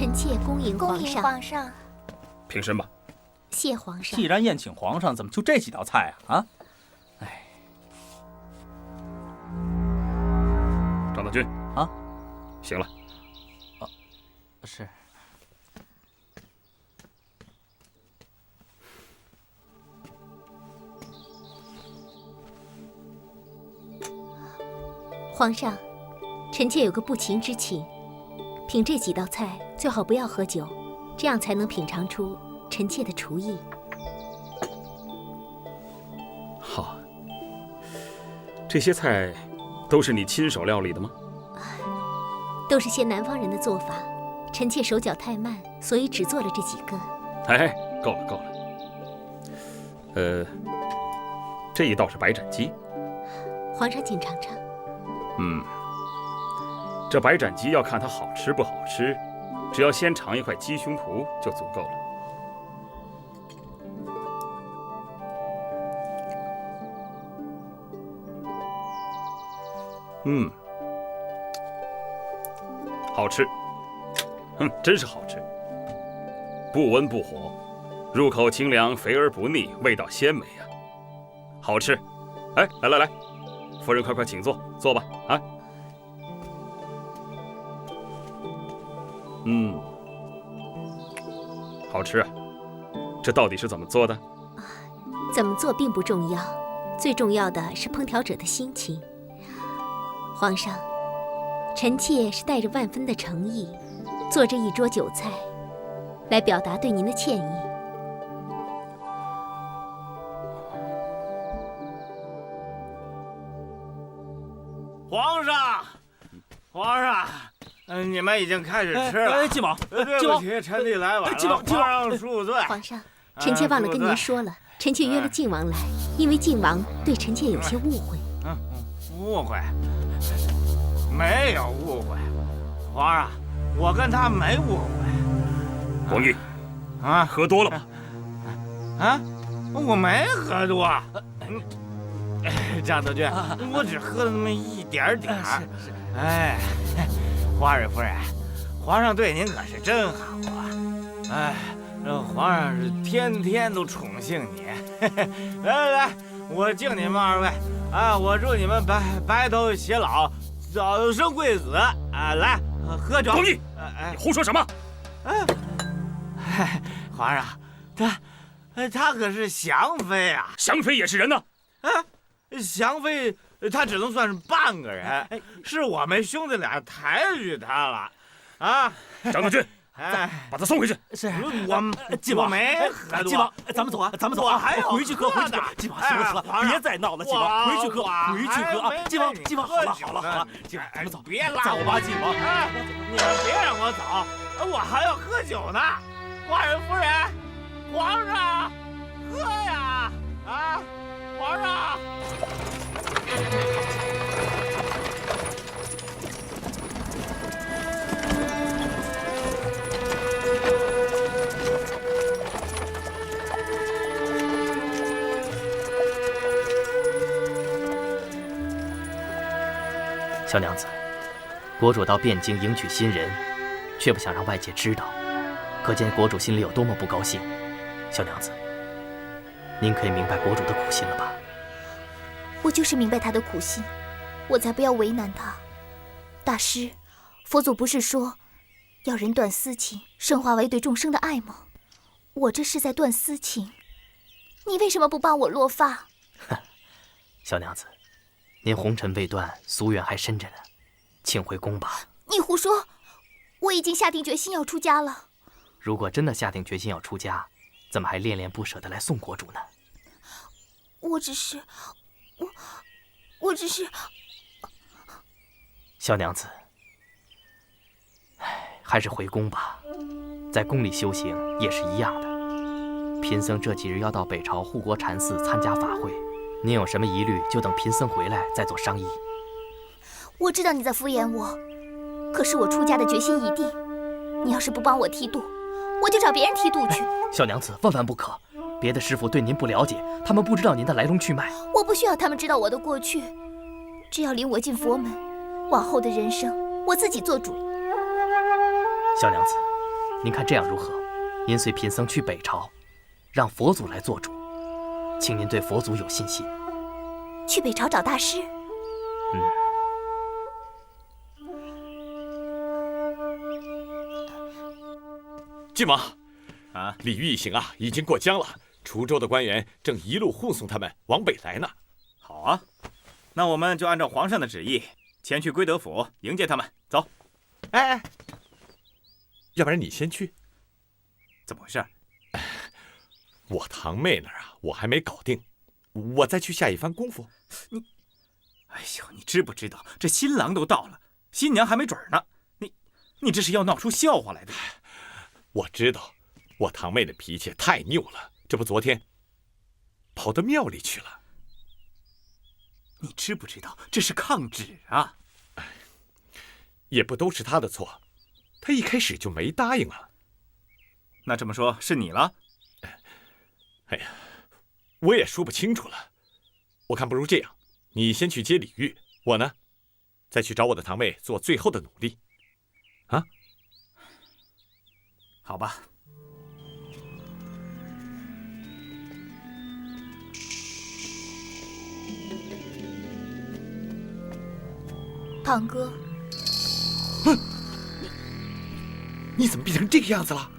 臣妾恭迎皇上。皇上，平身吧。谢皇上。既然宴请皇上，怎么就这几道菜啊？啊，哎，张大军啊，行了。是。皇上，臣妾有个不情之请，品这几道菜最好不要喝酒，这样才能品尝出臣妾的厨艺。好，这些菜都是你亲手料理的吗？都是些南方人的做法，臣妾手脚太慢，所以只做了这几个。哎，够了够了。这一道是白斩鸡。皇上请尝尝。这白斩鸡要看它好吃不好吃，只要先尝一块鸡胸脯就足够了。好吃，真是好吃，不温不火，入口清凉，肥而不腻，味道鲜美啊，好吃。哎，来，夫人快请坐，坐吧啊。好吃啊！这到底是怎么做的？怎么做并不重要，最重要的是烹调者的心情。皇上，臣妾是带着万分的诚意，做这一桌酒菜，来表达对您的歉意。皇上，你们已经开始吃了。晋王，对不起，臣弟来晚了。皇上恕罪。皇上，臣妾忘了跟您说了，臣妾约了晋王来，因为晋王对臣妾有些误会。误会？没有误会，皇上，我跟他没误会。王毅，喝多了吧？我没喝多。张德军，我只喝了那么一点点。是。哎，花蕊夫人，皇上对您可是真好啊！哎，皇上是天天都宠幸你。来，我敬你们二位啊！我祝你们白头偕老，早生贵子啊！来，喝酒。王毅，你胡说什么？皇上，他可是祥妃啊！祥妃也是人呢。祥妃她只能算是半个人，是我们兄弟俩抬举她了，啊！张德军，把他送回去。是，晋王没喝多。晋王，咱们走啊，我还要回去喝。晋王，行了，别再闹了，晋王，回去喝啊！晋王，好了，晋王，咱们走，别拉走吧，晋王。你们别让我走，我还要喝酒呢。花蕊夫人，皇上，喝呀！啊！皇上，小娘子，国主到汴京迎娶新人，却不想让外界知道，可见国主心里有多么不高兴。小娘子，您可以明白国主的苦心了吧？我就是明白他的苦心，我才不要为难他。大师，佛祖不是说要人断私情，升华为对众生的爱吗？我这是在断私情，你为什么不帮我落发？小娘子，您红尘未断，夙愿还深着呢，请回宫吧。你胡说，我已经下定决心要出家了。如果真的下定决心要出家，怎么还恋恋不舍地来送国主呢？我只是……小娘子，还是回宫吧，在宫里修行也是一样的。贫僧这几日要到北朝护国禅寺参加法会，您有什么疑虑，就等贫僧回来再做商议。我知道你在敷衍我，可是我出家的决心已定。你要是不帮我剃度，我就找别人剃度去。小娘子，万万不可！别的师傅对您不了解，他们不知道您的来龙去脉。我不需要他们知道我的过去，只要领我进佛门，往后的人生我自己做主。小娘子，您看这样如何？您随贫僧去北朝，让佛祖来做主，请您对佛祖有信心。去北朝找大师。骏马，啊，李煜一行啊，已经过江了。滁州的官员正一路护送他们往北来呢。好啊，那我们就按照皇上的旨意，前去归德府迎接他们。走。哎，要不然你先去。怎么回事？我堂妹那儿啊，我还没搞定，我再去下一番功夫。哎呦，你知不知道这新郎都到了，新娘还没准呢。你这是要闹出笑话来的。我知道，我堂妹的脾气太拗了，这不昨天跑到庙里去了。你知不知道这是抗旨啊？也不都是她的错，她一开始就没答应啊。那这么说是你了？哎呀，我也说不清楚了。我看不如这样，你先去接李煜，我呢，再去找我的堂妹做最后的努力。啊？好吧。堂哥，你怎么变成这个样子了？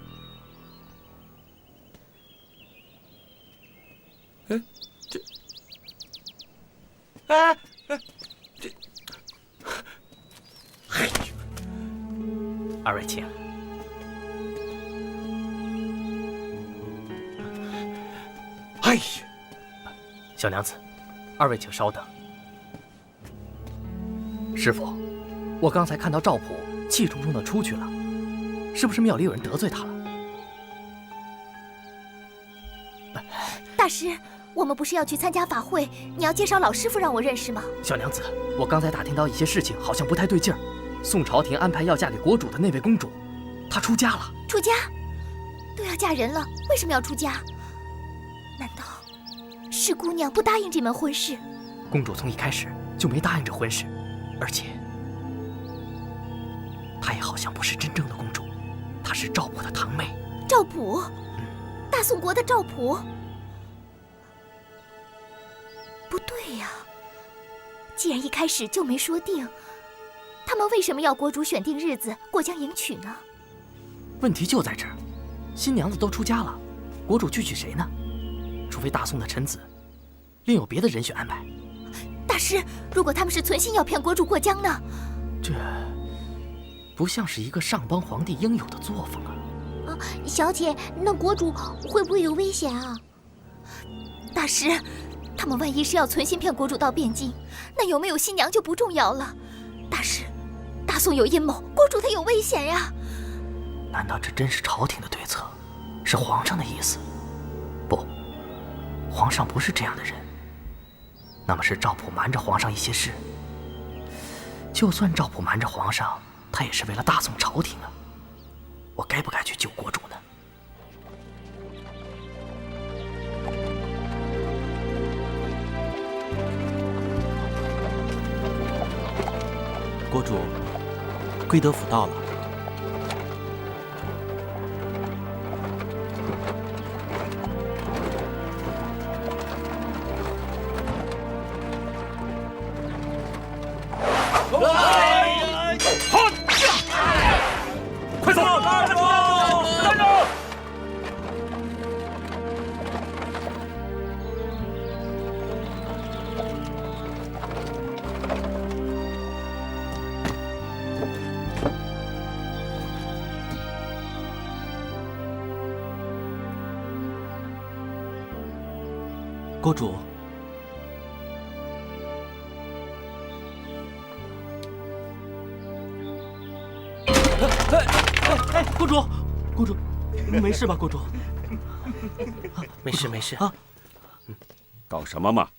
二位请。哎呀，小娘子，二位请稍等。师傅，我刚才看到赵普气冲冲的出去了，是不是庙里有人得罪他了？大师，我们不是要去参加法会，你要介绍老师傅让我认识吗？小娘子，我刚才打听到一些事情，好像不太对劲儿。宋朝廷安排要嫁给国主的那位公主，她出家了。出家？都要嫁人了，为什么要出家？难道是姑娘不答应这门婚事？公主从一开始就没答应这婚事，而且她也好像不是真正的公主，她是赵普的堂妹。赵普？大宋国的赵普？不对呀，既然一开始就没说定，他们为什么要国主选定日子过江迎娶呢？问题就在这儿，新娘子都出家了，国主去娶谁呢？除非大宋的臣子另有别的人选安排。大师，如果他们是存心要骗国主过江呢？这不像是一个上邦皇帝应有的作风啊！小姐，那国主会不会有危险啊？大师，他们万一是要存心骗国主到汴京，那有没有新娘就不重要了。大师，大宋有阴谋，国主她有危险呀！难道这真是朝廷的对策？是皇上的意思？不，皇上不是这样的人。那么是赵普瞒着皇上一些事。就算赵普瞒着皇上，他也是为了大宋朝廷啊。我该不该去救国主呢？国主，归德府到了。快走！站住！站住！国主，国主，国主，没事吧？国主，没事没事啊。搞什么嘛！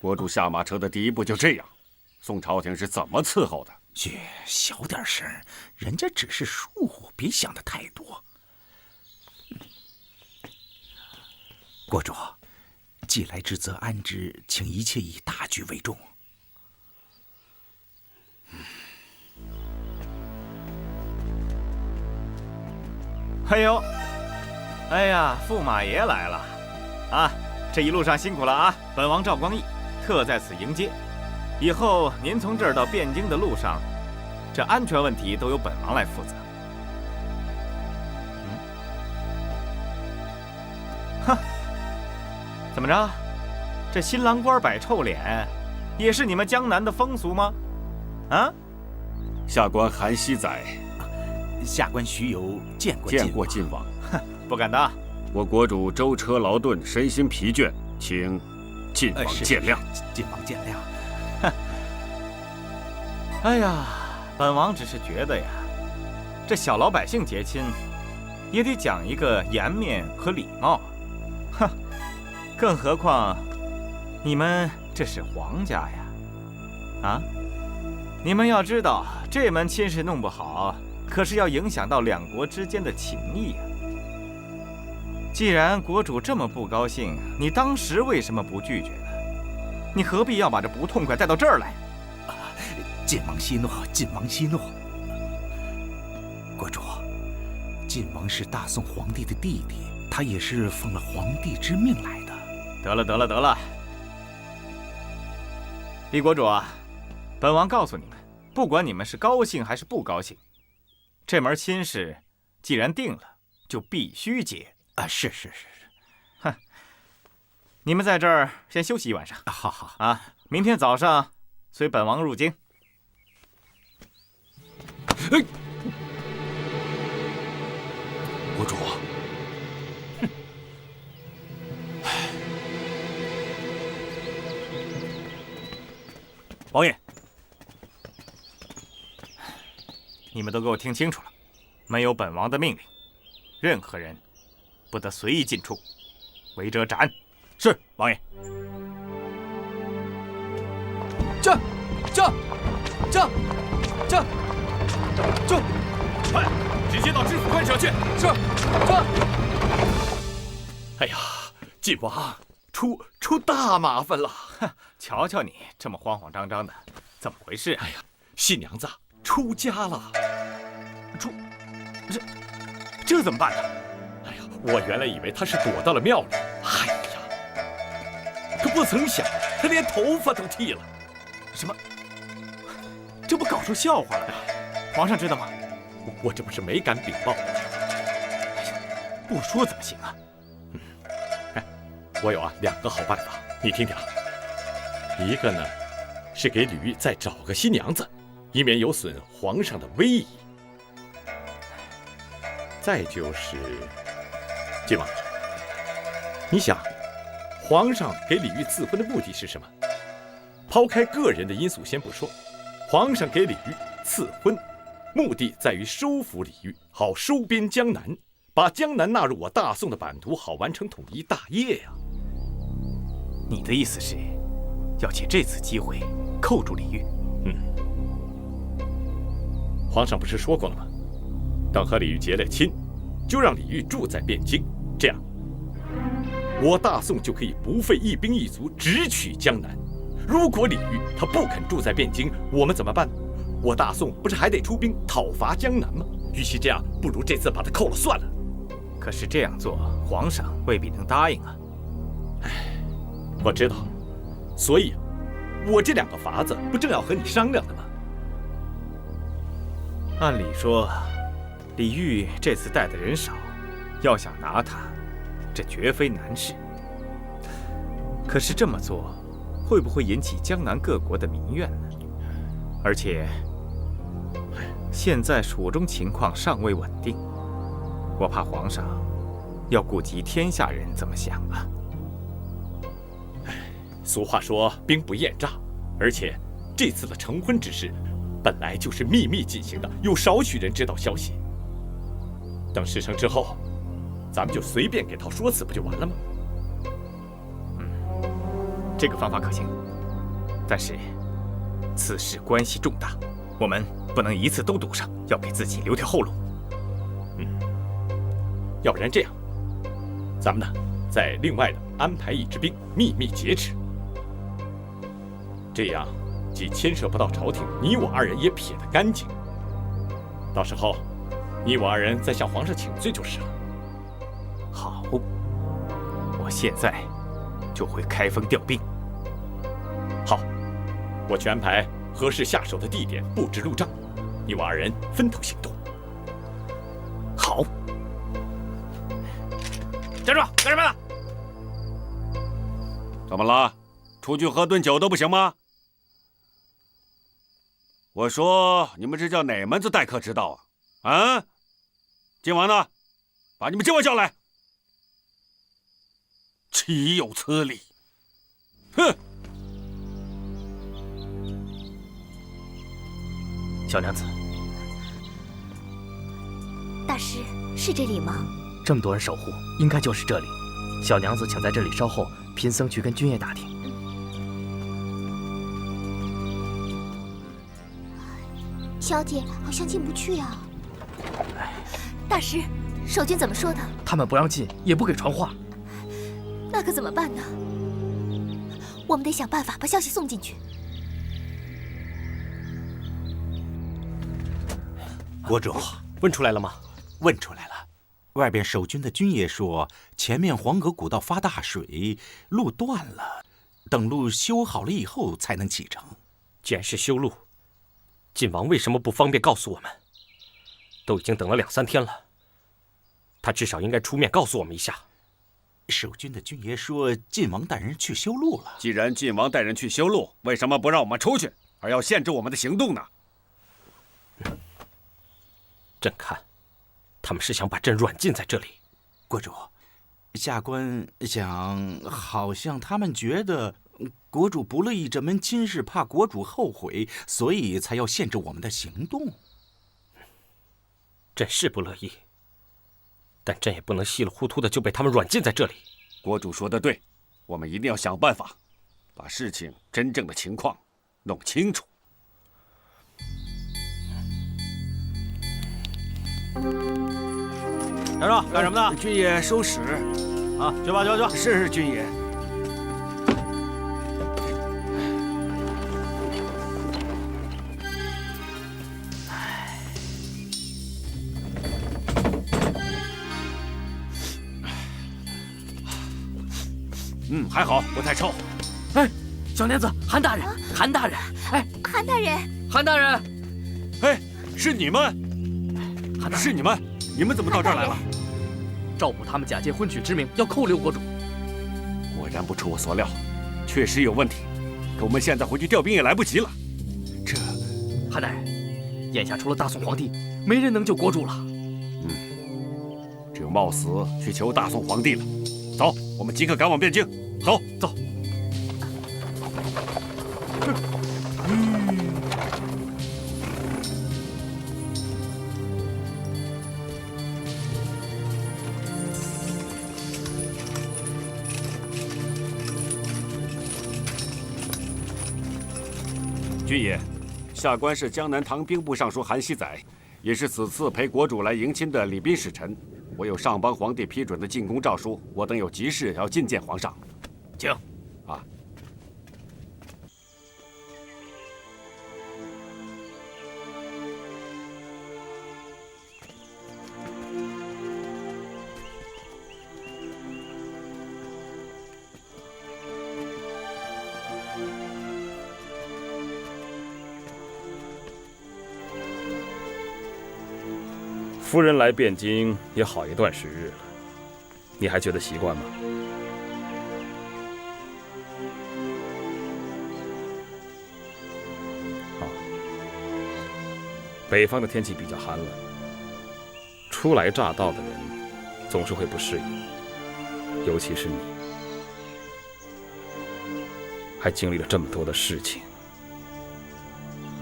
国主下马车的第一步就这样，宋朝廷是怎么伺候的？嘘，小点声，人家只是疏忽，别想的太多。国主，既来之则安之，请一切以大局为重。哎呦，哎呀，驸马爷来了，啊，这一路上辛苦了啊！本王赵光义特在此迎接。以后您从这儿到汴京的路上，这安全问题都由本王来负责。哼，怎么着？这新郎官摆臭脸，也是你们江南的风俗吗？啊？下官韩熙载，下官徐游见过晋王。哼，不敢当。我国主舟车劳顿，身心疲倦，请晋王见谅。晋王见谅。哼。哎呀，本王只是觉得呀，这小老百姓结亲，也得讲一个颜面和礼貌。哼，更何况你们这是皇家呀，啊！你们要知道，这门亲事弄不好，可是要影响到两国之间的情谊呀。既然国主这么不高兴，你当时为什么不拒绝呢？你何必要把这不痛快带到这儿来？晋王息怒，晋王息怒。国主，晋王是大宋皇帝的弟弟，他也是奉了皇帝之命来的。得了，李国主啊，本王告诉你们，不管你们是高兴还是不高兴，这门亲事既然定了，就必须结啊！是。哼，你们在这儿先休息一晚上。好啊，明天早上随本王入京。哎，国主。王爷，你们都给我听清楚了，没有本王的命令，任何人不得随意进出，违者斩。是，王爷。驾！快，直接到知府官舍去。是。哎呀，晋王出大麻烦了！瞧瞧你这么慌慌张张的，怎么回事？哎呀，新娘子出家了。这怎么办呢？哎呀，我原来以为她是躲到了庙里。哎呀，可不曾想她连头发都剃了。什么？这不搞出笑话了吗？皇上知道吗？我这不是没敢禀报。哎呀，不说怎么行啊？我有2个好办法，你听听。一个呢，是给李煜再找个新娘子，以免有损皇上的威仪。再就是，晋王，你想，皇上给李煜赐婚的目的是什么？抛开个人的因素先不说，皇上给李煜赐婚，目的在于收服李煜，好收编江南，把江南纳入我大宋的版图，好完成统一大业呀。你的意思是，要借这次机会扣住李煜？皇上不是说过了吗？等和李煜结了亲，就让李煜住在汴京，这样，我大宋就可以不费一兵一卒直取江南。如果李煜他不肯住在汴京，我们怎么办？我大宋不是还得出兵讨伐江南吗？与其这样，不如这次把他扣了算了。可是这样做，皇上未必能答应啊。我知道，所以，我这2个法子不正要和你商量的吗？按理说，李煜这次带的人少，要想拿他，这绝非难事。可是这么做，会不会引起江南各国的民怨呢？而且，现在蜀中情况尚未稳定，我怕皇上要顾及天下人怎么想啊。俗话说兵不厌诈，而且这次的成婚之事本来就是秘密进行的，有少许人知道消息。等事成之后，咱们就随便给套说辞，不就完了吗？这个方法可行，但是此事关系重大，我们不能一次都赌上，要给自己留条后路。要不然这样，咱们呢再另外的安排一支兵，秘密劫持。这样既牵涉不到朝廷，你我2人也撇得干净。到时候，你我二人再向皇上请罪就是了。好，我现在就回开封调兵。好，我去安排合适下手的地点，布置路障，你我二人分头行动。好。站住！干什么呢？怎么了？出去喝顿酒都不行吗？我说你们这叫哪门子待客之道啊？啊！晋王呢？把你们今晚叫来。岂有此理！哼！小娘子，大师，是这里吗？这么多人守护，应该就是这里。小娘子，请在这里稍候，贫僧去跟君爷打听。小姐好像进不去呀。大师，守军怎么说的？他们不让进，也不给传话。那可怎么办呢？我们得想办法把消息送进去。国主，问出来了吗？问出来了。外边守军的军爷说，前面黄河古道发大水，路断了，等路修好了以后才能启程。既然是修路，晋王为什么不方便告诉我们？都已经等了2、3天了，他至少应该出面告诉我们一下。守军的军爷说，晋王带人去修路了。既然晋王带人去修路，为什么不让我们出去，而要限制我们的行动呢？朕看，他们是想把朕软禁在这里。国主，下官想，好像他们觉得国主不乐意这门亲事，怕国主后悔，所以才要限制我们的行动。朕是不乐意，但朕也不能稀里糊涂的就被他们软禁在这里。国主说的对，我们一定要想办法，把事情真正的情况弄清楚。站住！干什么呢？军爷收拾。啊，去吧，去吧，去吧。是军爷。还好，不太臭。哎，小娘子，韩大人，韩大人，哎，韩大人，韩大人，哎，是你们，韩大人，是你们，你们怎么到这儿来了？赵普他们假借婚娶之名要扣留国主，果然不出我所料，确实有问题。可我们现在回去调兵也来不及了。这，韩大人，眼下除了大宋皇帝，没人能救国主了。只有冒死去求大宋皇帝了。走，我们即刻赶往汴京。走，走。军爷，下官是江南唐兵部尚书韩熙载，也是此次陪国主来迎亲的礼宾使臣。我有上邦皇帝批准的进宫诏书，我等有急事要觐见皇上。请。啊。夫人来汴京也好一段时日了，你还觉得习惯吗？好，北方的天气比较寒冷，初来乍到的人总是会不适应，尤其是你，还经历了这么多的事情，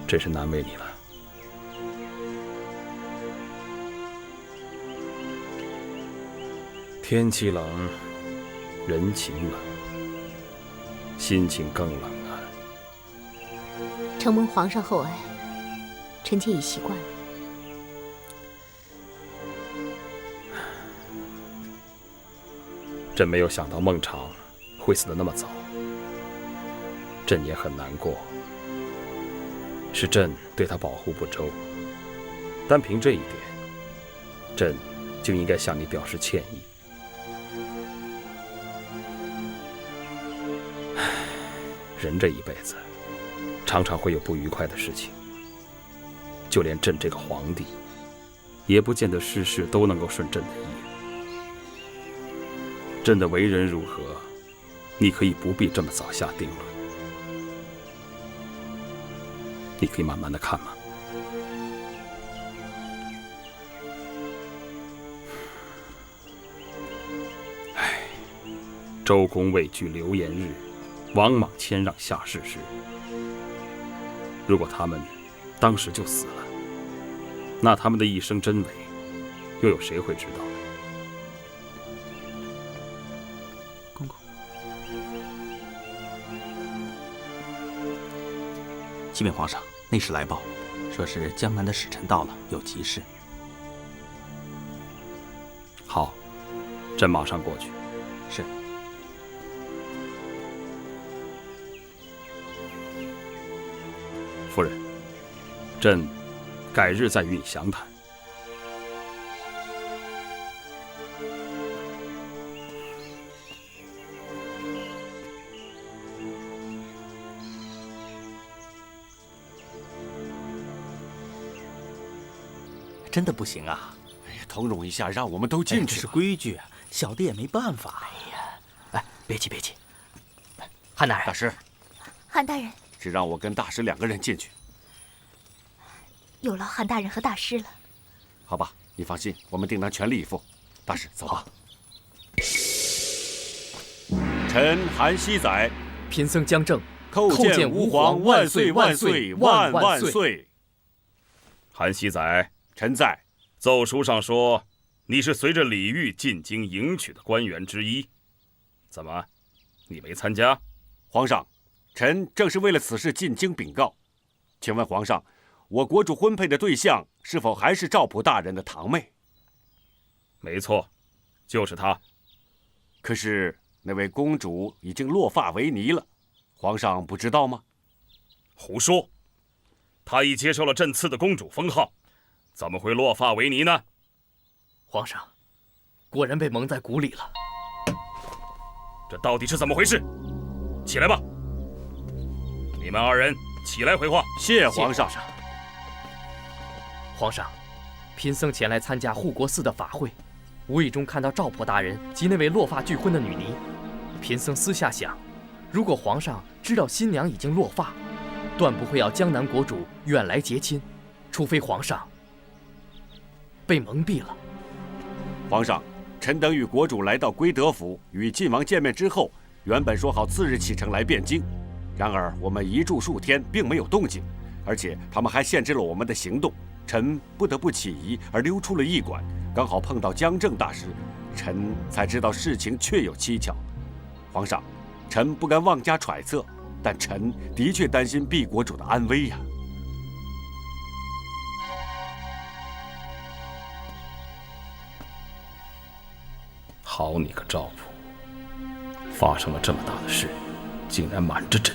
真是难为你了。天气冷，人情冷，心情更冷啊。承蒙皇上厚爱，臣妾已习惯了。朕没有想到孟昶会死得那么早，朕也很难过。是朕对他保护不周，单凭这一点，朕就应该向你表示歉意。人这一辈子，常常会有不愉快的事情，就连朕这个皇帝，也不见得事事都能够顺朕的意。朕的为人如何，你可以不必这么早下定论，你可以慢慢的看嘛。周公畏惧流言日，王莽谦让下士时，如果他们当时就死了，那他们的一生真伪，又有谁会知道呢？公公，启禀皇上，内侍来报，说是江南的使臣到了，有急事。好，朕马上过去。是。夫人，朕改日再与你详谈。真的不行啊！哎呀，通融一下，让我们都进去。这是规矩啊，小弟也没办法。哎，别急别急，韩大人。大师，韩大人，只让我跟大师2个人进去。有劳韩大人和大师了。好吧，你放心，我们定能全力以赴。大师，走吧。臣韩熙载，贫僧姜正，叩见吾皇万岁万岁万万岁。韩熙载，臣在。奏书上说，你是随着李煜进京迎娶的官员之一，怎么，你没参加？皇上，臣正是为了此事进京禀告。请问皇上，我国主婚配的对象是否还是赵普大人的堂妹？没错，就是她。可是那位公主已经落发为尼了，皇上不知道吗？胡说！她已接受了朕赐的公主封号，怎么会落发为尼呢？皇上，果然被蒙在鼓里了。这到底是怎么回事？起来吧！你们2人起来回话。谢皇上。皇上，贫僧前来参加护国寺的法会，无意中看到赵普大人及那位落发拒婚的女尼。贫僧私下想，如果皇上知道新娘已经落发，断不会要江南国主远来结亲，除非皇上被蒙蔽了。皇上，臣等与国主来到归德府，与晋王见面之后，原本说好次日启程来汴京，然而我们一住数天，并没有动静，而且他们还限制了我们的行动，臣不得不起疑而溜出了驿馆，刚好碰到姜正大师，臣才知道事情确有蹊跷。皇上，臣不敢妄加揣测，但臣的确担心毕国主的安危呀。好你个赵普，发生了这么大的事，竟然瞒着朕，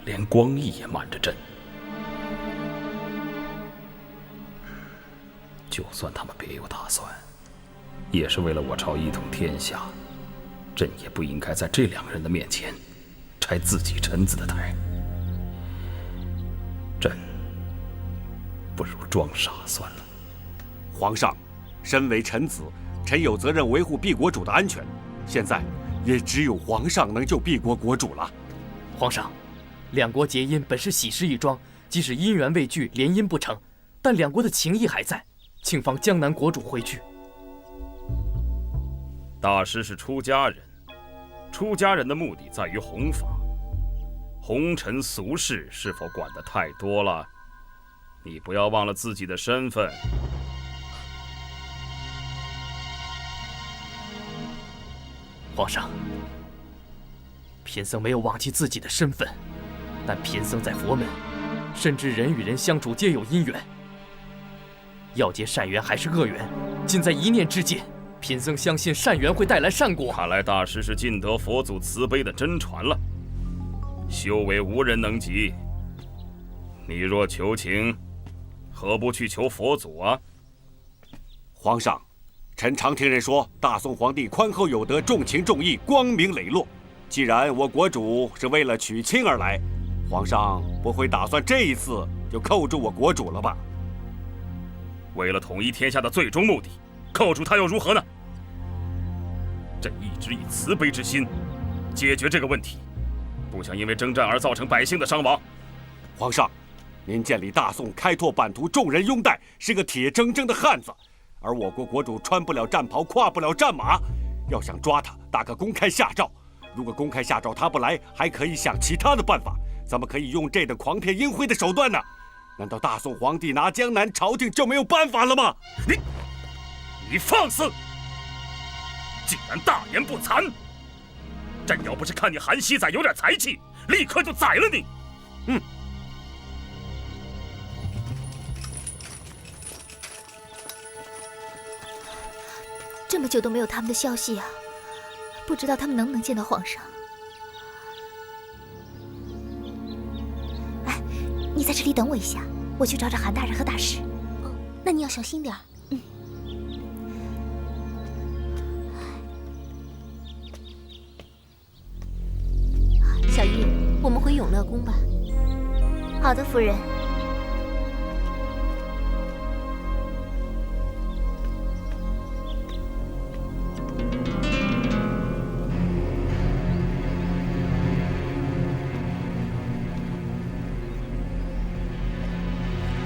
连光义也瞒着朕。就算他们别有打算，也是为了我朝一统天下，朕也不应该在这2个人的面前拆自己臣子的台。朕不如装傻算了。皇上，身为臣子，臣有责任维护毕国主的安全，现在也只有皇上能救毕国国主了。皇上，2国结姻本是喜事一桩，即使姻缘未具，联姻不成，但2国的情谊还在，请放江南国主回去。大师是出家人，出家人的目的在于弘法，红尘俗事是否管得太多了？你不要忘了自己的身份。皇上，贫僧没有忘记自己的身份，但贫僧在佛门，深知人与人相处皆有因缘，要结善缘还是恶缘，尽在一念之间。贫僧相信善缘会带来善果。看来大师是尽得佛祖慈悲的真传了，修为无人能及。你若求情，何不去求佛祖啊？皇上，臣常听人说，大宋皇帝宽厚有德，重情重义，光明磊落。既然我国主是为了娶亲而来，皇上不会打算这一次就扣住我国主了吧？为了统一天下的最终目的，扣住他又如何呢？朕一直以慈悲之心解决这个问题，不想因为征战而造成百姓的伤亡。皇上，您建立大宋，开拓版图，众人拥戴，是个铁铮铮的汉子。而我国国主穿不了战袍，跨不了战马，要想抓他，大可公开下诏。如果公开下诏他不来，还可以想其他的办法。怎么可以用这等诓骗阴灰的手段呢？难道大宋皇帝拿江南，朝廷就没有办法了吗？你放肆！竟然大言不惭！朕要不是看你韩熙载有点才气，立刻就宰了你！这么久都没有他们的消息啊，不知道他们能不能见到皇上。哎，你在这里等我一下，我去找找韩大人和大师。哦，那你要小心点儿。小玉，我们回永乐宫吧。好的，夫人。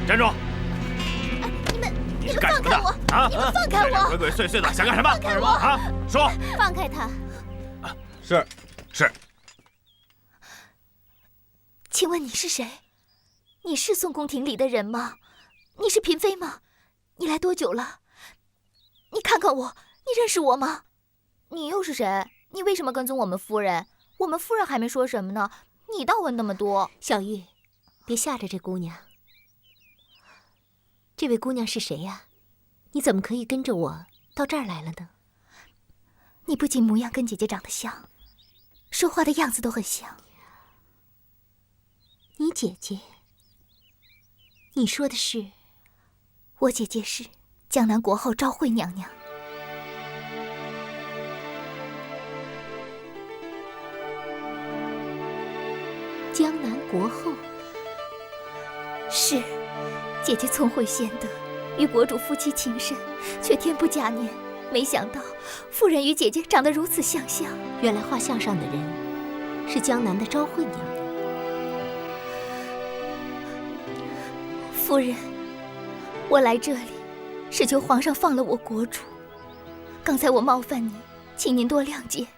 站住！你们放开我！啊！你们放开我！鬼鬼祟祟的，想干什么？放开我！啊！说！放开他！是。请问你是谁？你是宋宫廷里的人吗？你是嫔妃吗？你来多久了？你看看我，你认识我吗？你又是谁？你为什么跟踪我们夫人？我们夫人还没说什么呢，你倒问那么多。小玉，别吓着这姑娘。这位姑娘是谁呀？你怎么可以跟着我到这儿来了呢？你不仅模样跟姐姐长得像，说话的样子都很像。你姐姐？你说的是？我姐姐是江南国后昭惠娘娘。江南国后？是。姐姐聪慧贤德，与国主夫妻情深，却天不假年。没想到夫人与姐姐长得如此相像。原来画像上的人是江南的昭惠娘娘。夫人，我来这里是求皇上放了我国主。刚才我冒犯您，请您多谅解。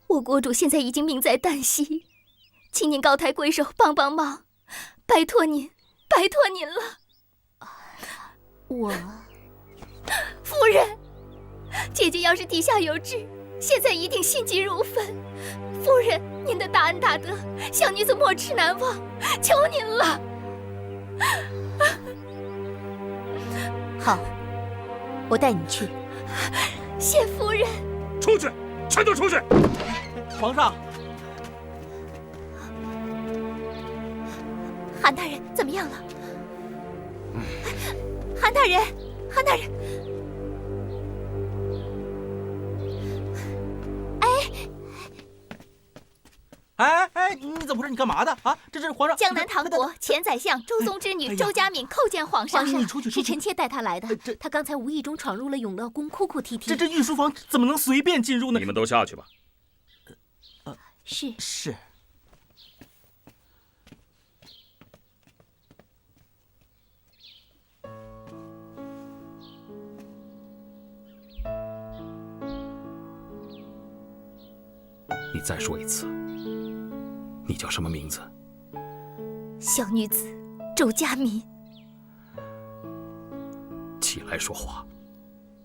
我国主现在已经命在旦夕，请您高抬贵手帮帮忙，拜托您。拜托您了，夫人，姐姐要是底下有知，现在一定心急如焚。夫人，您的大恩大德，小女子没齿难忘，求您了。好，我带你去。谢夫人。出去，全都出去！皇上。韩大人怎么样了？韩大人，韩大人，哎，你怎么回事？你干嘛的啊？这是皇上。江南唐国前宰相周宗之女周佳敏叩见皇上。皇上，你出去。是臣妾带她来的。她刚才无意中闯入了永乐宫，哭哭啼啼。这御书房怎么能随便进入呢？你们都下去吧。是。你再说一次，你叫什么名字？小女子周佳敏。起来说话。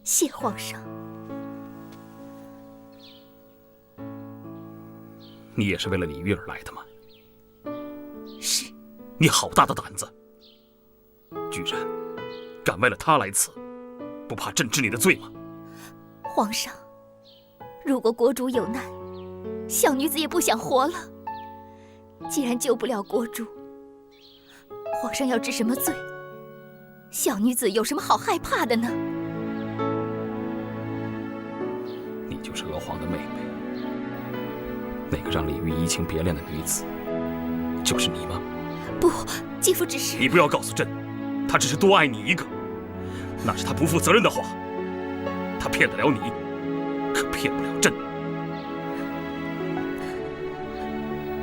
谢皇上。你也是为了李煜而来的吗？是。你好大的胆子，居然敢为了他来此，不怕朕治你的罪吗？皇上，如果国主有难，小女子也不想活了。既然救不了国主，皇上要治什么罪？小女子有什么好害怕的呢？就是娥皇的妹妹。那个让李煜移情别恋的女子，就是你吗？不，继父只是……你不要告诉朕，他只是多爱你一个，那是他不负责任的话。他骗得了你，可骗不了朕。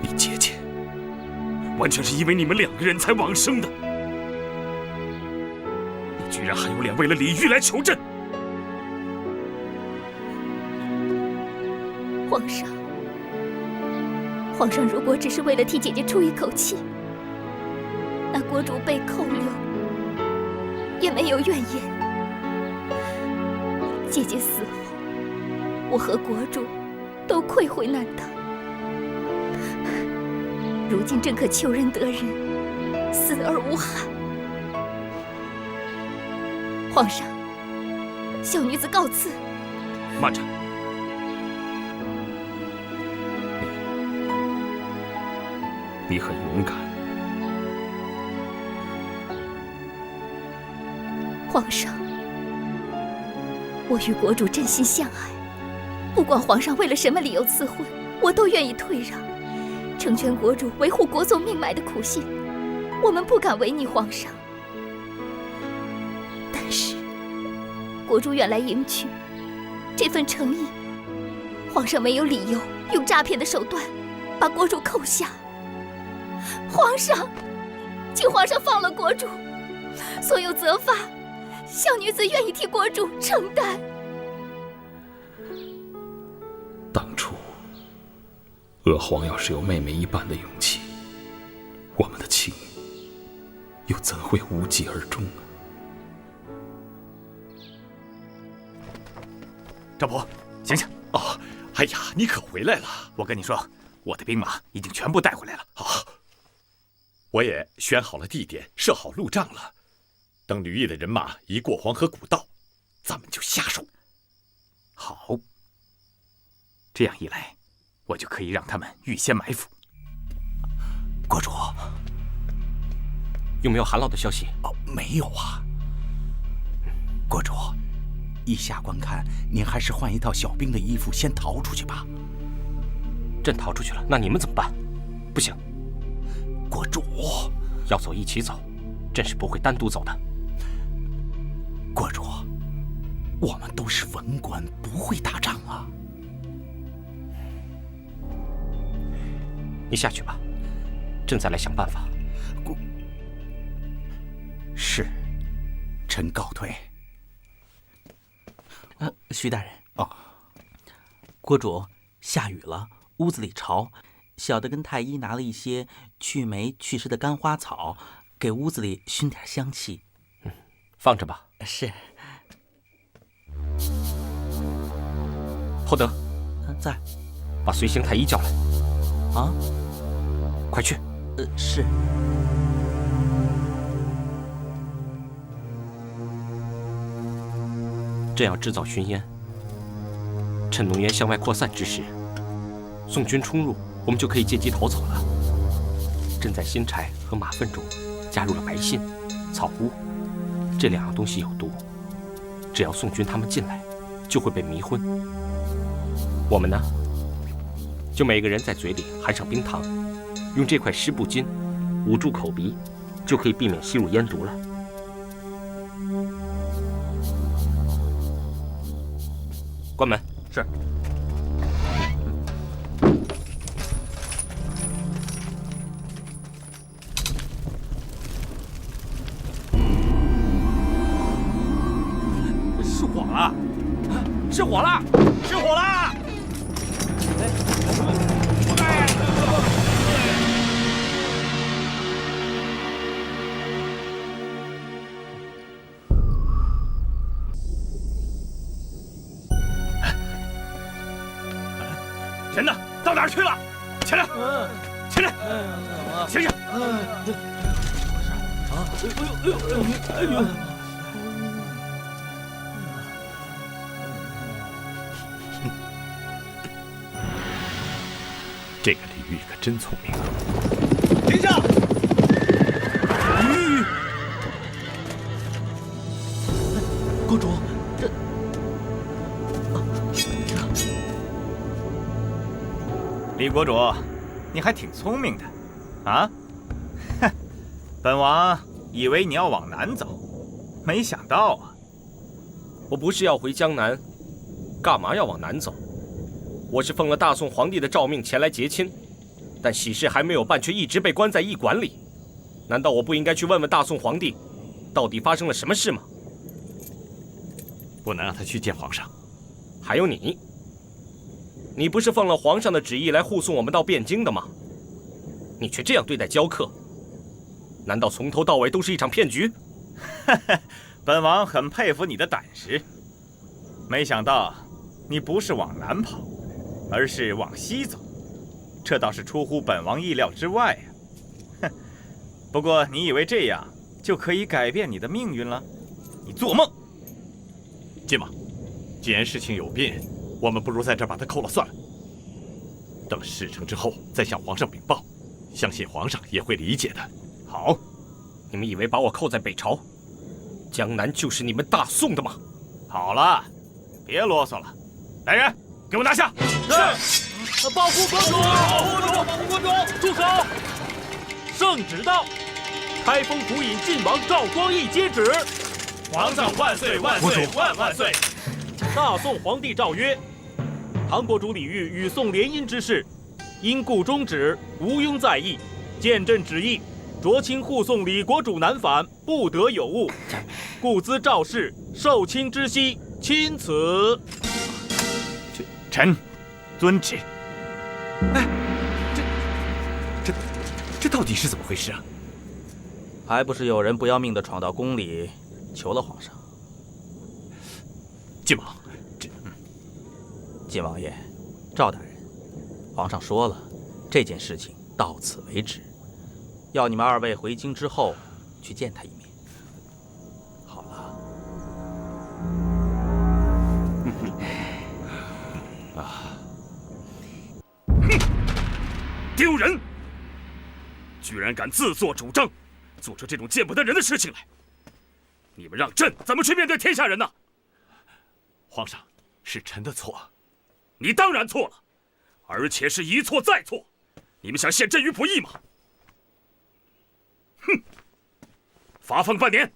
你姐姐完全是因为你们2个人才往生的，你居然还有脸为了李煜来求朕！皇上如果只是为了替姐姐出一口气，那国主被扣留也没有怨言。姐姐死后，我和国主都愧悔难当。如今正可求仁得仁，死而无憾。皇上，小女子告辞。慢着。你很勇敢。皇上，我与国主真心相爱，不管皇上为了什么理由赐婚，我都愿意退让，成全国主维护国祚命脉的苦心。我们不敢违逆皇上，但是国主远来迎娶，这份诚意，皇上没有理由用诈骗的手段把国主扣下。皇上，请皇上放了国主，所有责罚，小女子愿意替国主承担。当初，娥皇要是有妹妹一般的勇气，我们的情又怎会无疾而终啊？赵普，醒醒！哦，哎呀，你可回来了！我跟你说，我的兵马已经全部带回来了。好，我也选好了地点，设好路障了。等吕毅的人马一过黄河古道，咱们就下手。好，这样一来，我就可以让他们预先埋伏。国主，有没有韩老的消息？哦，没有啊。国主，依下观看，您还是换一套小兵的衣服，先逃出去吧。朕逃出去了，那你们怎么办？不行，国主要走一起走，朕是不会单独走的。国主，我们都是文官，不会打仗啊。你下去吧，朕再来想办法。是，臣告退。徐大人，哦，国主，下雨了，屋子里潮，小的跟太医拿了一些去霉祛湿的干花草，给屋子里熏点香气。放着吧。是。厚德，在，把随行太医叫来。啊，快去。是。朕要制造熏烟，趁浓烟向外扩散之时，宋军冲入，我们就可以借机逃走了。朕在新柴和马粪中加入了白荇、草乌，这2样东西有毒，只要宋军他们进来，就会被迷昏。我们呢，就每个人在嘴里含上冰糖，用这块湿布巾捂住口鼻，就可以避免吸入烟毒了。关门。是。失火了！失火了！失火了！人呢？到哪儿去了？起来！起来！醒醒！哎呦！这个李煜可真聪明啊！停下！公主，这李国主，你还挺聪明的，啊？哼，本王以为你要往南走，没想到啊。我不是要回江南，干嘛要往南走？我是奉了大宋皇帝的诏命前来结亲，但喜事还没有办，却一直被关在驿馆里。难道我不应该去问问大宋皇帝，到底发生了什么事吗？不能让他去见皇上。还有你，你不是奉了皇上的旨意来护送我们到汴京的吗？你却这样对待娇客，难道从头到尾都是一场骗局？本王很佩服你的胆识，没想到你不是往南跑，而是往西走，这倒是出乎本王意料之外呀。哼，不过你以为这样就可以改变你的命运了？你做梦！晋王，既然事情有变，我们不如在这儿把他扣了算了。等事成之后再向皇上禀报，相信皇上也会理解的。好，你们以为把我扣在北朝，江南就是你们大宋的吗？好了，别啰嗦了，来人，给我拿下！是，保护国主！保护国主！保护国主！住手！圣旨到，开封府尹晋王赵光义接旨。皇上万岁万岁万万岁！大宋皇帝诏曰：唐国主李煜与宋联姻之事，因故终止，毋庸在意。见朕旨意，酌亲护送李国主南返，不得有误。故兹赵氏受亲之夕，钦此。臣遵旨。哎，这到底是怎么回事啊？还不是有人不要命的闯到宫里，求了皇上。晋王，晋王爷，赵大人，皇上说了，这件事情到此为止，要你们二位回京之后去见他一面。好了。丢人！居然敢自作主张，做出这种见不得人的事情来！你们让朕怎么去面对天下人呢？皇上，是臣的错。你当然错了，而且是一错再错。你们想陷朕于不义吗？哼！罚俸半年。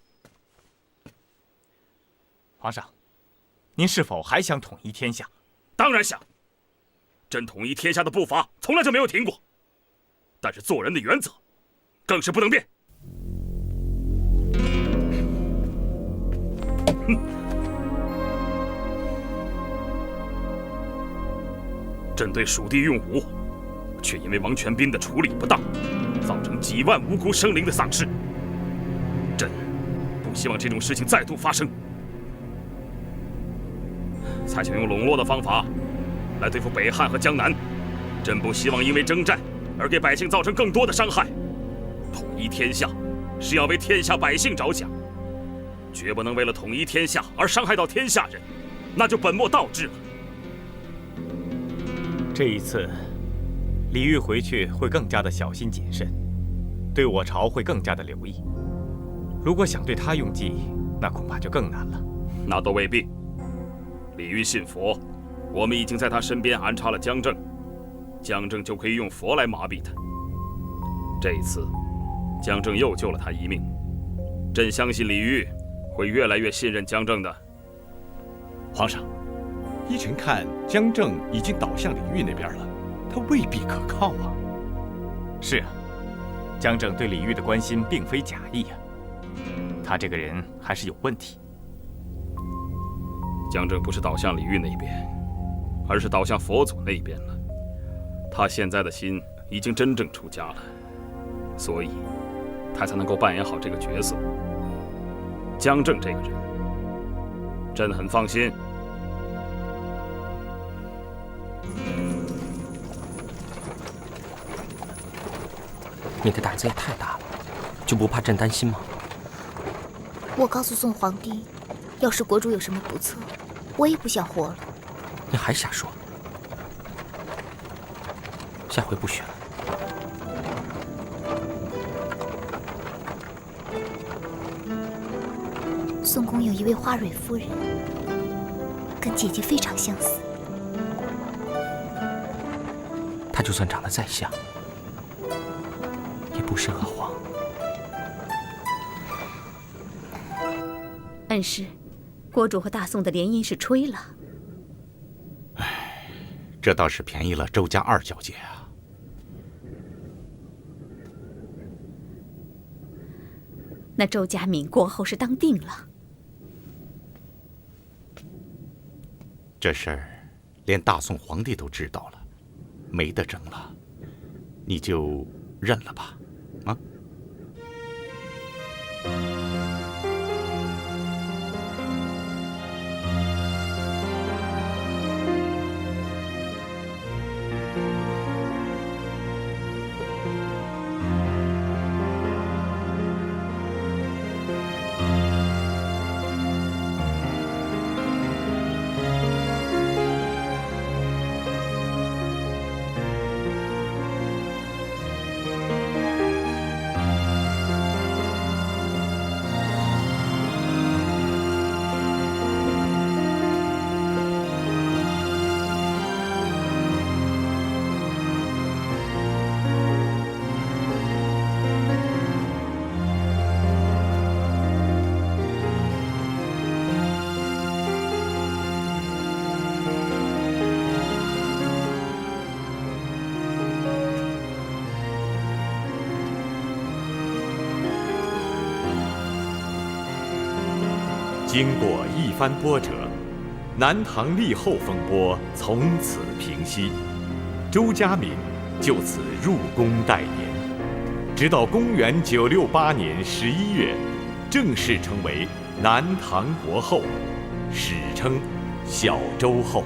皇上，您是否还想统一天下？当然想。朕统一天下的步伐从来就没有停过，但是做人的原则更是不能变。哼！朕对蜀地用武，却因为王全斌的处理不当，造成几万无辜生灵的丧失。朕不希望这种事情再度发生，才想用笼络的方法来对付北汉和江南。朕不希望因为征战而给百姓造成更多的伤害。统一天下是要为天下百姓着想，绝不能为了统一天下而伤害到天下人，那就本末倒置了。这一次，李煜回去会更加的小心谨慎，对我朝会更加的留意。如果想对他用计，那恐怕就更难了。那都未必。李煜信佛，我们已经在他身边安插了姜正，姜正就可以用佛来麻痹他。这一次，姜正又救了他一命，朕相信李煜会越来越信任姜正的。皇上，依臣看姜正已经倒向李煜那边了，他未必可靠啊。是啊，姜正对李煜的关心并非假意啊，他这个人还是有问题。姜正不是倒向李煜那边，而是倒向佛祖那边了。他现在的心已经真正出家了，所以他才能够扮演好这个角色。姜正这个人，朕很放心。你的胆子也太大了，就不怕朕担心吗？我告诉宋皇帝，要是国主有什么不测，我也不想活了。你还瞎说？下回不许了。宋宫有一位花蕊夫人，跟姐姐非常相似。他就算长得再像，也不是阿黄。恩师，国主和大宋的联姻是吹了。这倒是便宜了周家二小姐啊。那周家敏过后是当定了。这事儿连大宋皇帝都知道了，没得争了，你就认了吧，啊？经过一番波折，南唐立后风波从此平息，周家敏就此入宫待年，直到公元968年11月，正式成为南唐国后，史称小周后。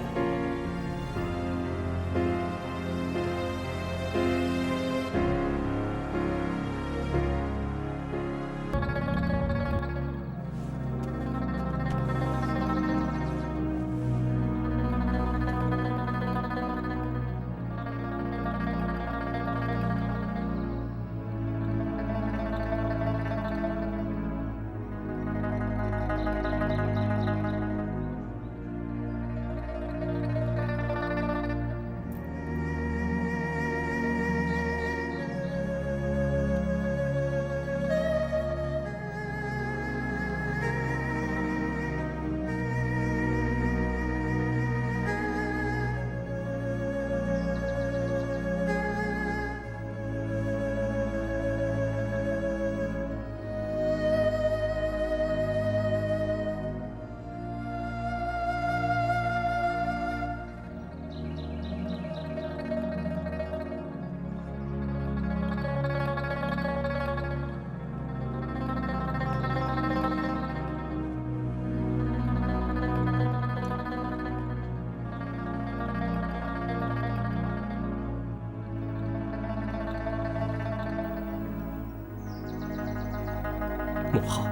母后，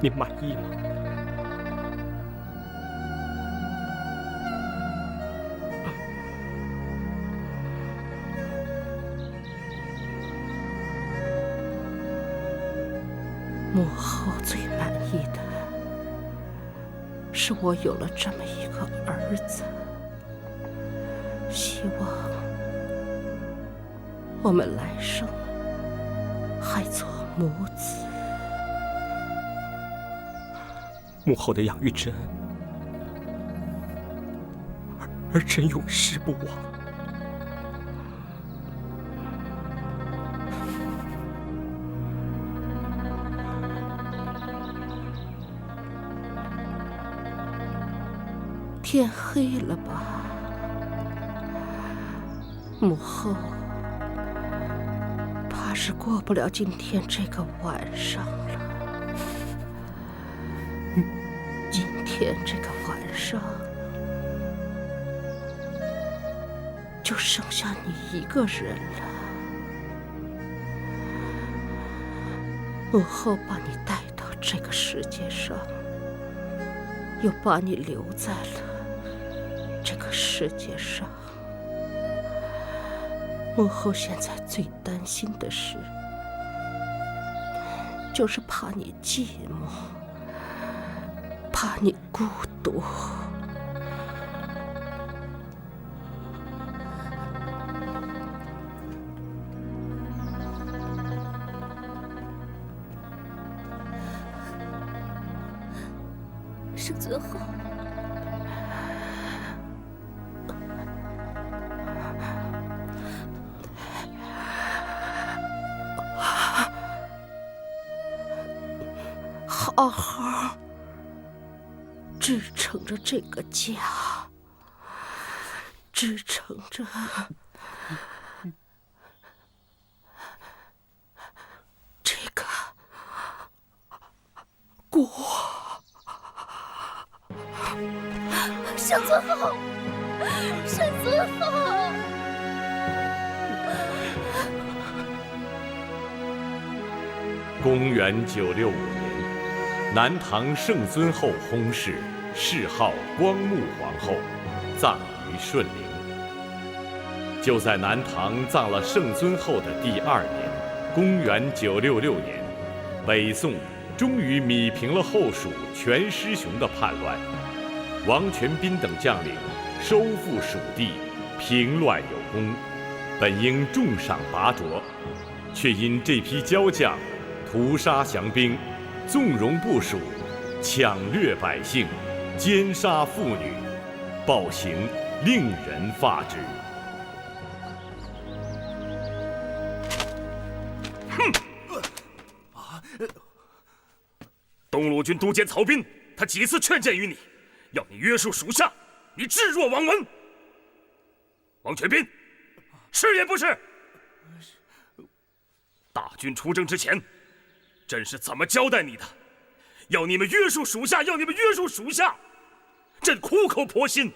您满意吗？母后最满意的是我有了这么一个儿子，希望我们来生还做母子。母后的养育之恩，儿臣永世不忘。天黑了吧，母后怕是过不了今天这个晚上了。今天这个晚上就剩下你一个人了。母后把你带到这个世界上，又把你留在了这个世界上。母后现在最担心的事，就是怕你寂寞，怕你孤独。圣尊后。好好支撑着这个家，支撑着这个国。圣尊后，圣尊后。公元965年，南唐圣尊后薨逝，谥号光穆皇后，葬于顺陵。就在南唐葬了圣尊后的第2年，公元966年，北宋终于弭平了后蜀全师雄的叛乱，王全斌等将领收复蜀地，平乱有功，本应重赏拔擢，却因这批骄将屠杀降兵，纵容部属，抢掠百姓，奸杀妇女，暴行令人发指。东路军都监曹彬，他几次劝谏于你，要你约束属下，你置若罔闻。王全斌，是也不是？大军出征之前，朕是怎么交代你的？要你们约束属下，要你们约束属下。朕苦口婆心，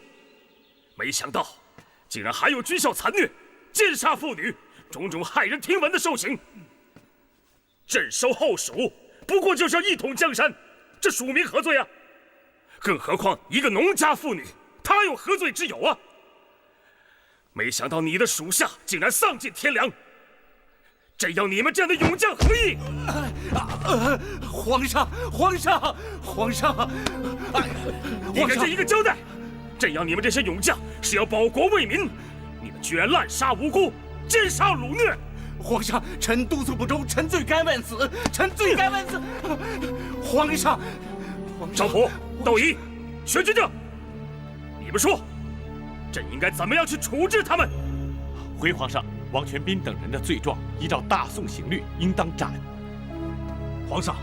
没想到竟然还有军校残虐、奸杀妇女，种种骇人听闻的兽行。朕收后蜀，不过就是要一统江山，这蜀民何罪啊？更何况一个农家妇女，她又何罪之有啊？没想到你的属下竟然丧尽天良，朕要你们这样的勇将何意？皇上，皇上，皇上！你给朕一个交代！朕要你们这些勇将是要保国卫民，你们居然滥杀无辜，奸杀掳掠！皇上，臣督促不周，臣罪该万死，臣罪该万死！皇上，赵普、窦仪、薛军正，你们说，朕应该怎么样去处置他们？回皇上，王全斌等人的罪状，依照大宋刑律，应当斩。皇上，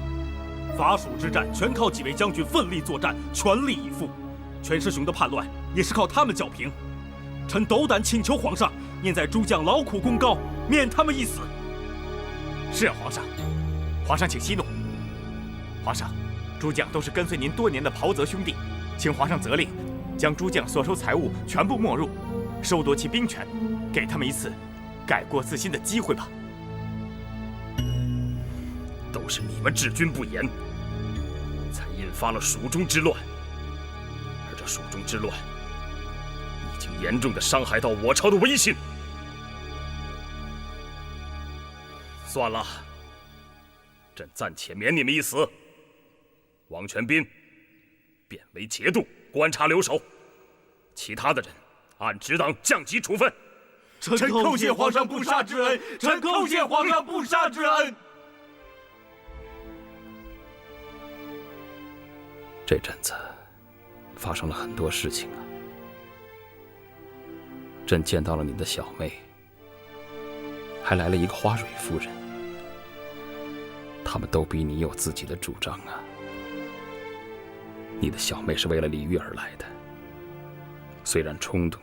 伐蜀之战全靠几位将军奋力作战，全力以赴。全师雄的叛乱也是靠他们剿平。臣斗胆请求皇上，念在诸将劳苦功高，免他们一死。是啊，皇上，皇上请息怒。皇上，诸将都是跟随您多年的袍泽兄弟，请皇上责令，将诸将所收财物全部没入，收夺其兵权，给他们一次改过自新的机会吧。都是你们治军不严，才引发了蜀中之乱。而这蜀中之乱，已经严重的伤害到我朝的威信。算了，朕暂且免你们一死。王全斌贬为节度，观察留守，其他的人按职等降级处分。臣叩谢皇上不杀之恩，臣叩谢皇上不杀之恩。这阵子发生了很多事情啊。朕见到了你的小妹，还来了一个花蕊夫人，他们都比你有自己的主张啊。你的小妹是为了李煜而来的，虽然冲动，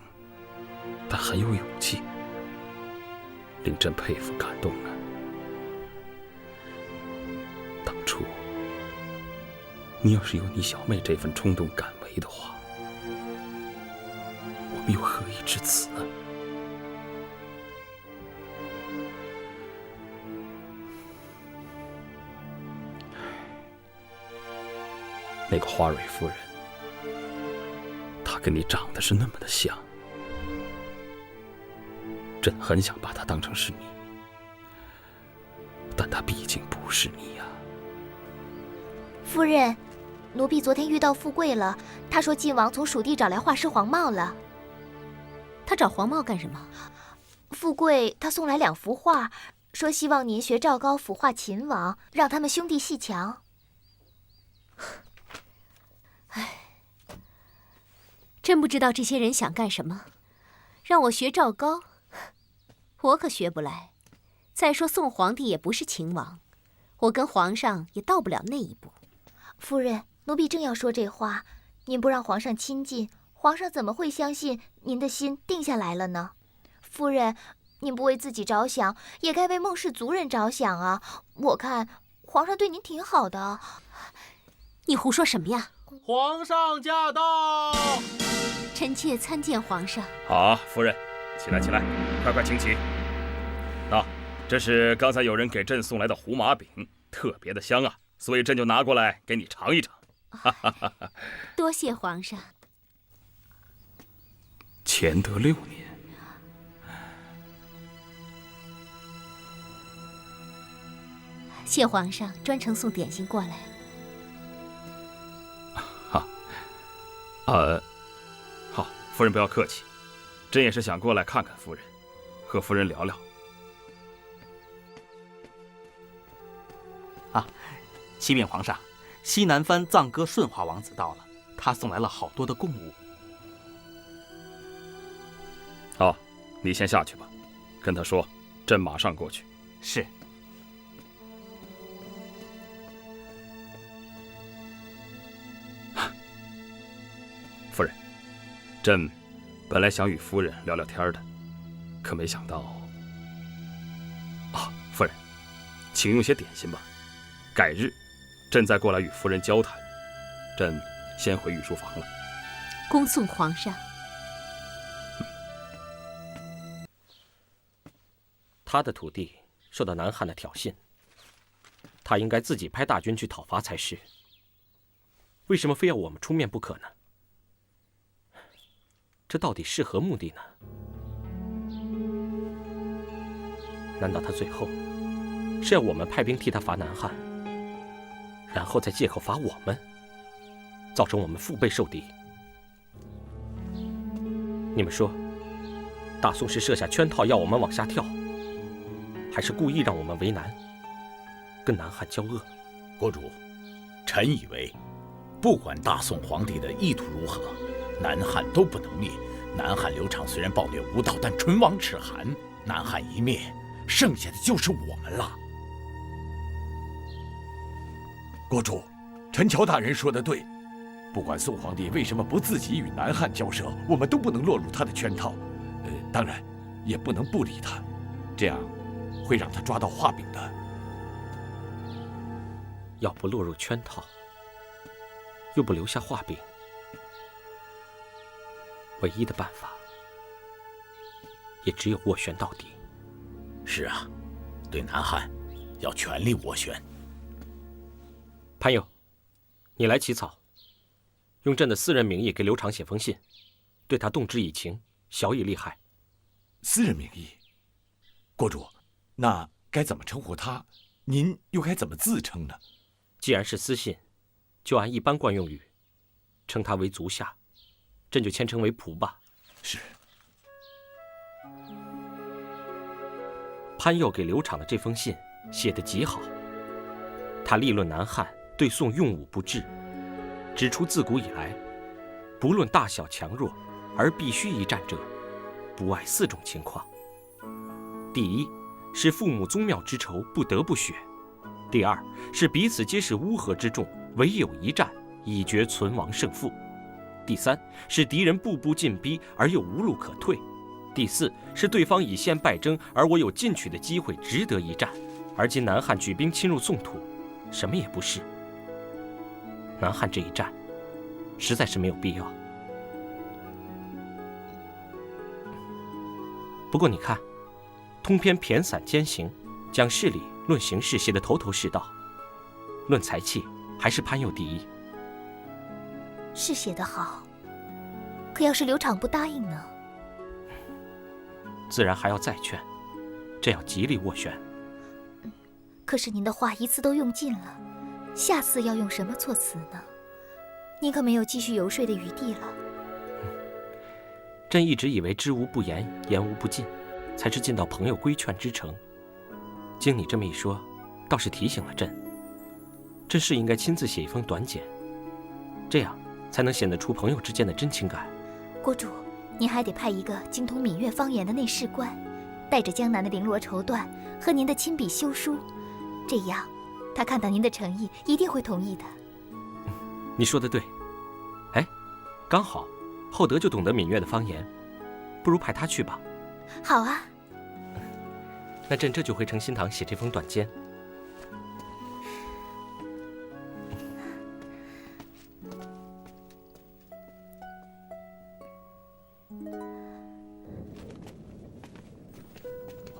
但很有勇气，令朕佩服感动啊。当初你要是有你小妹这份冲动敢为的话，我们又何以至此呢？那个花蕊夫人，她跟你长得是那么的像，朕很想把她当成是你，但她毕竟不是你呀。夫人，奴婢昨天遇到富贵了，他说晋王从蜀地找来画师黄茂了。他找黄茂干什么？富贵他送来2幅画，说希望您学赵高腐化秦王，让他们兄弟戏强。唉。真不知道这些人想干什么，让我学赵高，我可学不来。再说宋皇帝也不是秦王，我跟皇上也到不了那一步。夫人，奴婢正要说这话，您不让皇上亲近，皇上怎么会相信您的心定下来了呢？夫人，您不为自己着想，也该为孟氏族人着想啊！我看皇上对您挺好的。你胡说什么呀？皇上驾到！臣妾参见皇上。好，夫人，起来起来，快请起。这是刚才有人给朕送来的胡麻饼，特别的香啊，所以朕就拿过来给你尝一尝。多谢皇上。乾德6年，谢皇上专程送点心过来。好，夫人不要客气，朕也是想过来看看夫人，和夫人聊聊。启禀皇上，西南藩藏歌顺华王子到了，他送来了好多的贡物。好，你先下去吧，跟他说，朕马上过去。是。夫人，朕本来想与夫人聊聊天的，可没想到……夫人，请用些点心吧，改日朕再过来与夫人交谈。朕先回御书房了。恭送皇上。他的土地受到南汉的挑衅，他应该自己派大军去讨伐才是。为什么非要我们出面不可呢？这到底是何目的呢？难道他最后是要我们派兵替他伐南汉，然后再借口伐我们，造成我们腹背受敌？你们说，大宋是设下圈套要我们往下跳，还是故意让我们为难，跟南汉交恶？国主，臣以为，不管大宋皇帝的意图如何，南汉都不能灭。南汉刘长虽然暴虐无道，但唇亡齿寒。南汉一灭，剩下的就是我们了。国主，陈乔大人说的对，不管宋皇帝为什么不自己与南汉交涉，我们都不能落入他的圈套。当然，也不能不理他，这样会让他抓到画饼的。要不落入圈套，又不留下画饼，唯一的办法也只有斡旋到底。是啊，对南汉要全力斡旋。潘友，你来起草，用朕的私人名义给刘长写封信，对他动之以情，晓以利害。私人名义，国主，那该怎么称呼他？您又该怎么自称呢？既然是私信，就按一般惯用语，称他为足下，朕就谦称为仆吧。是。潘佑给刘昶的这封信写得极好，他立论南汉对宋用武不治，指出自古以来，不论大小强弱，而必须一战者，不外4种情况：第一，是父母宗庙之仇不得不雪；第二，是彼此皆是乌合之众，唯有一战以决存亡胜负；第三，是敌人步步进逼而又无路可退；第四，是对方已现败征，而我有进取的机会，值得一战。而今南汉举兵侵入宋土，什么也不是。南汉这一战，实在是没有必要。不过你看，通篇骈散兼行，讲事理论形势写得头头是道，论才气还是潘佑第一。是写得好，可要是刘昶不答应呢？自然还要再劝，这要极力斡旋。可是您的话一次都用尽了，下次要用什么措辞呢？您可没有继续游说的余地了。朕一直以为知无不言，言无不尽，才是尽到朋友规劝之诚。经你这么一说，倒是提醒了朕。朕是应该亲自写一封短简，这样才能显得出朋友之间的真情感。国主，您还得派一个精通闽粤方言的内侍官，带着江南的绫罗绸缎和您的亲笔修书，这样他看到您的诚意，一定会同意的。你说的对。哎，刚好厚德就懂得闽粤的方言，不如派他去吧。好啊。那朕这就回诚心堂写这封短笺。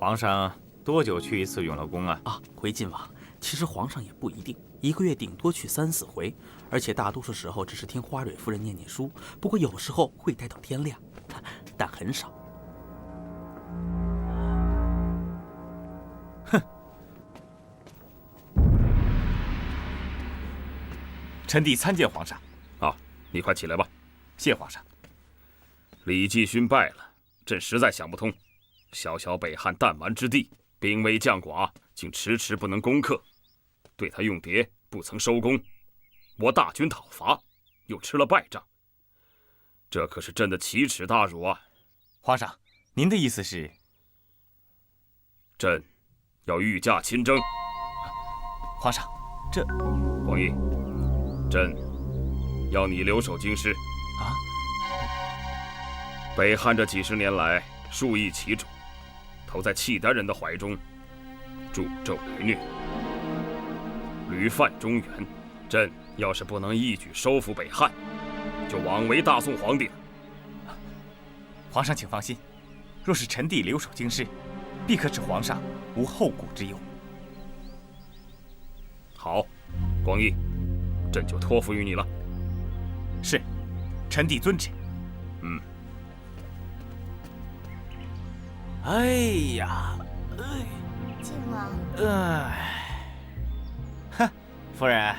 皇上多久去一次永乐宫啊？回晋王，其实皇上也不一定，1个月顶多去3、4回，而且大多数时候只是听花蕊夫人念念书，不过有时候会待到天亮，但很少。哼！臣弟参见皇上。啊，你快起来吧。谢皇上。李继勋败了，朕实在想不通。小小北汉弹丸之地，兵微将寡，竟迟迟不能攻克。对他用牒，不曾收功。我大军讨伐，又吃了败仗，这可是朕的奇耻大辱啊！皇上，您的意思是？朕要御驾亲征。皇上，这……黄奕，朕要你留守京师。啊！北汉这几十年来，数易其主，投在契丹人的怀中，助纣为虐，屡犯中原。朕要是不能一举收复北汉，就枉为大宋皇帝了。皇上请放心，若是臣弟留守京师，必可使皇上无后顾之忧。好，广义，朕就托付于你了。是，臣弟遵旨。嗯。哎呀，靖王。哼，夫人，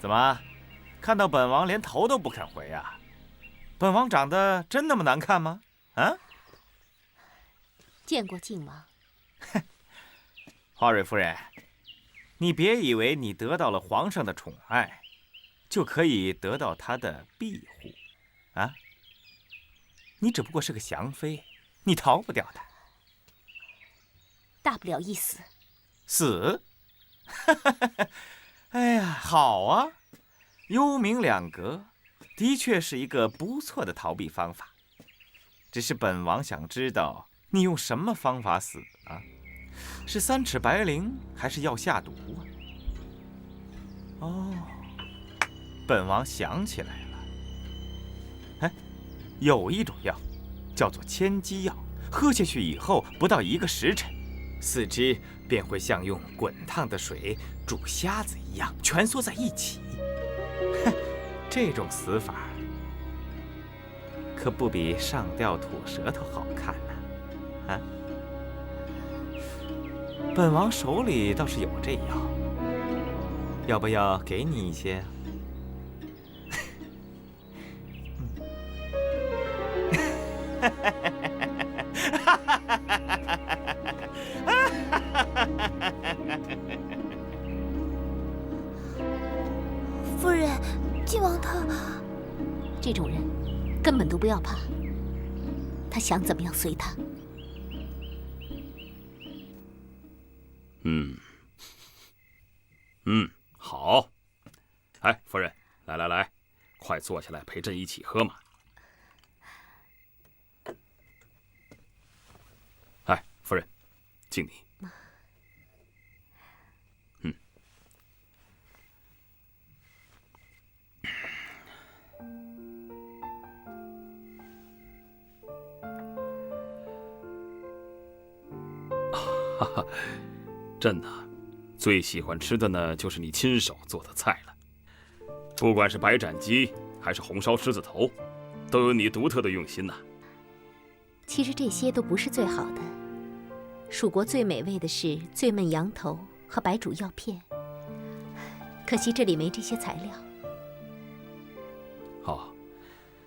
怎么，看到本王连头都不肯回啊？本王长得真那么难看吗？啊？见过靖王。哼，花蕊夫人，你别以为你得到了皇上的宠爱，就可以得到他的庇护，啊？你只不过是个降妃，你逃不掉的。大不了一死。死？哎呀，好啊，幽冥两隔，的确是一个不错的逃避方法。只是本王想知道，你用什么方法死啊？是3尺白绫，还是要下毒啊？哦，本王想起来了。哎，有一种药，叫做千机药，喝下去以后，不到1个时辰，四肢便会像用滚烫的水煮虾子一样蜷缩在一起。哼，这种死法可不比上吊吐舌头好看呢。啊，本王手里倒是有这药，要不要给你一些？夫人，靖王他……这种人根本都不要怕，他想怎么样随他。好。哎，夫人，来，快坐下来陪朕一起喝嘛。哎，夫人，敬你。哈哈，朕呐，最喜欢吃的呢，就是你亲手做的菜了。不管是白斩鸡，还是红烧狮子头，都有你独特的用心呐。其实这些都不是最好的，蜀国最美味的是醉焖羊头和白煮药片，可惜这里没这些材料。哦，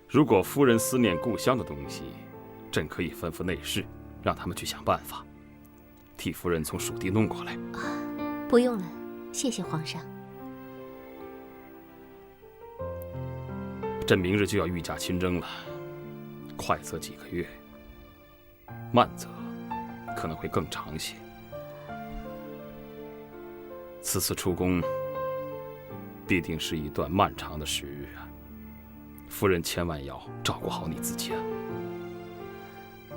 如果夫人思念故乡的东西，朕可以吩咐内侍，让他们去想办法，替夫人从蜀地弄过来。不用了，谢谢皇上。朕明日就要御驾亲征了，快则几个月，慢则可能会更长些。此次出宫，必定是一段漫长的时日啊！夫人千万要照顾好你自己啊！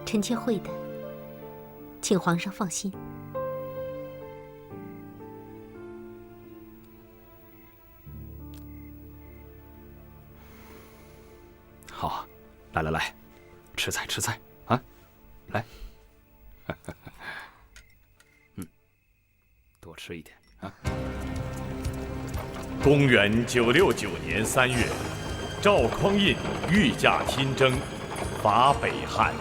臣妾会的，请皇上放心。好，来，吃菜啊！来，多吃一点啊！公元969年3月，赵匡胤御驾亲征，伐北汉。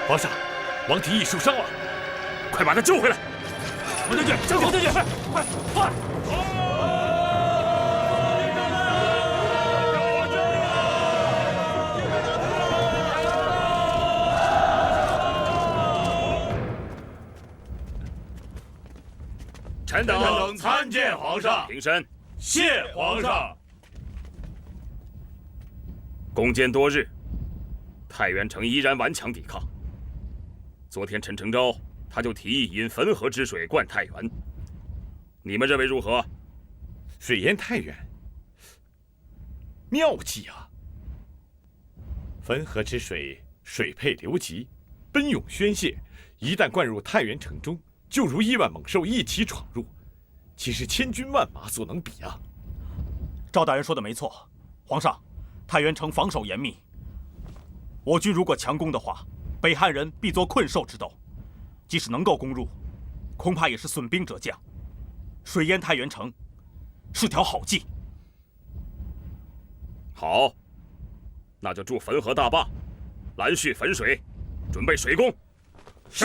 皇上，王提义受伤了，快把他救回来！王将军，快！臣等参见皇上。平身。谢皇上。攻坚多日，太原城依然顽强抵抗。昨天陈承昭他就提议引汾河之水灌太原，你们认为如何？水淹太原，妙计啊！汾河之水水沛流急，奔涌宣泄，一旦灌入太原城中，就如亿万猛兽一起闯入，岂是千军万马所能比啊？赵大人说的没错，皇上，太原城防守严密，我军如果强攻的话，北汉人必作困兽之斗，即使能够攻入，恐怕也是损兵折将。水淹太原城是条好计。好，那就筑汾河大坝，拦蓄汾水，准备水攻。是。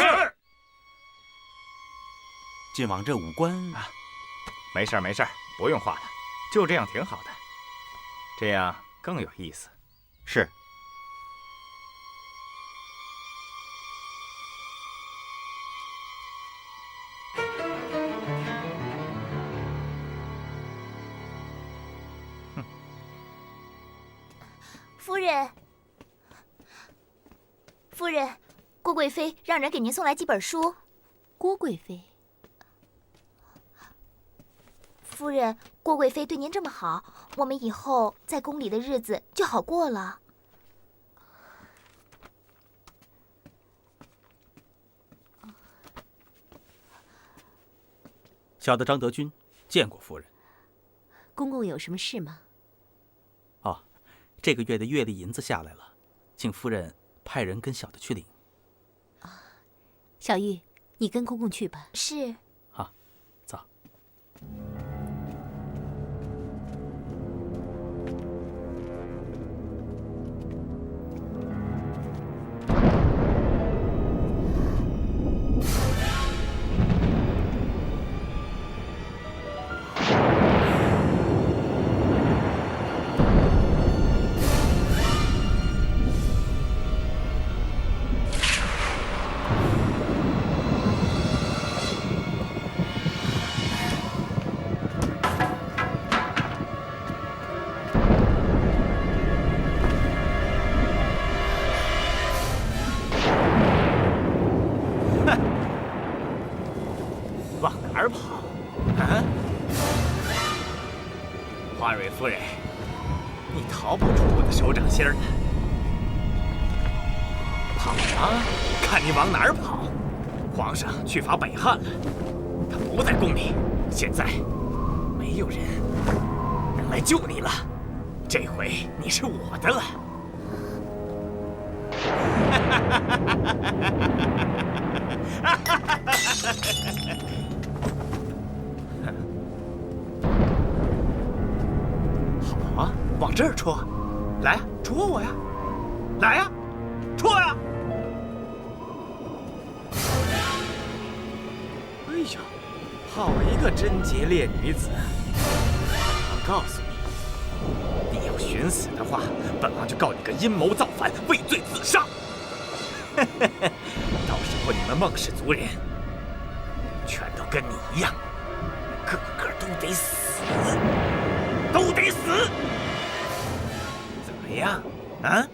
晋王这武官啊，没事，不用画了，就这样挺好的，这样更有意思。是。夫人，郭贵妃让人给您送来几本书。郭贵妃，夫人，郭贵妃对您这么好，我们以后在宫里的日子就好过了。小的张德军见过夫人。公公有什么事吗？哦，这个月的月例银子下来了，请夫人派人跟小的去领。小玉，你跟公公去吧。是。好，走。逃不出我的手掌心了。跑啊！看你往哪儿跑！皇上去伐北汉了，他不再攻你，现在没有人能来救你了。这回你是我的了。好啊，往这儿戳，来啊，戳我呀！来呀，戳呀！哎呀，好一个贞洁烈女子！我告诉你，你要寻死的话，本王就告你个阴谋造反、畏罪自杀。到时候你们孟氏族人全都跟你一样，个个都得死，都得死！怎么样啊？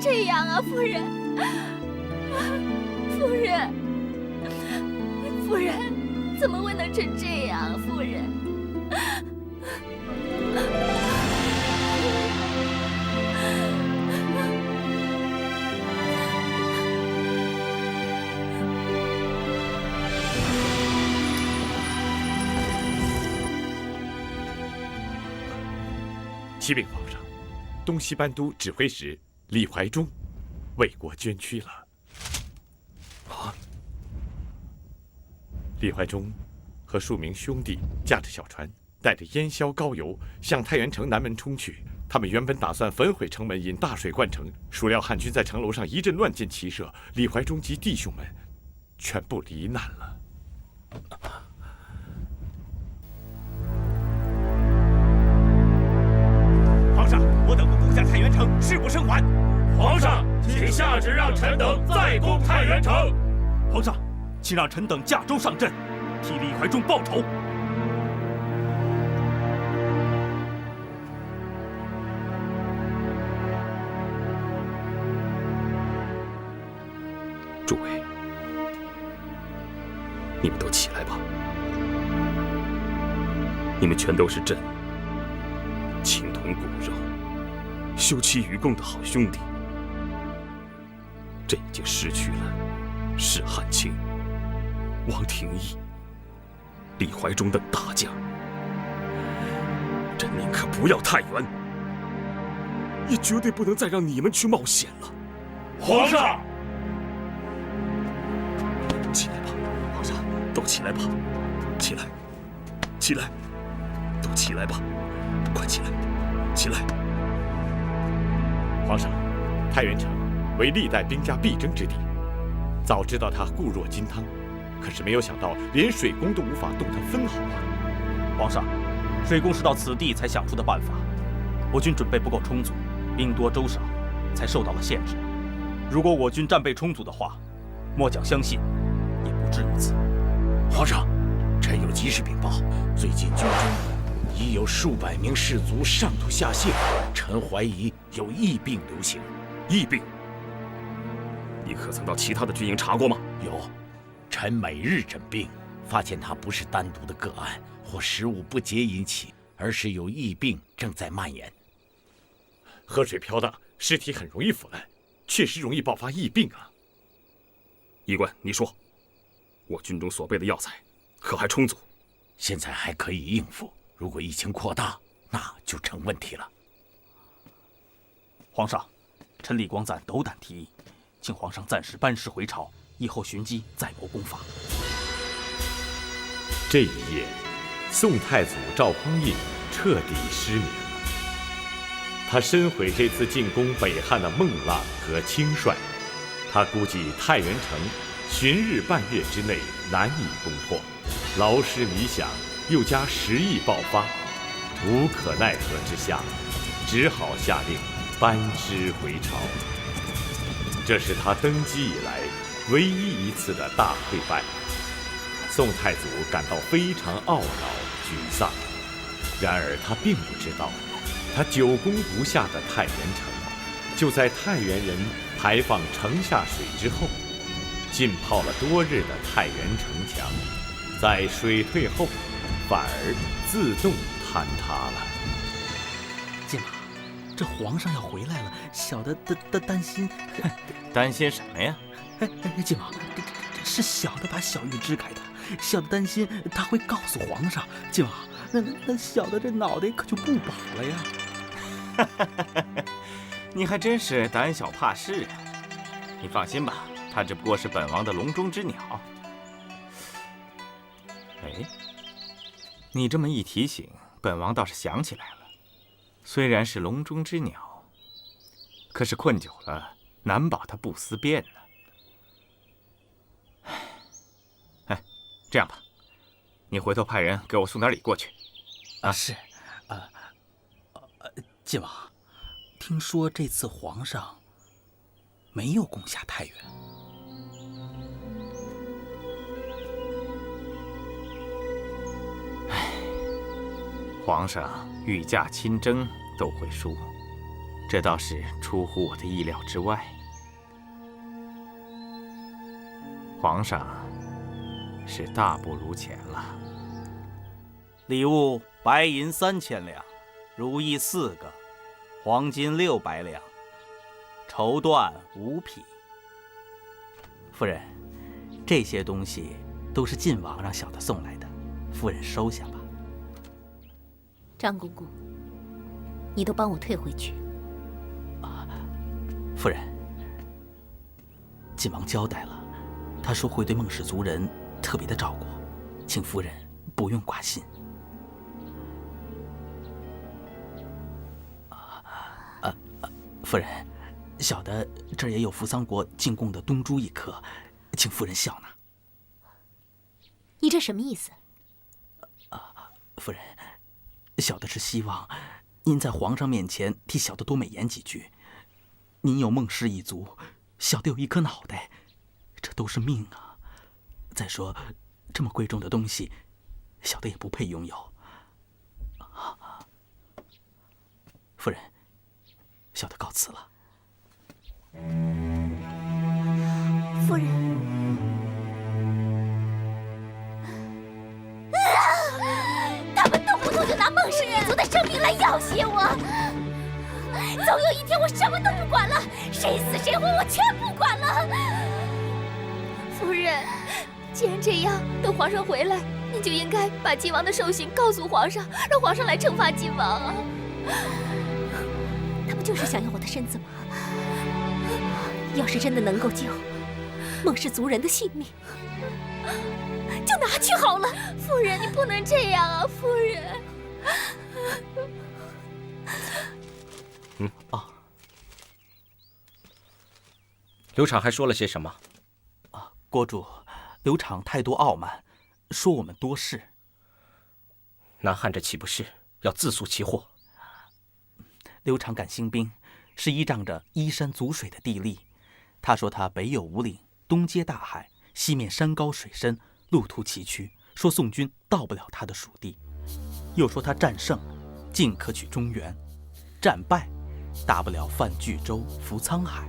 这样啊，夫人，夫人，夫人，怎么会能成这样，夫人？启禀皇上，东西班都指挥使李怀忠为国捐躯了。啊！李怀忠和数名兄弟驾着小船，带着烟硝膏油向太原城南门冲去。他们原本打算焚毁城门，引大水灌城，孰料汉军在城楼上一阵乱箭齐射，李怀忠及弟兄们全部罹难了。皇上，我等不攻下太原城，誓不生还。皇上，请下旨让臣等再攻太原城。皇上，请让臣等驾舟上阵，替李怀忠报仇。诸位，你们都起来吧。你们全都是朕情同骨肉、休戚与共的好兄弟。朕已经失去了史汉卿、王廷义、李怀忠等大将，朕宁可不要太原，也绝对不能再让你们去冒险了。皇上，起来吧，皇上，都起来吧，起来，起来，都起来吧，快起来，起来！皇上，太原城为历代兵家必争之地，早知道它固若金汤，可是没有想到连水攻都无法动它分毫啊！皇上，水攻是到此地才想出的办法，我军准备不够充足，兵多粥少，才受到了限制。如果我军战备充足的话，末将相信也不至于此。皇上，臣有急事禀报，最近军中已有数百名士卒上吐下泻，臣怀疑有疫病流行。疫病？你可曾到其他的军营查过吗？有，臣每日诊病，发现他不是单独的个案或食物不洁引起，而是有疫病正在蔓延。河水飘荡，尸体很容易腐烂，确实容易爆发疫病啊。医官，你说，我军中所备的药材可还充足？现在还可以应付，如果疫情扩大，那就成问题了。皇上，臣李光赞斗胆提议，请皇上暂时班师回朝，以后寻机再谋攻伐。这一夜，宋太祖赵匡胤彻底失眠了。他深悔这次进攻北汉的孟浪和轻率，他估计太原城旬日半月之内难以攻破，劳师弥饷，又加时疫爆发，无可奈何之下，只好下令班师回朝。这是他登基以来唯一一次的大溃败。宋太祖感到非常懊恼、沮丧，然而他并不知道，他久攻不下的太原城，就在太原人排放城下水之后，浸泡了多日的太原城墙，在水退后，反而自动坍塌了。剑马，这皇上要回来了，小的担心。担心什么呀？剑马，这是小的把小玉支开的，小的担心他会告诉皇上。剑马，那小的这脑袋可就不保了呀。你还真是胆小怕事啊！你放心吧，他只不过是本王的笼中之鸟。哎，你这么一提醒，本王倒是想起来了。虽然是笼中之鸟，可是困久了，难保它不思变呢。哎，这样吧，你回头派人给我送点礼过去。是，晋王，听说这次皇上没有攻下太原。皇上御驾亲征都会输，这倒是出乎我的意料之外。皇上是大不如前了。礼物白银3000两，如意4个，黄金600两，绸缎5匹。夫人，这些东西都是晋王让小的送来的，夫人收下吧。张公公，你都帮我退回去。夫人，晋王交代了，他说会对孟氏族人特别的照顾，请夫人不用挂心。夫人，小的这儿也有扶桑国进贡的东珠1颗，请夫人笑纳。你这什么意思？夫人，小的是希望您在皇上面前替小的多美言几句。您有孟氏一族，小的有1颗脑袋，这都是命啊。再说，这么贵重的东西，小的也不配拥有。夫人，小的告辞了。夫人，他们动不动就拿孟氏一族的生命来要挟我。总有一天我什么都不管了，谁死谁活我全不管了。夫人，既然这样，等皇上回来，你就应该把晋王的兽行告诉皇上，让皇上来惩罚晋王啊。他们就是想要我的身子吗？要是真的能够救孟氏族人的性命，就拿去好了。夫人，你不能这样啊，夫人。刘昶还说了些什么？国主，刘昶态度傲慢，说我们多事。南汉这岂不是要自诉其祸？刘昶敢兴兵，是依仗着依山阻水的地利。他说他北有五岭，东接大海，西面山高水深，路途崎岖，说宋军到不了他的属地。又说他战胜，进可取中原；战败，大不了犯巨州、扶沧海，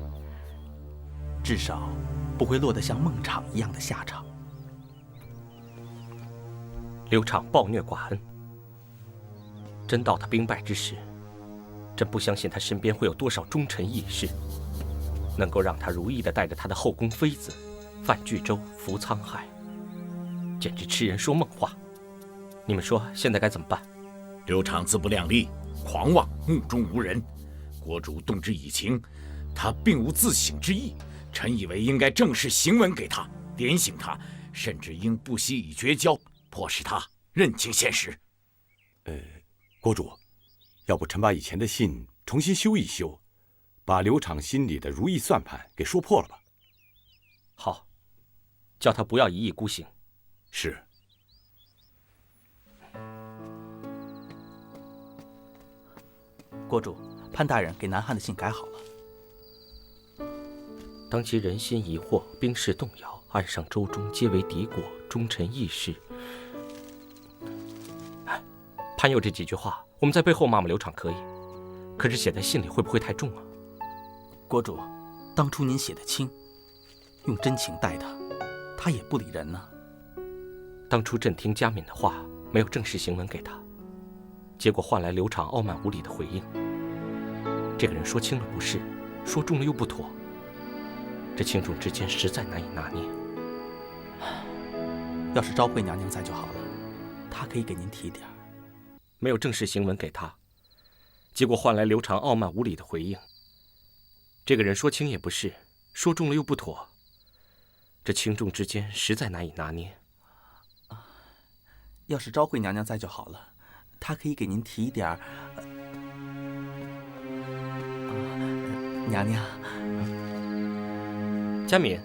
至少不会落得像孟昶一样的下场。刘畅暴虐寡恩，真到他兵败之时，朕不相信他身边会有多少忠臣义士，能够让他如意地带着他的后宫妃子泛巨舟、浮沧海，简直痴人说梦话。你们说现在该怎么办？刘畅自不量力，狂妄，目中无人。国主动之以情，他并无自省之意。臣以为应该正式行文给他，点醒他，甚至应不惜以绝交，迫使他认清现实。国主，要不臣把以前的信重新修一修，把刘畅心里的如意算盘给说破了吧？好，叫他不要一意孤行。是。国主，潘大人给南汉的信改好了。当其人心疑惑，兵势动摇，岸上舟中皆为敌国，忠臣义士。潘佑这几句话，我们在背后骂骂刘畅可以，可是写在信里会不会太重啊？国主，当初您写的轻，用真情待他，他也不理人呢。当初朕听佳敏的话，没有正式行文给他，结果换来刘畅傲慢无礼的回应。这个人说轻了不是，说重了又不妥，这轻重之间实在难以拿捏。要是昭惠娘娘在就好了，她可以给您提点。没有正式行文给他，结果换来刘畅傲慢无礼的回应。这个人说轻也不是，说重了又不妥，这轻重之间实在难以拿捏。要是昭惠娘娘在就好了，她可以给您提点。娘娘，佳敏，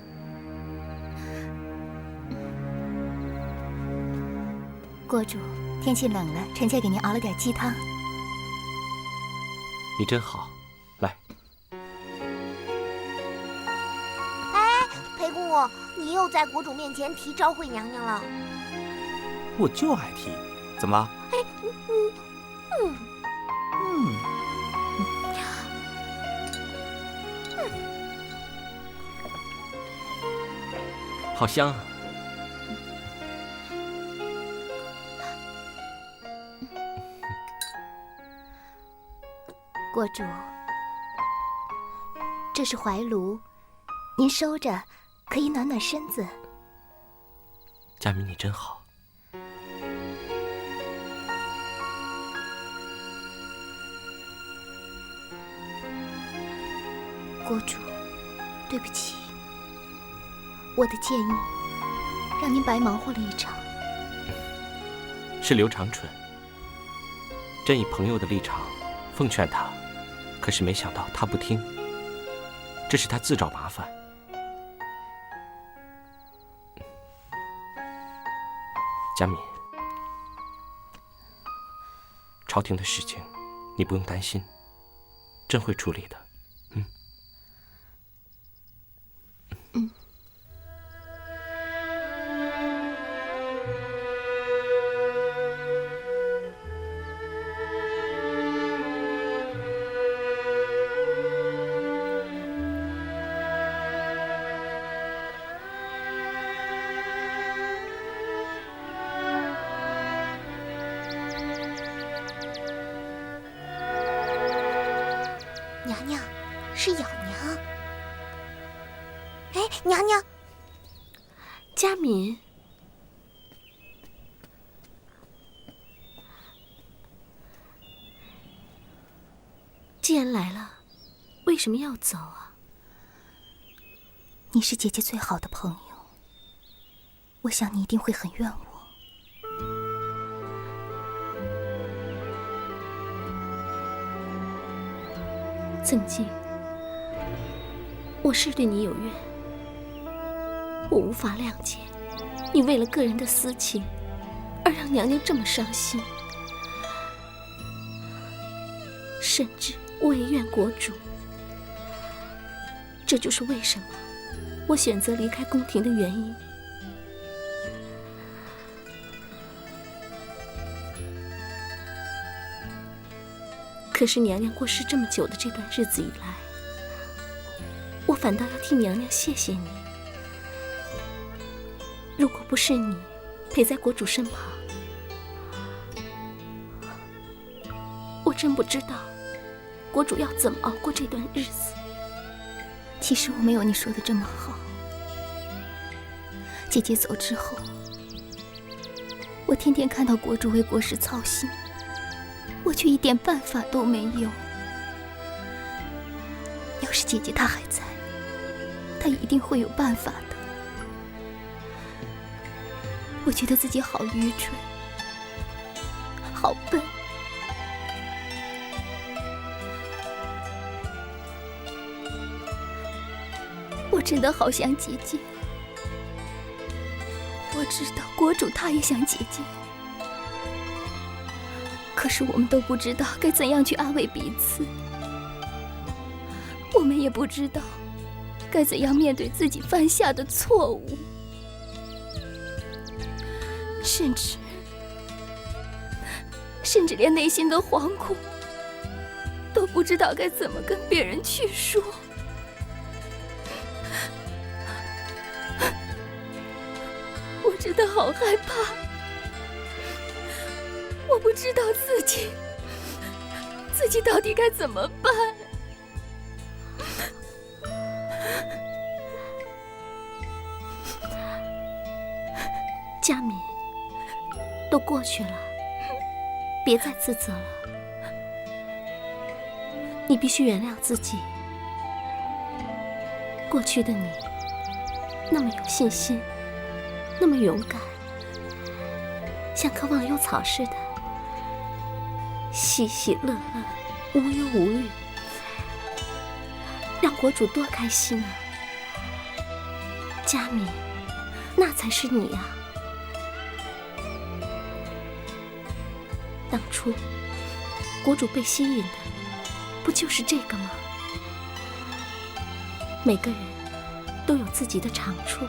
国主，天气冷了，臣妾给您熬了点鸡汤。你真好，来。哎，裴公公，你又在国主面前提昭惠娘娘了。我就爱提，怎么了？哎，好香啊！国主，这是怀炉，您收着，可以暖暖身子。佳敏，你真好。国主，对不起，我的建议让您白忙活了一场。是刘长蠢，朕以朋友的立场奉劝他，可是没想到他不听，这是他自找麻烦。佳敏，朝廷的事情你不用担心，朕会处理的。娘娘，是咬娘。哎，娘娘，佳敏，既然来了，为什么要走啊？你是姐姐最好的朋友，我想你一定会很怨我。曾经，我是对你有怨，我无法谅解你为了个人的私情而让娘娘这么伤心，甚至我也怨国主。这就是为什么我选择离开宫廷的原因。可是娘娘过世这么久的这段日子以来，我反倒要替娘娘谢谢你。如果不是你陪在国主身旁，真不知道国主要怎么熬过这段日子。其实我没有你说的这么好。姐姐走之后，我天天看到国主为国事操心，我却一点办法都没有。要是姐姐她还在，她一定会有办法的。我觉得自己好愚蠢，好笨。我真的好想姐姐。我知道国主她也想姐姐，可是我们都不知道该怎样去安慰彼此。我们也不知道该怎样面对自己犯下的错误，甚至连内心的惶恐都不知道该怎么跟别人去说。我真的好害怕，我不知道自己到底该怎么办。佳敏，都过去了，别再自责了。你必须原谅自己。过去的你，那么有信心，那么勇敢，像棵忘忧草似的，喜喜乐乐，无忧无虑，让国主多开心啊！佳敏，那才是你啊！当初国主被吸引的，不就是这个吗？每个人都有自己的长处，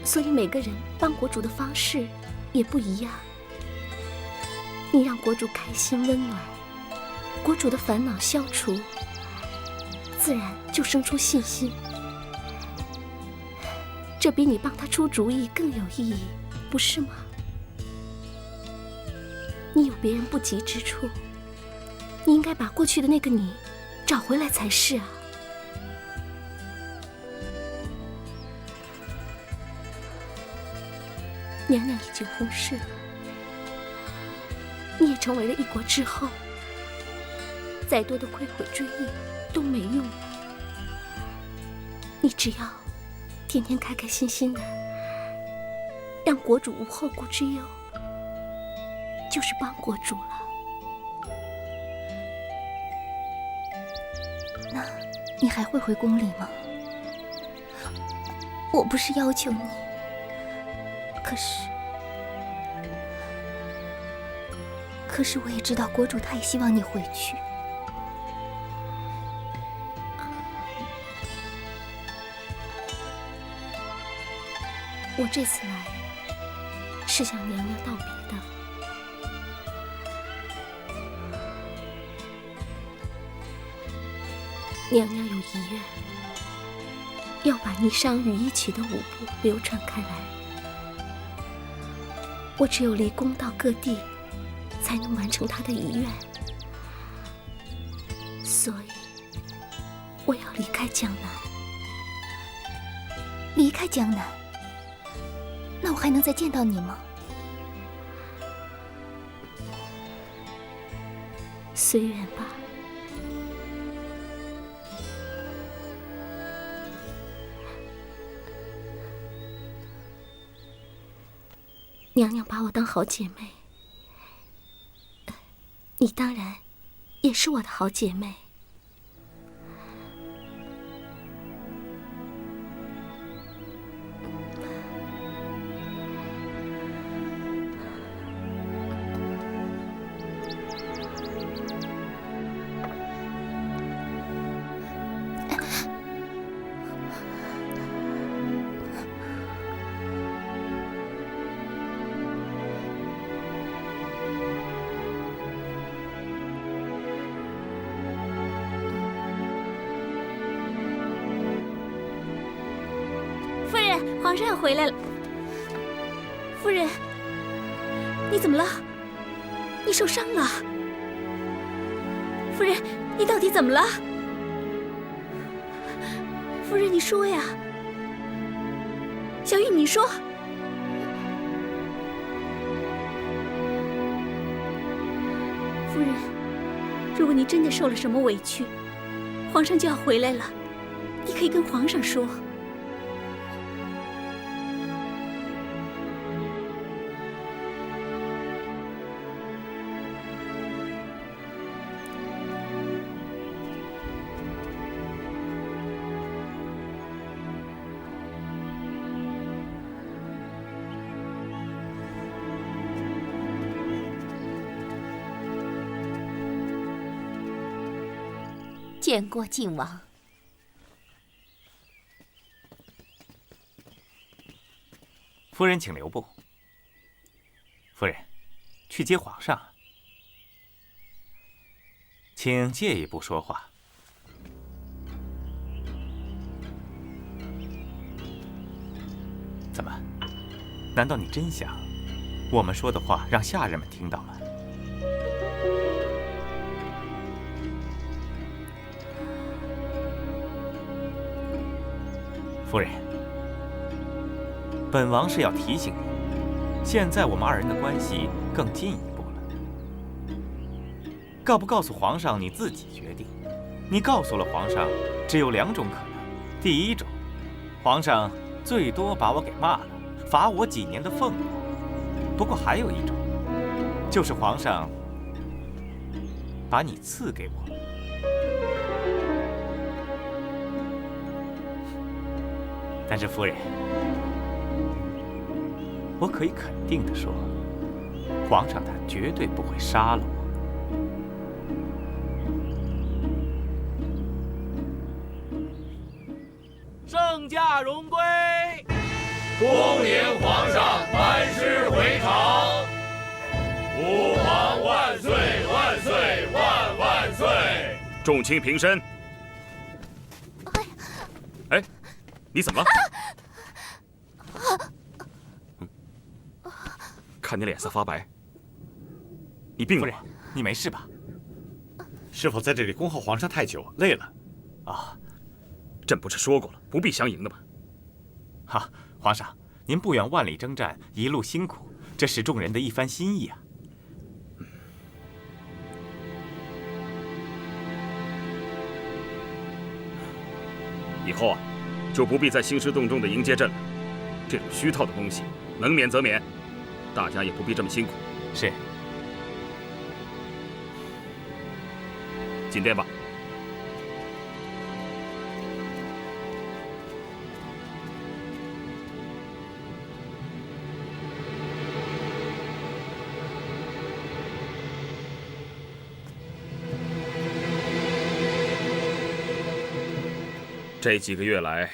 所以每个人帮国主的方式也不一样。你让国主开心温暖，国主的烦恼消除，自然就生出信心。这比你帮他出主意更有意义，不是吗？你有别人不及之处，你应该把过去的那个你找回来才是啊。娘娘已经婚事了，你也成为了一国之后，再多的亏悔追忆都没用了。你只要天天开开心心的，让国主无后顾之忧，就是帮国主了。那你还会回宫里吗？我不是要求你，可是我也知道国主她也希望你回去。我这次来是向娘娘道别的。娘娘有遗愿，要把霓裳羽衣曲的舞步流传开来。我只有离宫到各地，才能完成她的遗愿。所以，我要离开江南。离开江南？那我还能再见到你吗？随缘吧。娘娘把我当好姐妹，你当然也是我的好姐妹。皇上回来了。夫人，你怎么了？你受伤了？夫人，你到底怎么了？夫人，你说呀。小玉，你说。夫人，如果你真的受了什么委屈，皇上就要回来了，你可以跟皇上说。见过靖王。夫人，请留步。夫人，去接皇上。请借一步说话。怎么？难道你真想我们说的话让下人们听到了？夫人，本王是要提醒你，现在我们二人的关系更进一步了。告不告诉皇上你自己决定。你告诉了皇上，只有2种可能：第一种，皇上最多把我给骂了，罚我几年的俸禄；不过还有一种，就是皇上把你赐给我。但是夫人，我可以肯定地说，皇上他绝对不会杀了我。圣驾荣归，恭迎皇上班师回朝。吾皇万岁万岁万万岁！众卿平身。哎，你怎么了？看你脸色发白，你病了吗？你没事吧？是否在这里恭候皇上太久，累了？啊，朕不是说过了，不必相迎的吗？哈，皇上，您不远万里征战，一路辛苦，这是众人的一番心意啊。以后啊，就不必再兴师动众的迎接朕了。这种虚套的东西，能免则免，大家也不必这么辛苦。是。进殿吧。这几个月来，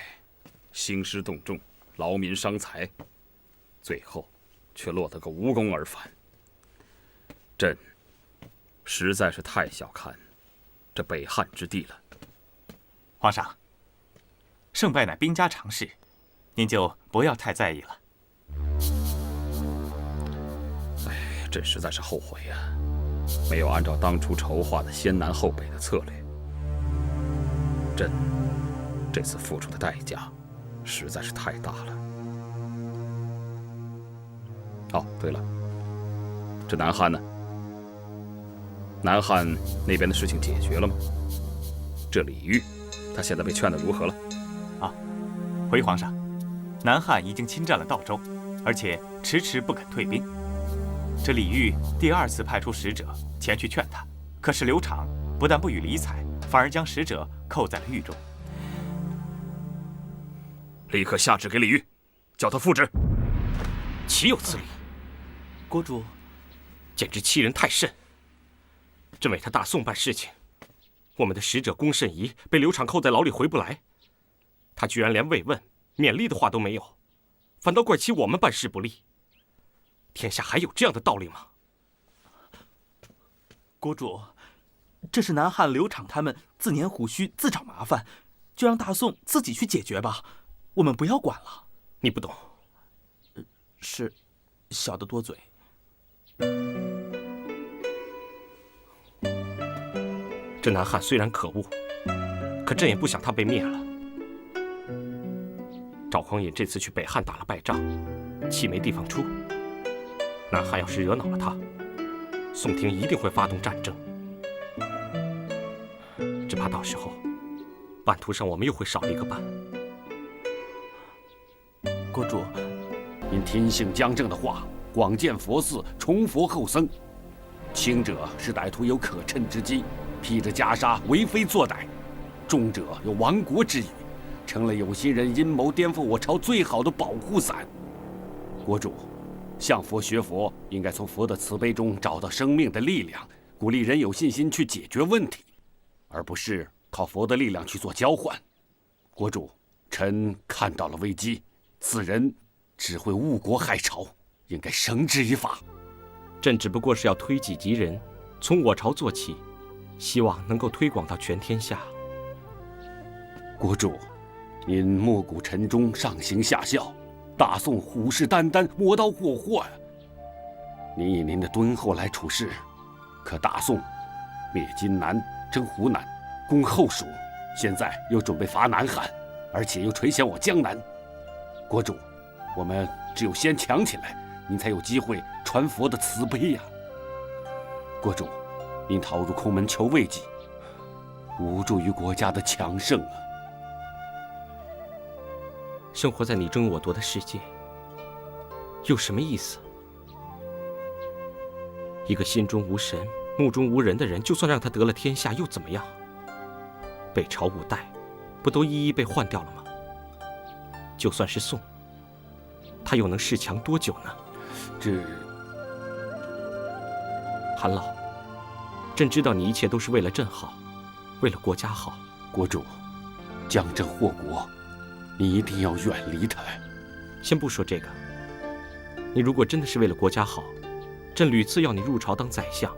兴师动众，劳民伤财，最后却落得个无功而返。朕实在是太小看这北汉之地了。皇上，胜败乃兵家常事，您就不要太在意了。哎，朕实在是后悔呀，没有按照当初筹划的先南后北的策略。朕这次付出的代价实在是太大了。哦，对了，这南汉呢？南汉那边的事情解决了吗？这李煜，他现在被劝得如何了？啊，回皇上，南汉已经侵占了道州，而且迟迟不肯退兵。这李煜第2次派出使者前去劝他，可是刘长不但不予理睬，反而将使者扣在了狱中。立刻下旨给李煜，叫他复职。岂有此理！国主，简直欺人太甚！朕为他大宋办事情，我们的使者龚慎仪被刘昶扣在牢里回不来，他居然连慰问、勉励的话都没有，反倒怪起我们办事不力。天下还有这样的道理吗？国主，这是南汉刘昶他们自捻虎须、自找麻烦，就让大宋自己去解决吧，我们不要管了。你不懂。是，小的多嘴。这南汉虽然可恶，可朕也不想他被灭了。赵匡胤这次去北汉打了败仗，气没地方出。南汉要是惹恼了他，宋廷一定会发动战争。只怕到时候，版图上我们又会少了一个半。国主，您听信姜正的话，广建佛寺，崇佛厚僧。轻者是歹徒有可趁之机，披着袈裟为非作歹；重者有亡国之虞，成了有心人阴谋颠覆我朝最好的保护伞。国主，向佛学佛，应该从佛的慈悲中找到生命的力量，鼓励人有信心去解决问题，而不是靠佛的力量去做交换。国主，臣看到了危机，此人只会误国害朝，应该绳之以法。朕只不过是要推己及人，从我朝做起，希望能够推广到全天下。国主，您暮鼓晨钟，上行下效，大宋虎视眈眈，磨刀霍霍呀。您以您的敦厚来处事，可大宋灭金南，征湖南，攻后蜀，现在又准备伐南汉，而且又垂涎我江南。国主，我们只有先强起来，您才有机会传佛的慈悲呀。国主，您逃入空门求慰藉，无助于国家的强盛啊。生活在你争我夺的世界，有什么意思？一个心中无神、目中无人的人，就算让他得了天下，又怎么样？北朝五代，不都一一被换掉了吗？就算是宋，他又能恃强多久呢？韩老，朕知道你一切都是为了朕好，为了国家好。国主，江镇祸国，你一定要远离他。先不说这个，你如果真的是为了国家好，朕屡次要你入朝当宰相，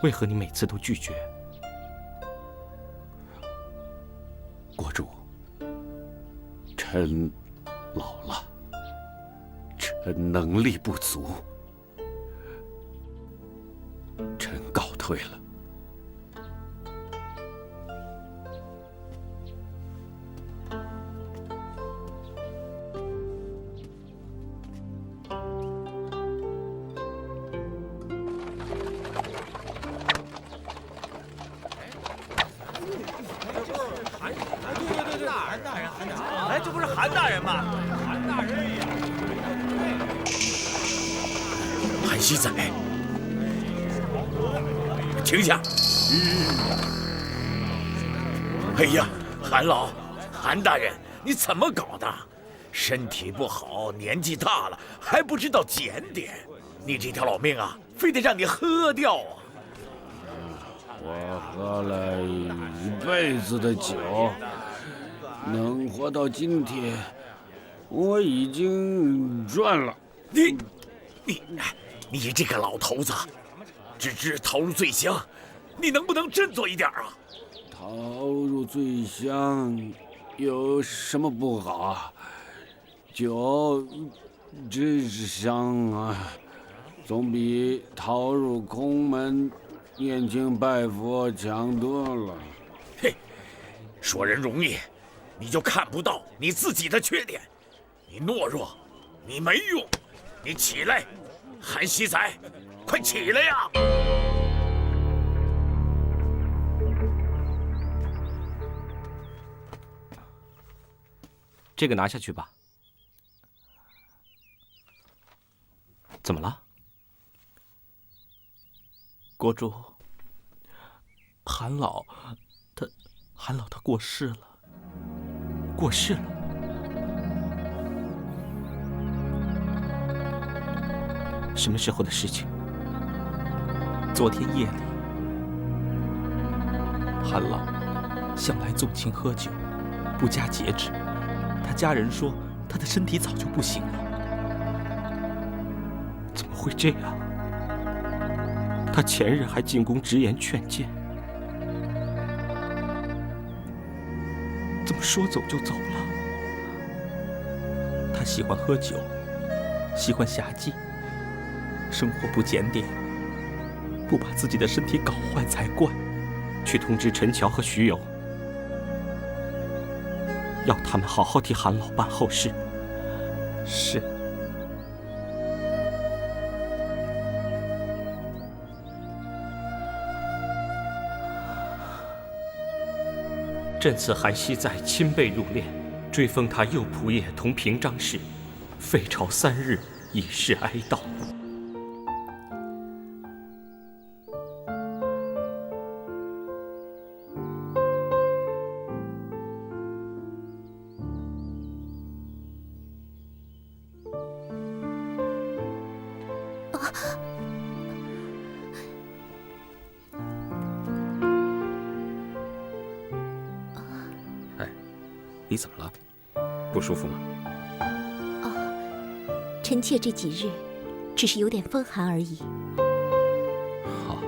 为何你每次都拒绝？国主，臣老了，臣能力不足，臣告退了。哎，这不是韩大人吗？韩大人呀！韩熙载，停下！哎呀，韩老，韩大人，你怎么搞的？身体不好，年纪大了，还不知道检点。你这条老命啊，非得让你喝掉啊！我喝了一辈子的酒，能活到今天，我已经赚了。你这个老头子，只知逃入醉乡，你能不能振作一点啊？逃入醉乡有什么不好？酒真是香啊，总比逃入空门念经拜佛强多了。嘿，说人容易，你就看不到你自己的缺点。你懦弱，你没用，你起来，韩熙载，快起来呀！这个拿下去吧。怎么了？国主，韩老他过世了。过世了？什么时候的事情？昨天夜里。韩老向来纵情喝酒，不加节制。他家人说他的身体早就不行了。怎么会这样？他前日还进宫直言劝谏，怎么说走就走了？他喜欢喝酒，喜欢侠妓，生活不检点，不把自己的身体搞坏才怪。去通知陈乔和徐友，要他们好好替韩老办后事。是。朕赐韩熙载亲被入殓，追封他右仆射同平章事，废朝3日，以示哀悼。你怎么了？不舒服吗？臣妾这几日只是有点风寒而已。好，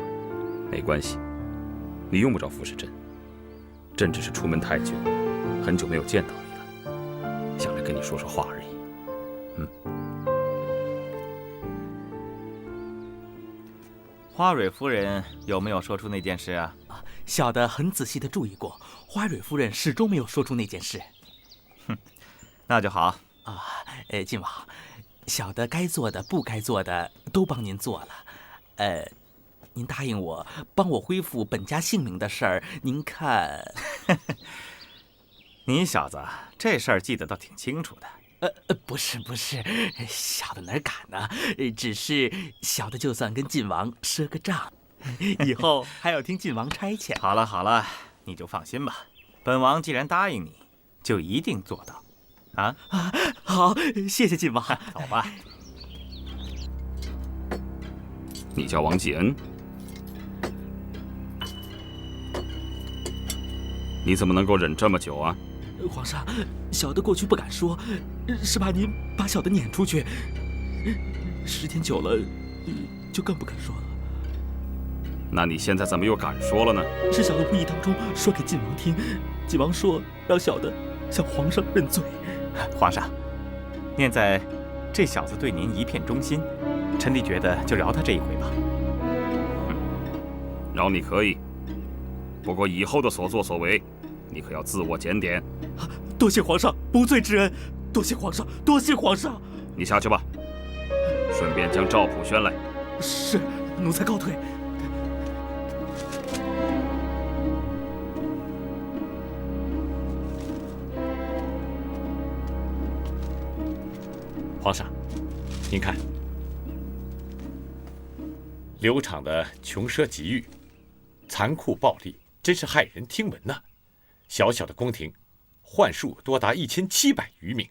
没关系，你用不着服侍朕。朕只是出门太久，很久没有见到你了，想来跟你说说话而已。花蕊夫人有没有说出那件事啊？小的很仔细地注意过，花蕊夫人始终没有说出那件事。哼，那就好啊。晋王，小的该做的、不该做的都帮您做了。您答应我帮我恢复本家姓名的事儿，您看。你小子这事儿记得倒挺清楚的。不是，小的哪敢呢？只是小的就算跟晋王赊个账，以后还要听晋王差遣。好了，你就放心吧。本王既然答应你，就一定做到。好，谢谢晋王。走吧。你叫王继恩？你怎么能够忍这么久啊？皇上，小的过去不敢说，是怕您把小的撵出去。时间久了，就更不敢说了。那你现在怎么又敢说了呢？是小的无意当中说给晋王听，晋王说让小的向皇上认罪。皇上，念在这小子对您一片忠心，臣弟觉得就饶他这一回吧。饶你可以，不过以后的所作所为，你可要自我检点。多谢皇上不罪之恩，多谢皇上，多谢皇上。你下去吧，顺便将赵普宣来。是，奴才告退。皇上，您看，刘昶的穷奢极欲、残酷暴力，真是骇人听闻呐！小小的宫廷，宦数多达1700余名，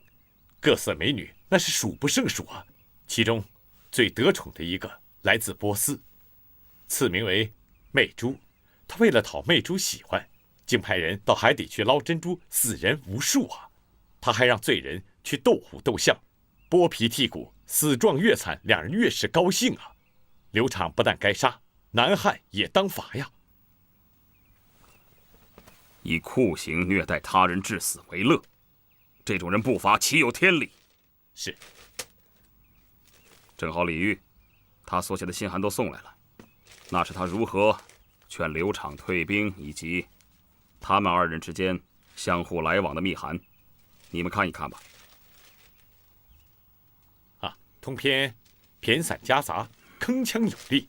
各色美女那是数不胜数啊。其中最得宠的一个来自波斯，赐名为媚珠。他为了讨媚珠喜欢，竟派人到海底去捞珍珠，死人无数啊！他还让罪人去斗虎斗象，剥皮剔骨，死状越惨，两人越是高兴啊！刘昶不但该杀，南汉也当罚呀！以酷刑虐待他人致死为乐，这种人不罚岂有天理？是。正好李煜，他所写的信函都送来了，那是他如何劝刘昶退兵，以及他们2人之间相互来往的密函，你们看一看吧。通篇骈散夹杂，铿锵有力，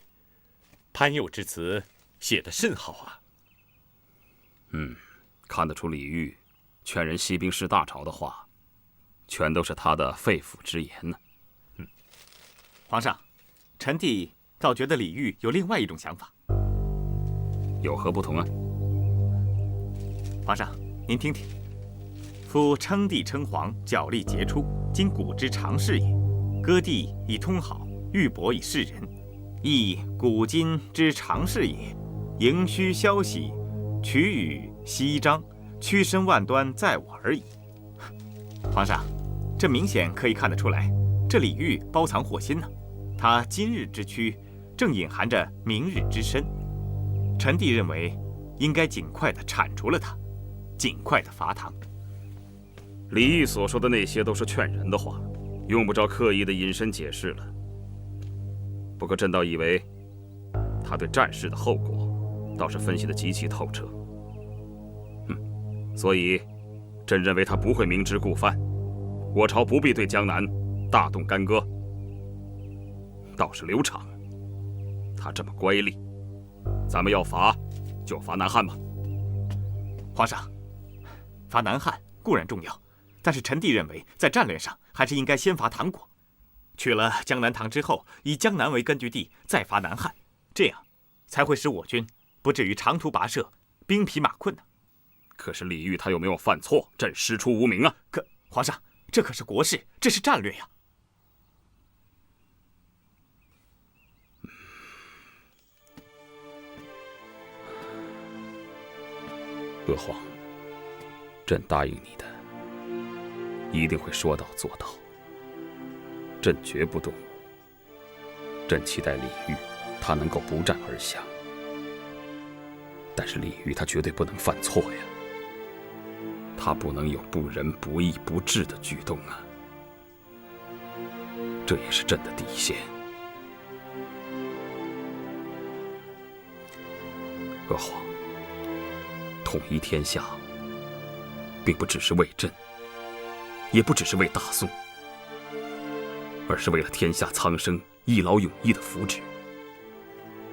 潘佑之词写得甚好啊。看得出李煜劝人息兵事大朝的话，全都是他的肺腑之言呢。皇上，臣弟倒觉得李煜有另外一种想法。有何不同啊？皇上，您听听：夫称帝称皇，角力杰出，今古之常事也。割地以通好，玉帛以示人，亦古今之常事也。盈虚消息，取语息张，屈伸万端，在我而已。皇上，这明显可以看得出来，这李煜包藏祸心呢。他今日之屈，正隐含着明日之深。臣弟认为，应该尽快地铲除了他，尽快地罚他。李煜所说的那些都是劝人的话，用不着刻意的引申解释了。不过朕倒以为，他对战事的后果倒是分析得极其透彻。所以，朕认为他不会明知故犯，我朝不必对江南大动干戈。倒是刘昶，他这么乖戾，咱们要罚就罚南汉吧。皇上，罚南汉固然重要，但是臣弟认为，在战略上还是应该先罚唐国。取了江南唐之后，以江南为根据地，再罚南汉，这样才会使我军不至于长途跋涉，兵疲马困呢。可是李煜他又没有犯错，朕师出无名啊！可皇上，这可是国事，这是战略呀。娥皇，朕答应你的，一定会说到做到。朕绝不动武。朕期待李煜他能够不战而降，但是李煜他绝对不能犯错呀。他不能有不仁不义不智的举动啊，这也是朕的底线。娥皇，统一天下，并不只是为朕，也不只是为大宋，而是为了天下苍生一劳永逸的福祉，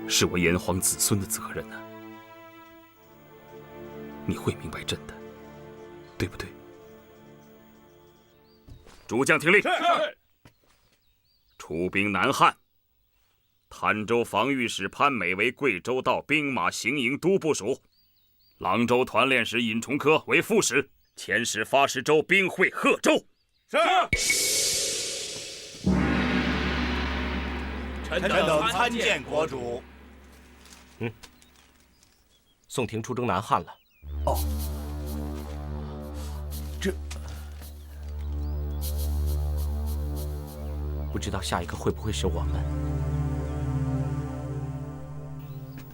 是我炎黄子孙的责任啊！你会明白朕的，对不对？诸将听令！出兵南汉。潭州防御使潘美为贵州道兵马行营都部署，朗州团练使尹崇科为副使，遣使发石州兵会贺州。是。臣等参见国主。宋廷出征南汉了。哦，这不知道下一个会不会是我们。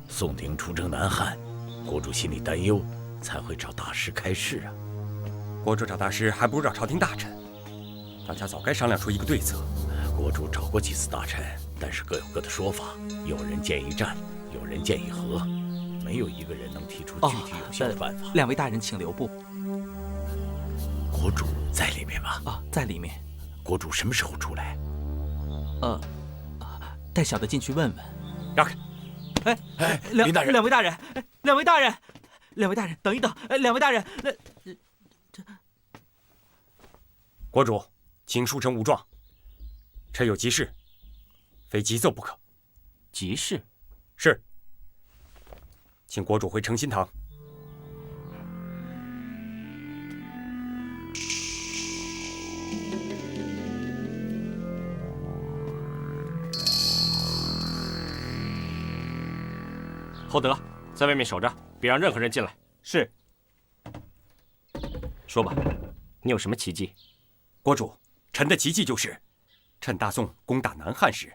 宋廷出征南汉，国主心里担忧，才会找大师开示啊。国主找大师，还不如找朝廷大臣，大家早该商量出一个对策。国主找过几次大臣，但是各有各的说法，有人建议战，有人建议和，没有一个人能提出具体有效的办法。两位大人请留步。国主在里面吗？啊，在里面。国主什么时候出来？带小的进去问问。让开！林大人，两位大人，两位大人，两位大人，等一等，两位大人，国主，请书臣无状。臣有急事，非急奏不可。急事？是。请国主回承新堂。厚德，在外面守着，别让任何人进来。是。说吧，你有什么奇迹？国主，臣的奇迹就是，趁大宋攻打南汉时，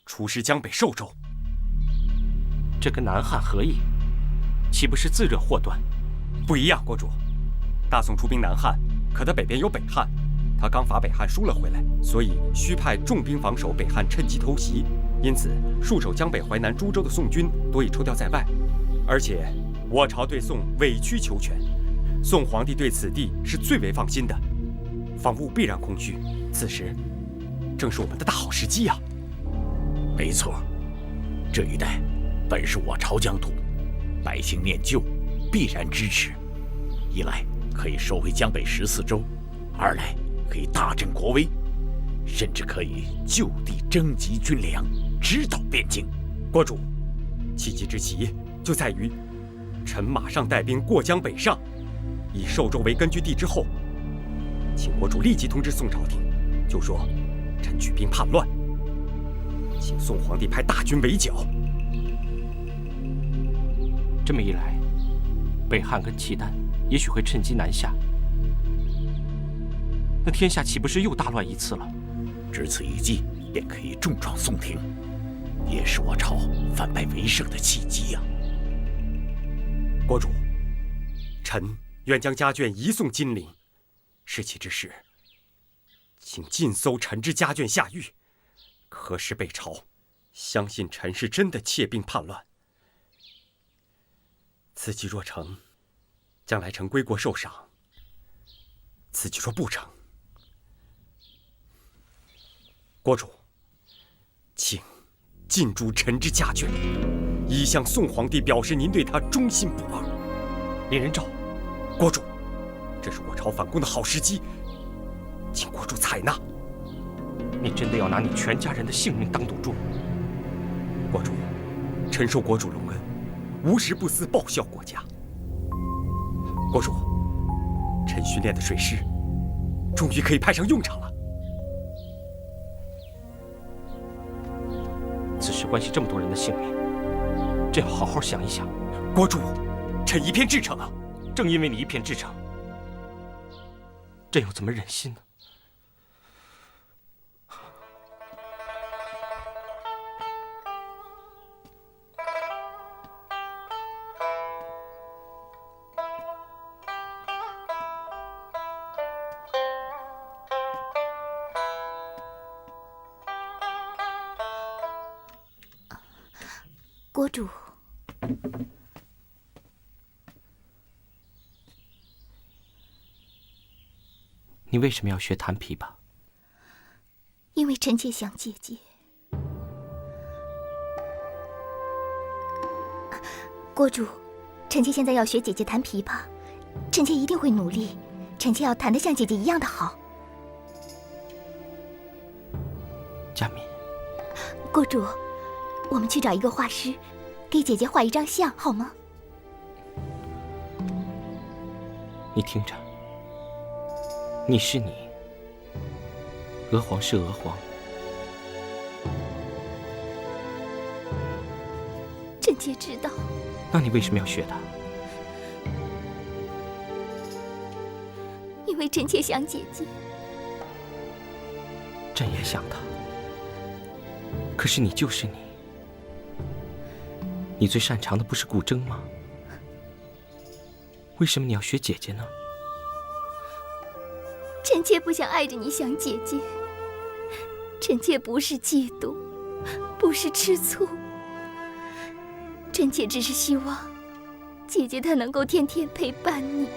出师江北寿州。这跟南汉何异？岂不是自惹祸端？不一样，国主。大宋出兵南汉，可他北边有北汉，他刚伐北汉输了回来，所以需派重兵防守北汉，趁机偷袭。因此，戍守江北、淮南、株洲的宋军多已抽调在外，而且我朝对宋委曲求全，宋皇帝对此地是最为放心的，防务必然空虚。此时正是我们的大好时机啊！没错，这一带本是我朝疆土，百姓念旧，必然支持。一来可以收回江北14州，二来可以大振国威，甚至可以就地征集军粮，直捣边境。国主，奇迹之奇就在于，臣马上带兵过江北上，以寿州为根据地之后，请国主立即通知宋朝廷，就说臣举兵叛乱，请宋皇帝派大军围剿。这么一来，北汉跟契丹也许会趁机南下，那天下岂不是又大乱一次了？只此一计，便可以重创宋廷，也是我朝反败为胜的契机呀！国主，臣愿将家眷移送金陵，是其之事，请尽搜臣之家眷下狱，可使北朝相信臣是真的窃兵叛乱。此计若成，将来臣归国受赏；此计若不成，国主，请进驻臣之家眷，以向宋皇帝表示您对他忠心不二。林仁昭，国主，这是我朝反攻的好时机，请国主采纳。你真的要拿你全家人的性命当赌注？国主，臣受国主隆恩，无时不思报效国家。国主，臣训练的水师终于可以派上用场了。此事关系这么多人的性命，这要好好想一想。国主，臣一片至诚啊！正因为你一片至诚，朕又怎么忍心呢？国主，你为什么要学弹琵琶？因为臣妾想姐姐。国主，臣妾现在要学姐姐弹琵琶，臣妾一定会努力，臣妾要弹得像姐姐一样的好。佳敏，国主，我们去找一个画师，给姐姐画一张像，好吗？你听着，你是你，娥皇是娥皇。臣妾知道。那你为什么要学他？因为臣妾想姐姐。朕也想他。可是你就是你，你最擅长的不是古筝吗？为什么你要学姐姐呢？臣妾不想碍着你想姐姐，臣妾不是嫉妒，不是吃醋，臣妾只是希望姐姐她能够天天陪伴你，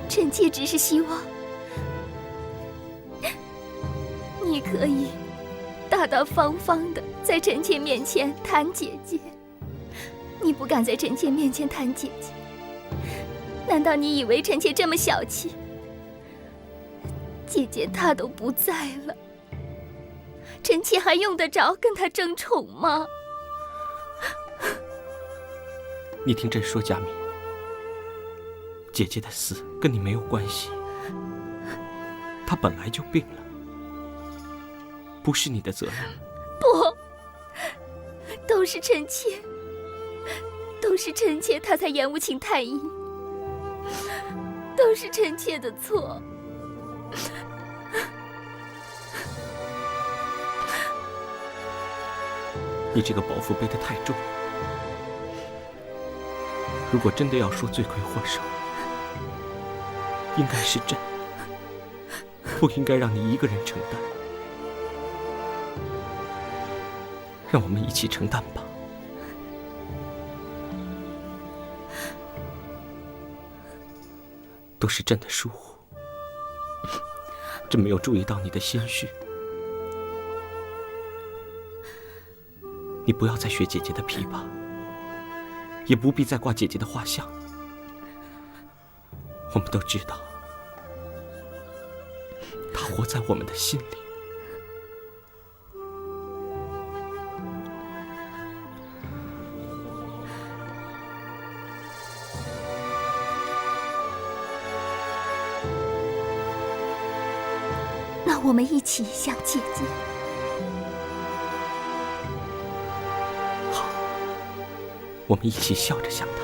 臣妾只是希望你可以大大方方的在臣妾面前弹姐姐。你不敢在臣妾面前弹姐姐，难道你以为臣妾这么小气？姐姐她都不在了，臣妾还用得着跟她争宠吗？你听朕说，佳敏，姐姐的死跟你没有关系，她本来就病了，不是你的责任。不，都是臣妾，都是臣妾，她才延误请太医，都是臣妾的错。你这个包袱背得太重了。如果真的要说罪魁祸首，应该是朕，不应该让你一个人承担。让我们一起承担吧。都是朕的疏忽，朕没有注意到你的心绪。你不要再学姐姐的琵琶，也不必再挂姐姐的画像。我们都知道，她活在我们的心里。那我们一起想姐姐。好，我们一起笑着想她。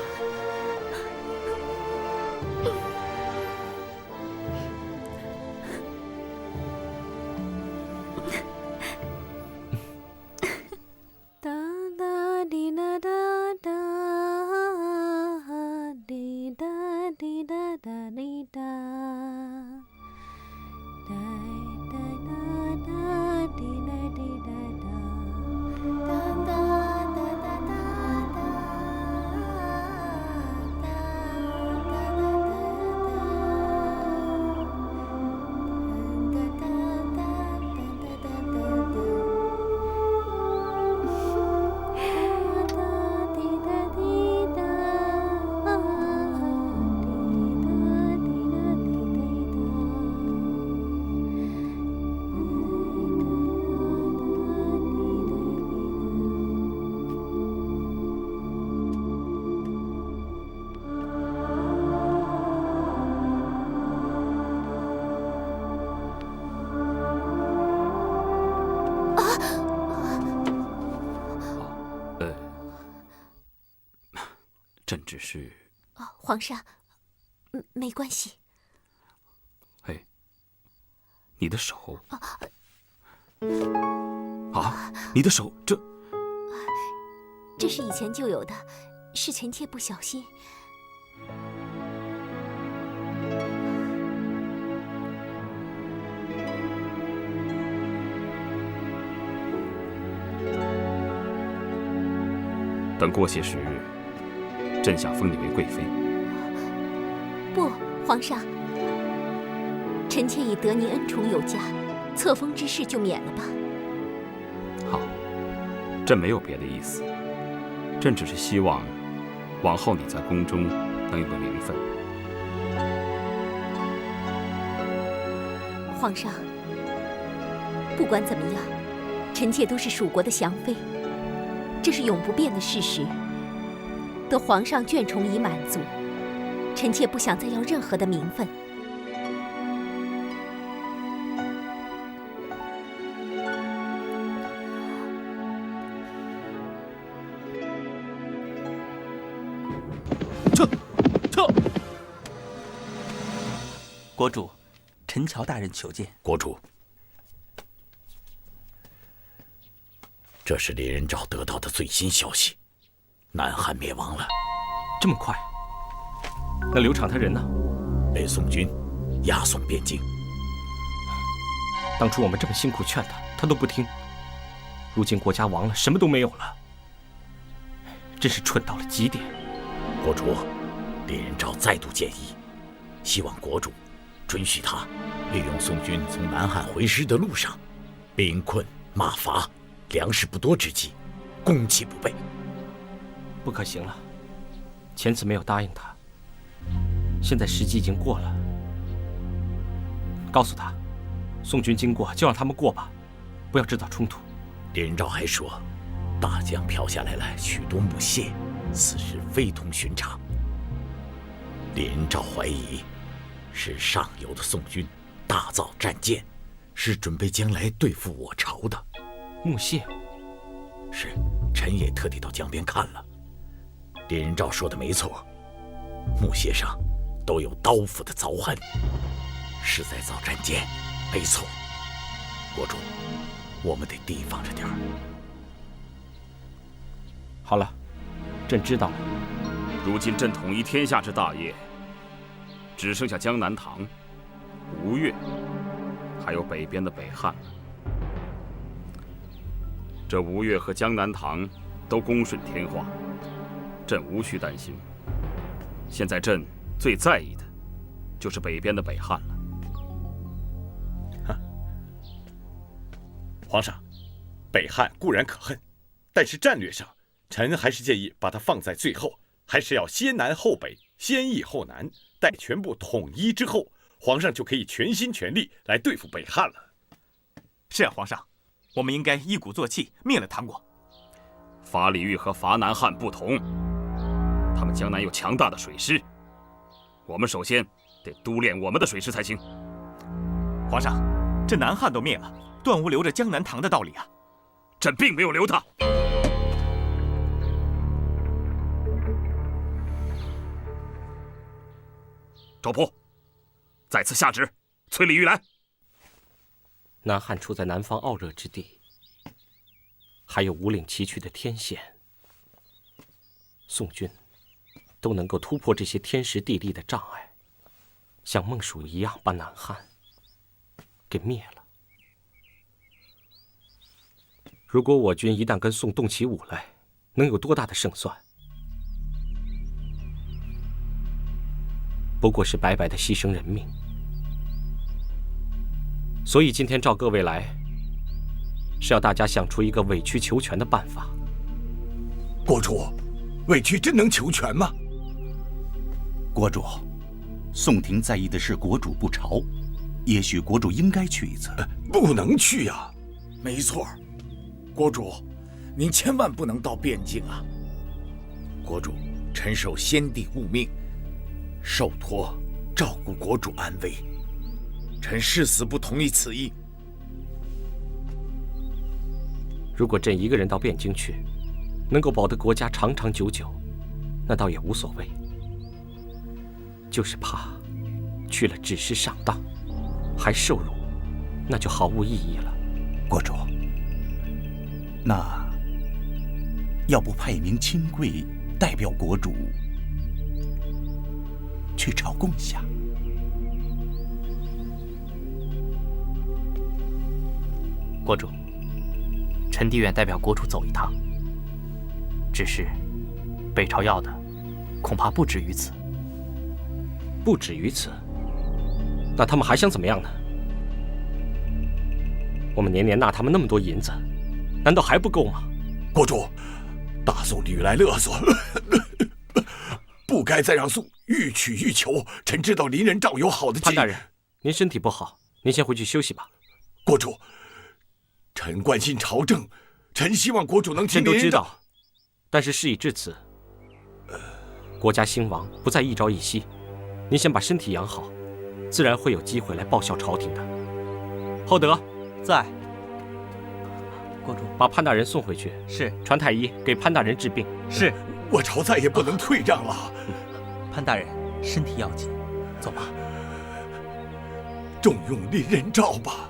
朕只是……皇上，没关系。哎，你的手……你的手这是以前就有的，是臣妾不小心。等过些时日，朕想封你为贵妃。不，皇上，臣妾已得您恩宠有加，册封之事就免了吧。好，朕没有别的意思，朕只是希望，往后你在宫中能有个名分。皇上，不管怎么样，臣妾都是蜀国的祥妃。这是永不变的事实。得皇上眷宠已满足，臣妾不想再要任何的名分。撤！国主，陈乔大人求见。国主。这是李仁昭得到的最新消息，南汉灭亡了。这么快？那刘畅他人呢？被宋军押送汴京。当初我们这么辛苦劝他，他都不听。如今国家亡了，什么都没有了，真是蠢到了极点。国主，李仁昭再度建议，希望国主准许他利用宋军从南汉回师的路上，兵困马乏。粮食不多之际，攻其不备，不可行了。前次没有答应他，现在时机已经过了。告诉他，宋军经过就让他们过吧，不要制造冲突。李仁昭还说，大江飘下来了许多木屑，此事非同寻常。李仁昭怀疑是上游的宋军大造战舰，是准备将来对付我朝的。木屑，是，臣也特地到江边看了。李仁昭说的没错，木屑上都有刀斧的凿痕，是在造战舰。没错，国主，我们得提防着点儿。好了，朕知道了。如今朕统一天下之大业，只剩下江南唐、吴越，还有北边的北汉了。这吴越和江南唐都恭顺天化，朕无需担心。现在朕最在意的，就是北边的北汉了。皇上，北汉固然可恨，但是战略上，臣还是建议把它放在最后，还是要先南后北，先易后难。待全部统一之后，皇上就可以全心全力来对付北汉了。是啊，皇上。我们应该一鼓作气灭了唐国。伐李煜和伐南汉不同，他们江南有强大的水师，我们首先得督练我们的水师才行。皇上，这南汉都灭了，断无留着江南唐的道理啊！朕并没有留他。赵普，再次下旨，催李煜来。南汉处在南方傲热之地，还有五岭崎岖的天险，宋军都能够突破这些天时地利的障碍，像孟蜀一样把南汉给灭了。如果我军一旦跟宋动起武来，能有多大的胜算？不过是白白的牺牲人命。所以今天召各位来，是要大家想出一个委曲求全的办法。国主，委曲真能求全吗？国主，宋廷在意的是国主不朝，也许国主应该去一次。不能去呀！没错，国主，您千万不能到汴京啊！国主，臣受先帝顾命，受托照顾国主安危。臣誓死不同意此意。如果朕一个人到汴京去，能够保得国家长长久久，那倒也无所谓，就是怕去了只是上当，还受辱，那就毫无意义了。国主，那要不派一名亲贵代表国主去朝贡下？国主，臣弟愿代表国主走一趟。只是北朝要的恐怕不止于此。不止于此？那他们还想怎么样呢？我们年年纳他们那么多银子，难道还不够吗？国主，大宋屡来勒索，不该再让宋欲取欲求。臣知道林仁照有好的计。潘大人，您身体不好，您先回去休息吧。国主，臣关心朝政，臣希望国主能听林仁照。臣都知道，但是事已至此，国家兴亡不在一朝一夕。您先把身体养好，自然会有机会来报效朝廷的。厚德在。国主，把潘大人送回去。是。传太医给潘大人治病。是。我朝再也不能退让了。潘大人身体要紧，走吧。重用林仁照吧。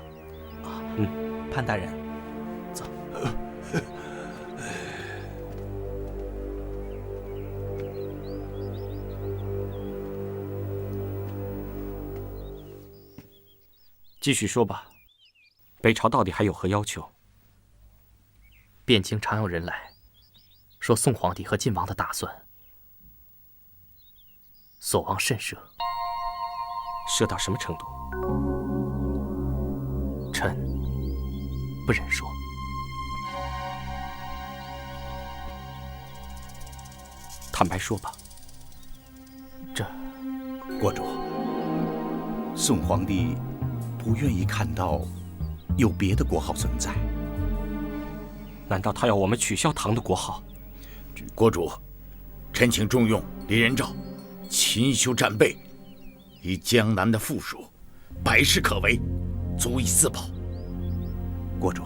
潘大人，走。继续说吧，北朝到底还有何要求？汴京常有人来，说宋皇帝和晋王的打算，所望甚奢。奢到什么程度？臣不忍说。坦白说吧。这，国主，宋皇帝不愿意看到有别的国号存在。难道他要我们取消唐的国号？国主，臣请重用林仁照，勤修战备，以江南的富庶，百事可为，足以自保。国主，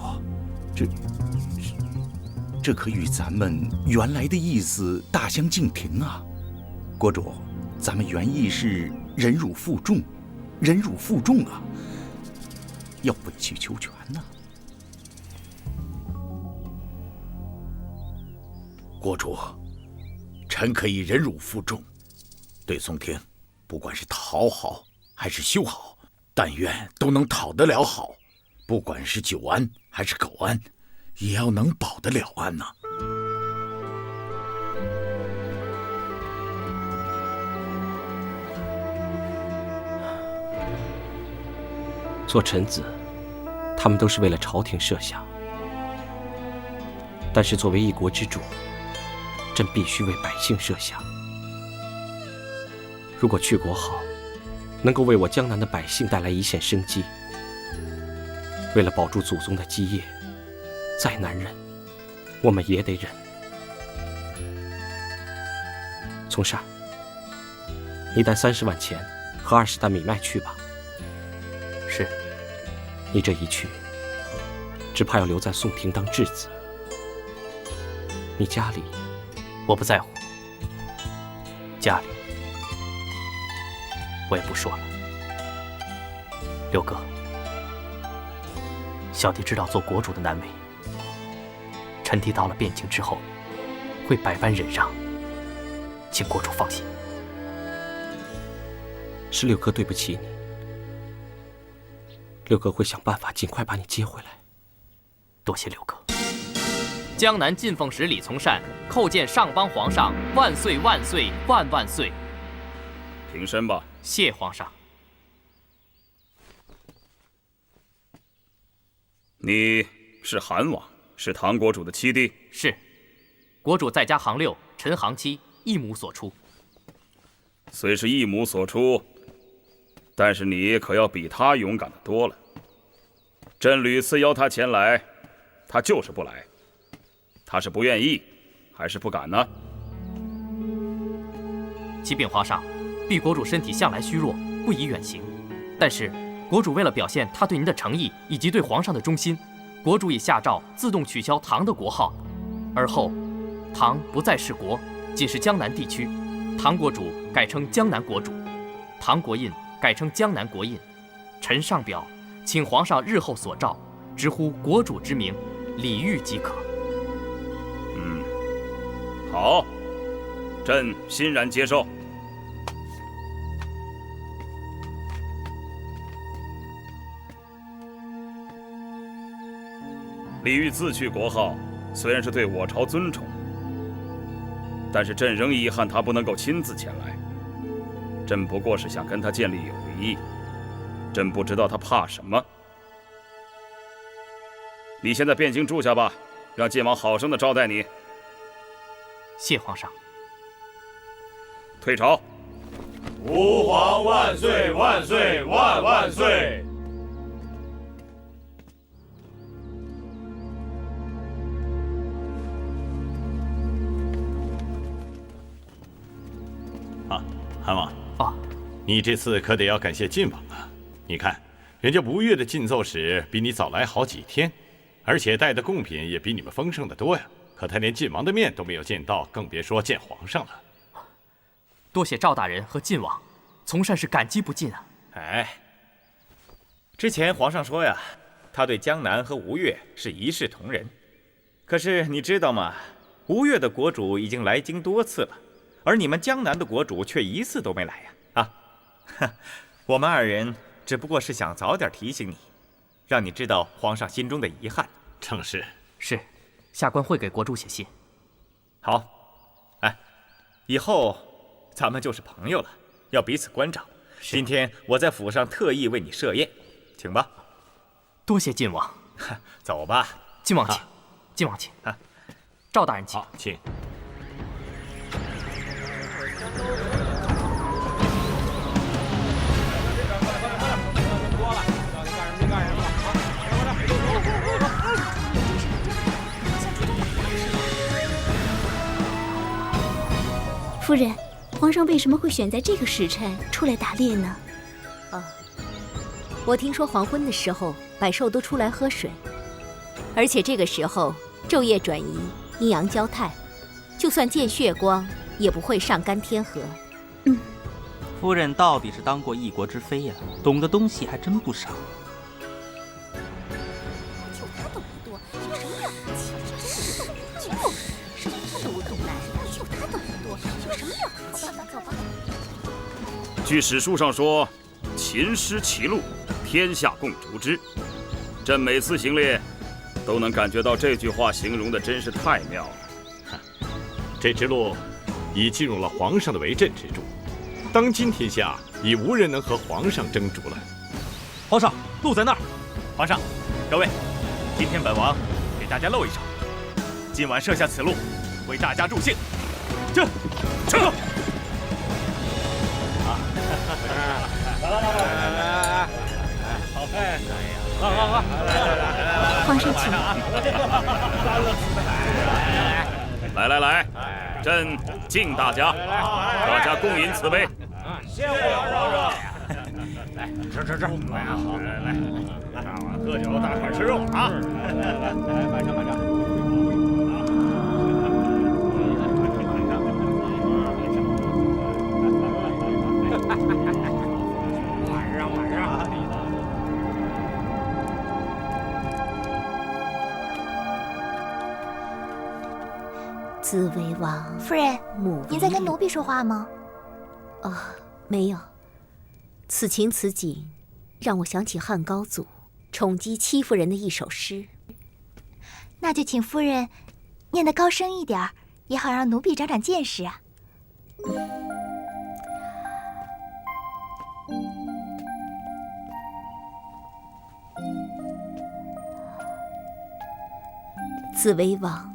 这可与咱们原来的意思大相径庭啊！国主，咱们原意是忍辱负重，忍辱负重啊，要委曲求全呢。国主，臣可以忍辱负重，对宋廷，不管是讨好还是修好，但愿都能讨得了好。不管是久安还是苟安，也要能保得了安呐。做臣子，他们都是为了朝廷设想，但是作为一国之主，朕必须为百姓设想。如果去国好，能够为我江南的百姓带来一线生机，为了保住祖宗的基业，再难忍，我们也得忍。从善，你带30万钱和20担米麦去吧。是。你这一去，只怕要留在宋廷当质子。你家里，我不在乎。家里，我也不说了。六哥，小弟知道做国主的难为，臣弟到了汴京之后，会百般忍让，请国主放心。是六哥对不起你，六哥会想办法尽快把你接回来。多谢六哥。江南进奉使李从善叩见上邦皇上，万岁万岁万万岁！平身吧。谢皇上。你是韩王，是唐国主的七弟。是，国主在家行六，臣行七，一母所出。虽是一母所出，但是你可要比他勇敢的多了。朕屡次邀他前来，他就是不来。他是不愿意，还是不敢呢？启禀皇上，毕国主身体向来虚弱，不宜远行。但是国主为了表现他对您的诚意以及对皇上的忠心，国主已下诏自动取消唐的国号，而后唐不再是国，仅是江南地区，唐国主改称江南国主，唐国印改称江南国印。臣上表，请皇上日后所诏，直呼国主之名，礼遇即可。好，朕欣然接受。李煜自去国号，虽然是对我朝尊崇，但是朕仍遗憾他不能够亲自前来。朕不过是想跟他建立友谊，朕不知道他怕什么。你先在汴京住下吧，让晋王好生的招待你。谢皇上。退朝。吾皇万岁万岁万万岁！韩王啊，你这次可得要感谢晋王啊！你看，人家吴越的进奏使比你早来好几天，而且带的贡品也比你们丰盛的多呀。可他连晋王的面都没有见到，更别说见皇上了。多谢赵大人和晋王，从善是感激不尽啊！哎，之前皇上说呀，他对江南和吴越是一视同仁。可是你知道吗？吴越的国主已经来京多次了。而你们江南的国主却一次都没来呀！我们二人只不过是想早点提醒你，让你知道皇上心中的遗憾。正是，是，下官会给国主写信。好，哎，以后咱们就是朋友了，要彼此关照。今天我在府上特意为你设宴，请吧。多谢晋王。走吧，晋王请，晋王请。赵大人请。好，请。夫人，皇上为什么会选在这个时辰出来打猎呢？我听说黄昏的时候，百兽都出来喝水，而且这个时候昼夜转移，阴阳交泰，就算见血光，也不会上干天河。夫人到底是当过一国之妃呀，懂的东西还真不少。就他懂得多，有什么了不起？真是，什么他都懂来，就他懂得多，有什么了不起？走吧。据史书上说，秦师齐路，天下共逐之。朕每次行猎，都能感觉到这句话形容的真是太妙了。这支路已进入了皇上的围镇之中，当今天下已无人能和皇上争逐了。皇上，路在那儿。皇上，各位，今天本王给大家露一手，今晚设下此路，为大家助兴。撤！来，好哎，皇上请。来，朕敬大家，大家共饮此杯。谢皇上。来，吃，来，大碗喝酒，大块吃肉啊！来，慢上。子为王，夫人，母您在跟奴婢说话吗？没有。此情此景，让我想起汉高祖宠姬戚夫人的一首诗。那就请夫人念得高声一点，也好让奴婢长长见识啊。子为王，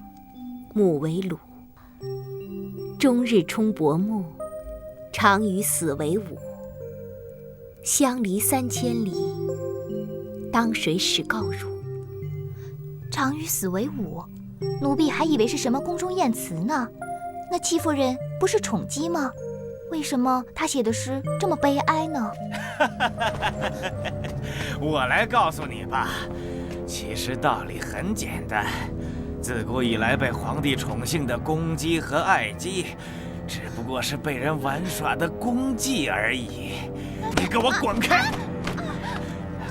母为虏，终日冲薄暮，常与死为伍。相离3000里，当谁使告汝？常与死为伍，奴婢还以为是什么宫中艳词呢。那戚夫人不是宠姬吗？为什么她写的诗这么悲哀呢？我来告诉你吧，其实道理很简单。子自古以来被皇帝宠幸的公鸡和爱鸡，只不过是被人玩耍的功绩而已。你给我滚开！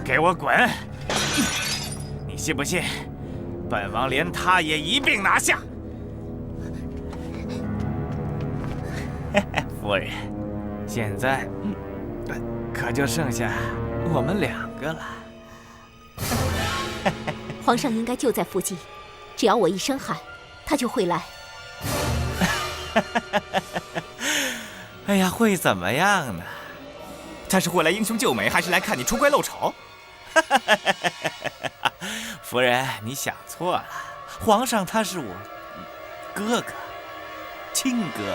给我滚！你信不信，本王连他也一并拿下？夫人，现在可就剩下我们2个了。皇上应该就在附近，只要我一声喊，他就会来。哎呀，会怎么样呢？他是会来英雄救美，还是来看你出乖露丑？夫人，你想错了，皇上他是我哥哥，亲哥哥。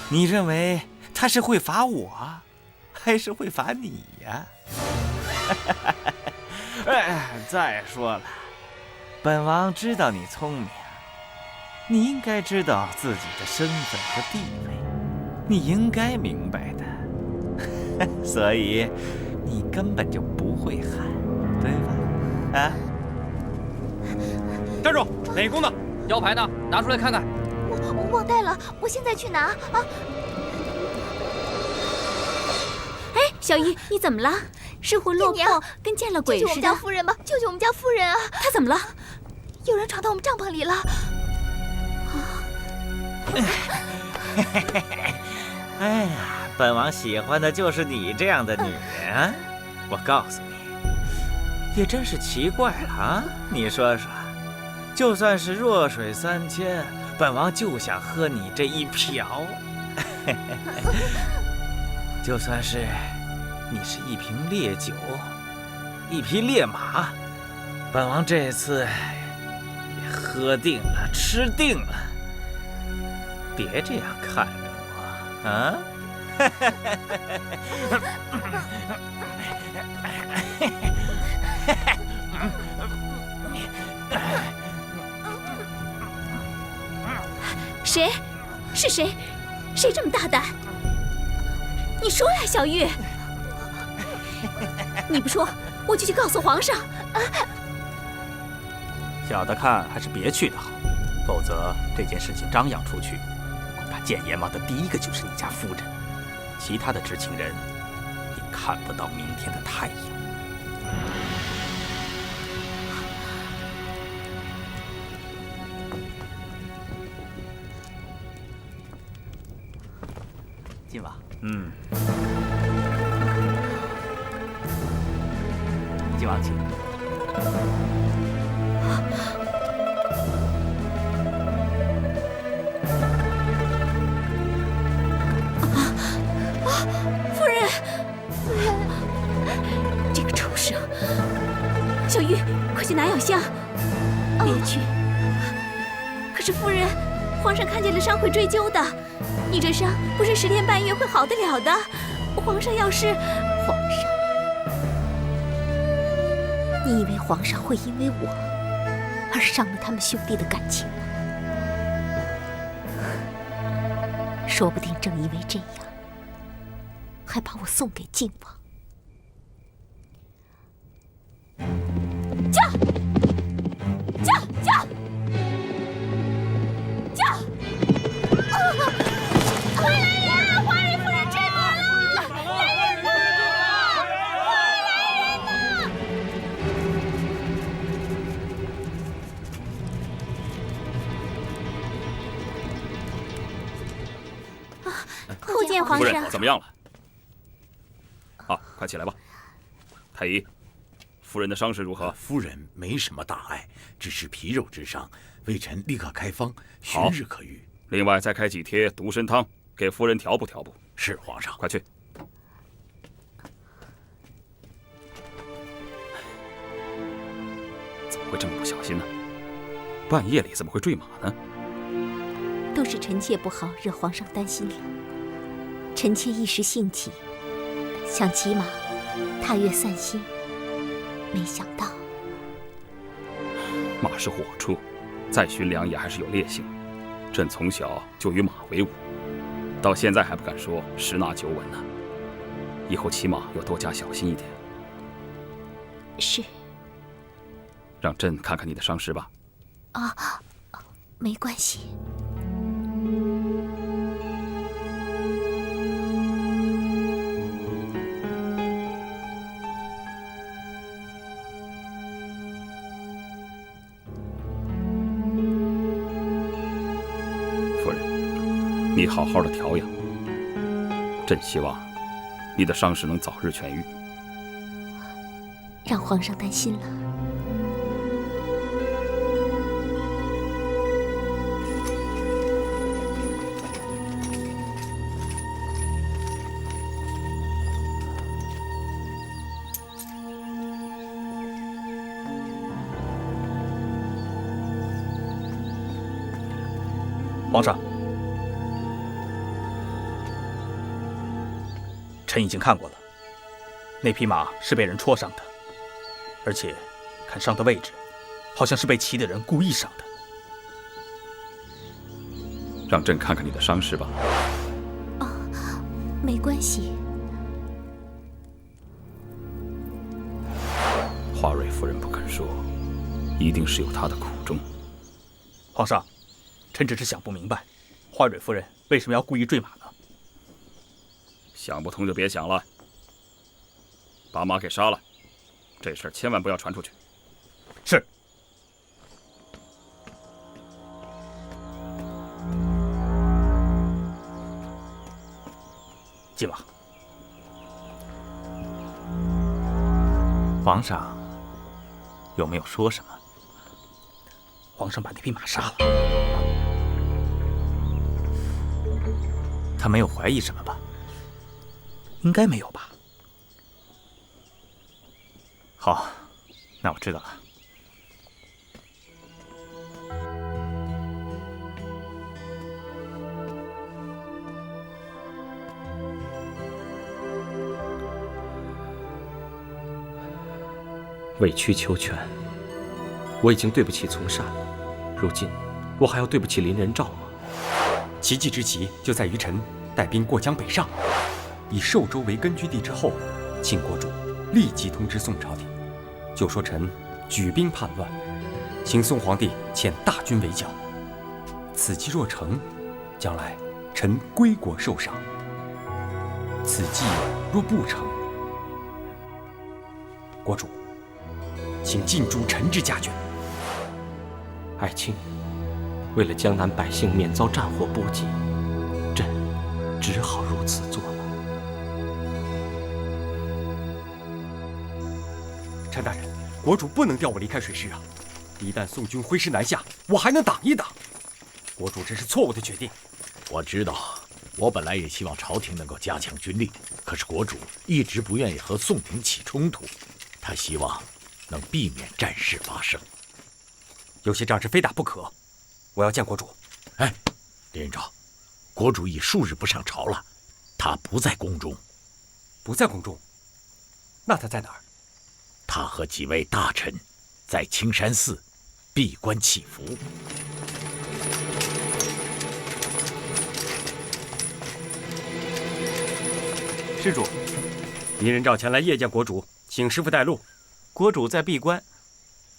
你认为他是会罚我，还是会罚你呀？哎，再说了，本王知道你聪明，你应该知道自己的身份和地位，你应该明白的。所以你根本就不会喊，对吧？啊！站住！哪宫的腰牌呢？拿出来看看。我忘带了，我现在去拿啊！哎，小玉，你怎么了？失魂落魄，跟见了鬼似的。救救我们家夫人吧！救救我们家夫人啊！她怎么了？有人闯到我们帐篷里了。哎呀，本王喜欢的就是你这样的女人啊！我告诉你，也真是奇怪了啊！你说说，就算是弱水3千，本王就想喝你这一瓢。就算是你是一瓶烈酒，一匹烈马，本王这次也喝定了，吃定了。别这样看着我啊！谁？是谁？谁这么大胆？你说呀，小玉！你不说，我就去告诉皇上。小的看还是别去的好，否则这件事情张扬出去，恐怕见阎王的第一个就是你家夫人，其他的知情人也看不到明天的太阳。晋王，晋王请。夫人，这个畜生！小玉，快去拿药箱。别去。可是夫人，皇上看见了伤会追究的。你这伤不是10天半月会好得了的。皇上要是……皇上，你以为皇上会因为我而伤了他们兄弟的感情吗？说不定正因为这样，还把我送给靖王。驾！驾！驾！驾！快来呀！华妃夫人追马了！来人呐！来人呐！叩见皇上。夫人怎么样了？啊，快起来吧。太医，夫人的伤势如何？夫人没什么大碍，只是皮肉之伤，微臣立刻开方，旬日可愈。另外再开几贴独参汤，给夫人调补调补。是皇上。快去。怎么会这么不小心呢？半夜里怎么会坠马呢？都是臣妾不好，惹皇上担心了。臣妾一时兴起，想骑马踏月散心，没想到马是火畜，再驯良也还是有烈性。朕从小就与马为伍，到现在还不敢说十拿9稳呢。以后骑马要多加小心一点。是。让朕看看你的伤势吧。啊，没关系。夫人，你好好的调养。朕希望你的伤势能早日痊愈。让皇上担心了。皇上，臣已经看过了，那匹马是被人戳伤的，而且看伤的位置，好像是被骑的人故意伤的。让朕看看你的伤势吧。没关系。华蕊夫人不肯说，一定是有她的苦衷。皇上，臣只是想不明白，华蕊夫人为什么要故意坠马呢？想不通就别想了，把马给杀了，这事儿千万不要传出去。是。骑马。皇上有没有说什么？皇上把那匹马杀了。他没有怀疑什么吧？应该没有吧。好，那我知道了。委曲求全，我已经对不起从善了，如今我还要对不起林仁照吗？奇迹之奇就在于臣带兵过江北上，以寿州为根据地之后，请国主立即通知宋朝廷，就说臣举兵叛乱，请宋皇帝遣大军围剿。此计若成，将来臣归国受赏；此计若不成，国主请尽诛臣之家眷。爱卿，为了江南百姓免遭战火波及，朕只好如此做了。陈大人，国主不能调我离开水师啊！一旦宋军挥师南下，我还能挡一挡。国主这是错误的决定。我知道，我本来也希望朝廷能够加强军力，可是国主一直不愿意和宋廷起冲突，他希望能避免战事发生。有些仗是非打不可，我要见国主。哎，林昭，国主已数日不上朝了，他不在宫中。不在宫中？那他在哪儿？他和几位大臣在青山寺闭关祈福。施主，林仁照前来谒见国主，请师父带路。国主在闭关，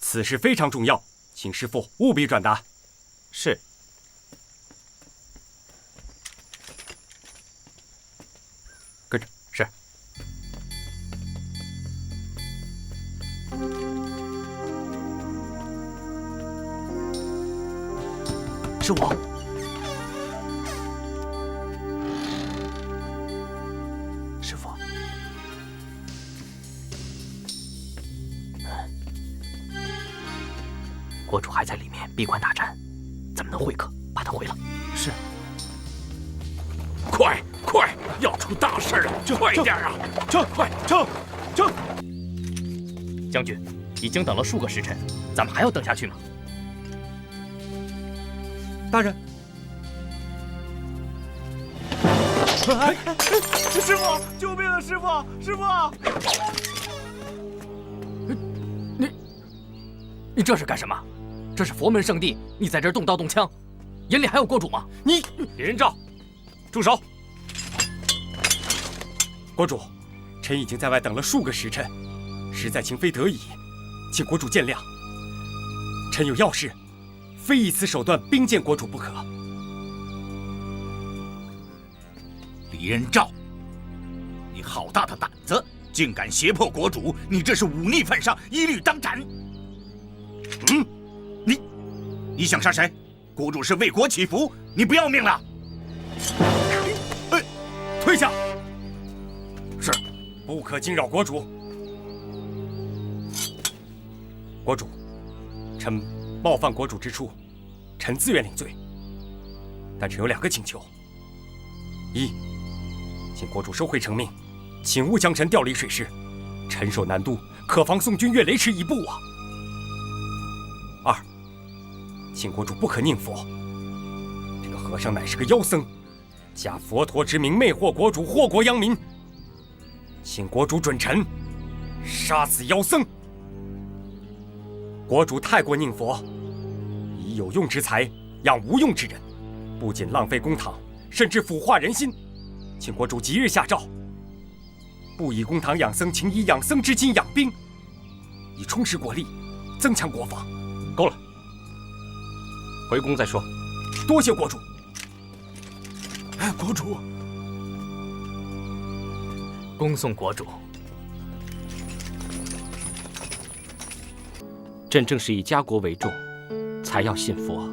此事非常重要，请师父务必转达。是。跟着。是。是我。师父。国主还在里面闭关大战，咱们能会客，把他回了。是。快，要出大事了！快点啊！撤！将军，已经等了数个时辰，咱们还要等下去吗？大人。师父，救命啊！师父！你这是干什么？这是佛门圣地，你在这儿动刀动枪，眼里还有国主吗？你林仁照，住手！国主，臣已经在外等了数个时辰，实在情非得已，请国主见谅。臣有要事，非以此手段兵谏国主不可。李仁兆，你好大的胆子，竟敢胁迫国主！你这是忤逆犯上，一律当斩。你想杀谁？国主是为国祈福，你不要命了？退下！是，不可惊扰国主。国主，臣冒犯国主之处，臣自愿领罪。但臣有2个请求：一，请国主收回成命，请勿将臣调离水师。臣守南都，可防宋军越雷池一步啊。2，请国主不可佞佛。这个和尚乃是个妖僧，假佛陀之名魅惑国主，祸国殃民。请国主准臣杀死妖僧。国主太过佞佛，以有用之才养无用之人，不仅浪费公帑，甚至腐化人心。请国主即日下诏，不以公帑养僧，请以养僧之金养兵，以充实国力，增强国防。够了，回宫再说。多谢国主。国主，恭送国主。朕正是以家国为重，才要信佛。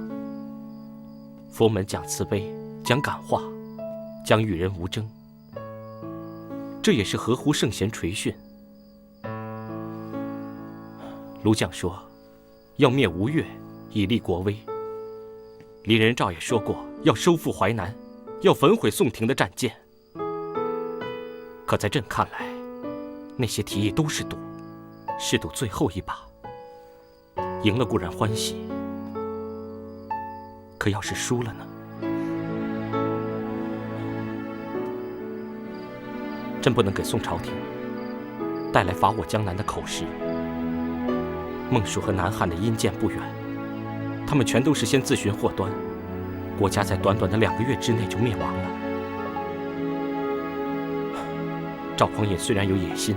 佛门讲慈悲，讲感化，讲与人无争，这也是合乎圣贤垂训。卢将说，要灭吴越，以立国威。李仁兆也说过，要收复淮南，要焚毁宋廷的战舰。可在朕看来，那些提议都是赌，是赌最后一把。赢了固然欢喜，可要是输了呢？朕不能给宋朝廷带来伐我江南的口实。孟蜀和南汉的阴间不远，他们全都是先自寻祸端，国家在短短的2个月之内就灭亡了。赵匡胤虽然有野心，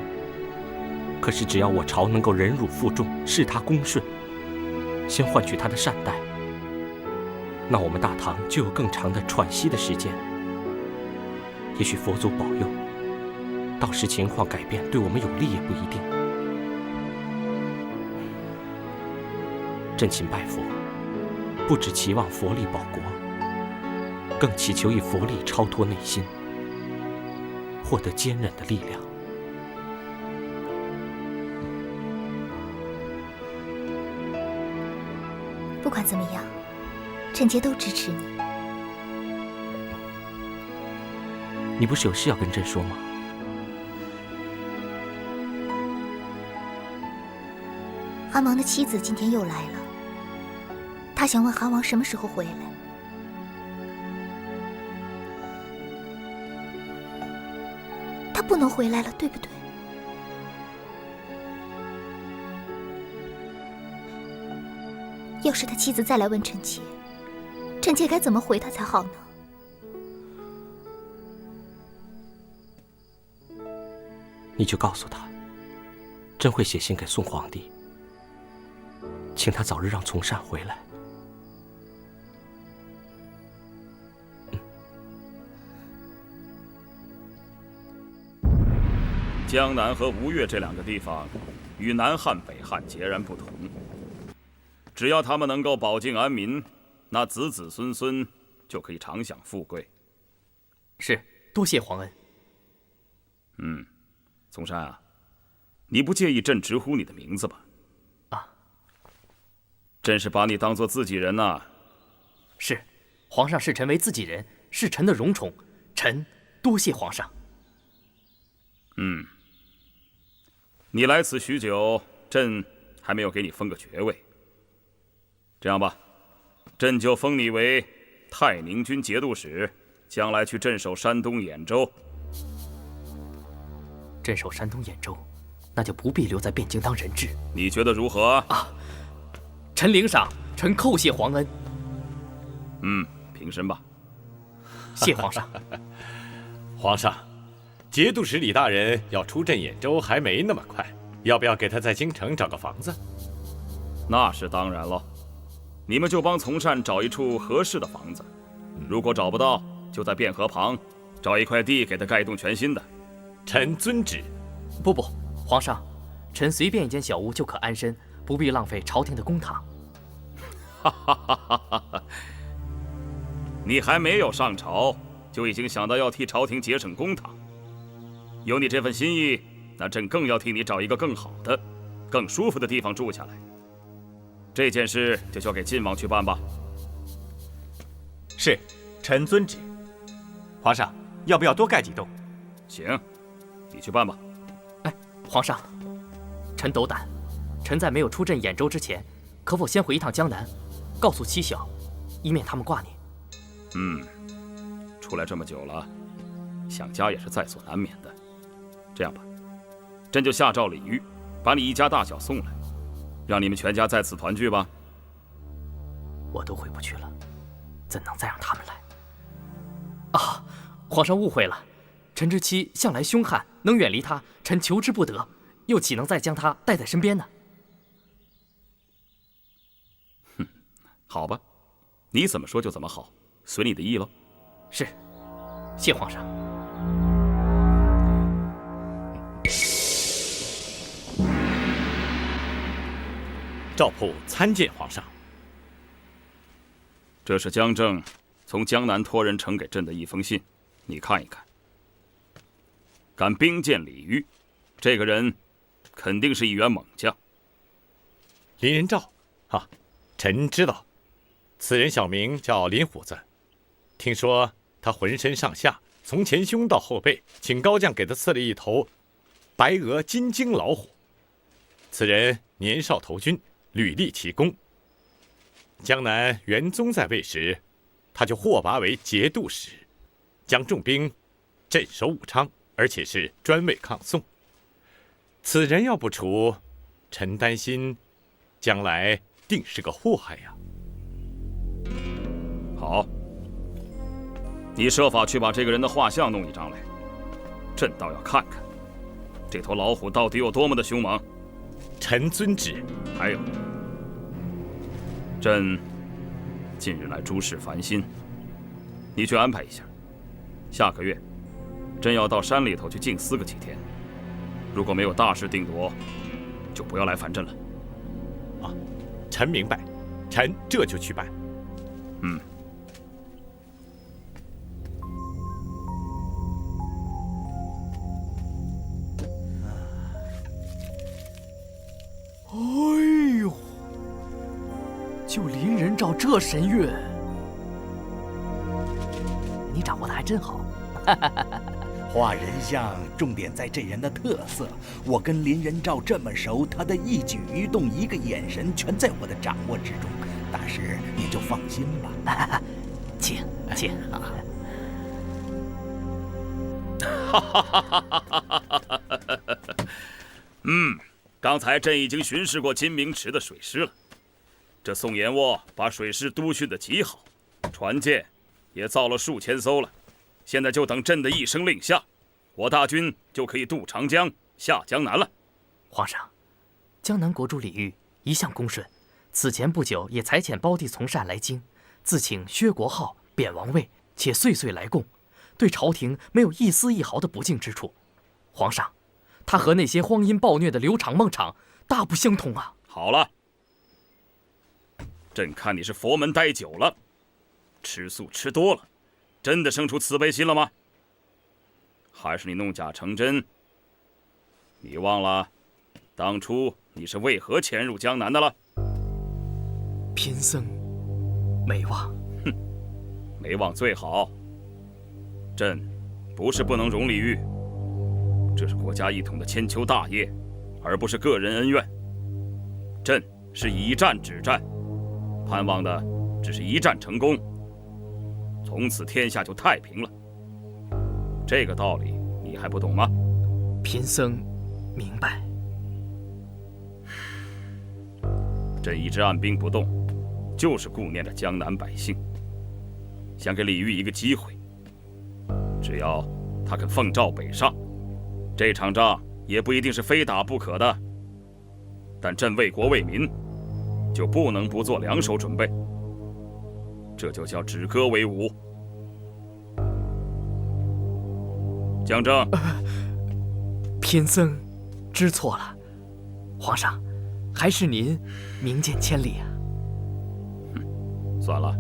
可是只要我朝能够忍辱负重，视他恭顺，先换取他的善待，那我们大唐就有更长的喘息的时间。也许佛祖保佑，到时情况改变，对我们有利也不一定。朕勤拜佛，不只期望佛力保国，更祈求以佛力超脱内心，获得坚韧的力量。不管怎么样，臣妾都支持你。你不是有事要跟朕说吗？韩王的妻子今天又来了，她想问韩王什么时候回来。他不能回来了，对不对？要是他妻子再来问臣妾，臣妾该怎么回他才好呢？你就告诉他，朕会写信给宋皇帝，请他早日让从善回来。江南和吴越这2个地方，与南汉、北汉截然不同。只要他们能够保境安民，那子子孙孙就可以常享富贵。是，多谢皇恩。从善啊，你不介意朕直呼你的名字吧？啊，朕是把你当作自己人呐。是，皇上视臣为自己人，是臣的荣宠，臣多谢皇上。你来此许久，朕还没有给你封个爵位。这样吧，朕就封你为太宁军节度使，将来去镇守山东兖州。镇守山东兖州，那就不必留在汴京当人质。你觉得如何啊？臣领赏，臣叩谢皇恩。平身吧。谢皇上。皇上，节度使李大人要出镇兖州还没那么快，要不要给他在京城找个房子？那是当然了。你们就帮从善找一处合适的房子，如果找不到，就在汴河旁找一块地给他盖一栋全新的。臣遵旨。不，皇上，臣随便一间小屋就可安身，不必浪费朝廷的公堂。你还没有上朝，就已经想到要替朝廷节省公堂。有你这份心意，那朕更要替你找一个更好的、更舒服的地方住下来。这件事就交给晋王去办吧。是，臣遵旨。皇上，要不要多盖几栋？行，你去办吧。哎，皇上，臣斗胆，臣在没有出镇兖州之前，可否先回一趟江南，告诉妻小，以免他们挂念。出来这么久了，想家也是在所难免的。这样吧，朕就下诏李煜，把你一家大小送来，让你们全家在此团聚吧。我都回不去了，怎能再让他们来？啊，皇上误会了，臣之妻向来凶悍，能远离他，臣求之不得，又岂能再将他带在身边呢？好吧，你怎么说就怎么好，随你的意喽。是，谢皇上。赵普参见皇上。这是江正从江南托人呈给朕的一封信，你看一看。敢兵谏李煜，这个人肯定是一员猛将。林仁兆，臣知道，此人小名叫林虎子。听说他浑身上下，从前胸到后背，请高将给他赐了一头白额金睛老虎。此人年少投军，屡立奇功。江南元宗在位时，他就获拔为节度使，将重兵镇守武昌，而且是专为抗宋。此人要不除，臣担心将来定是个祸害呀。好，你设法去把这个人的画像弄一张来，朕倒要看看这头老虎到底有多么的凶猛。臣遵旨。还有，朕近日来诸事烦心，你去安排一下。下个月，朕要到山里头去静思个几天。如果没有大事定夺，就不要来烦朕了。臣明白，臣这就去办。哎呦，就林仁兆这神韵，你掌握的还真好。画人像重点在这人的特色。我跟林仁兆这么熟，他的一举一动、一个眼神全在我的掌握之中。大师，你就放心吧。请。刚才朕已经巡视过金明池的水师了。这宋延沃把水师督训得极好，船舰也造了数千艘了。现在就等朕的一声令下，我大军就可以渡长江下江南了。皇上，江南国主李煜一向恭顺，此前不久也才遣胞弟从善来京，自请薛国号，贬王位，且岁岁来贡，对朝廷没有一丝一毫的不敬之处。皇上，他和那些荒淫暴虐的刘长、孟昶大不相同啊！好了，朕看你是佛门待久了，吃素吃多了，真的生出慈悲心了吗？还是你弄假成真？你忘了当初你是为何潜入江南的了？贫僧没忘。没忘最好。朕不是不能容李煜，这是国家一统的千秋大业，而不是个人恩怨。朕是以战止战，盼望的只是一战成功，从此天下就太平了。这个道理你还不懂吗？贫僧明白。朕一直按兵不动，就是顾念着江南百姓，想给李煜一个机会。只要他肯奉诏北上，这场仗也不一定是非打不可的。但朕为国为民，就不能不做两手准备，这就叫止戈为武。江正，贫僧知错了，皇上，还是您明鉴千里啊。算了，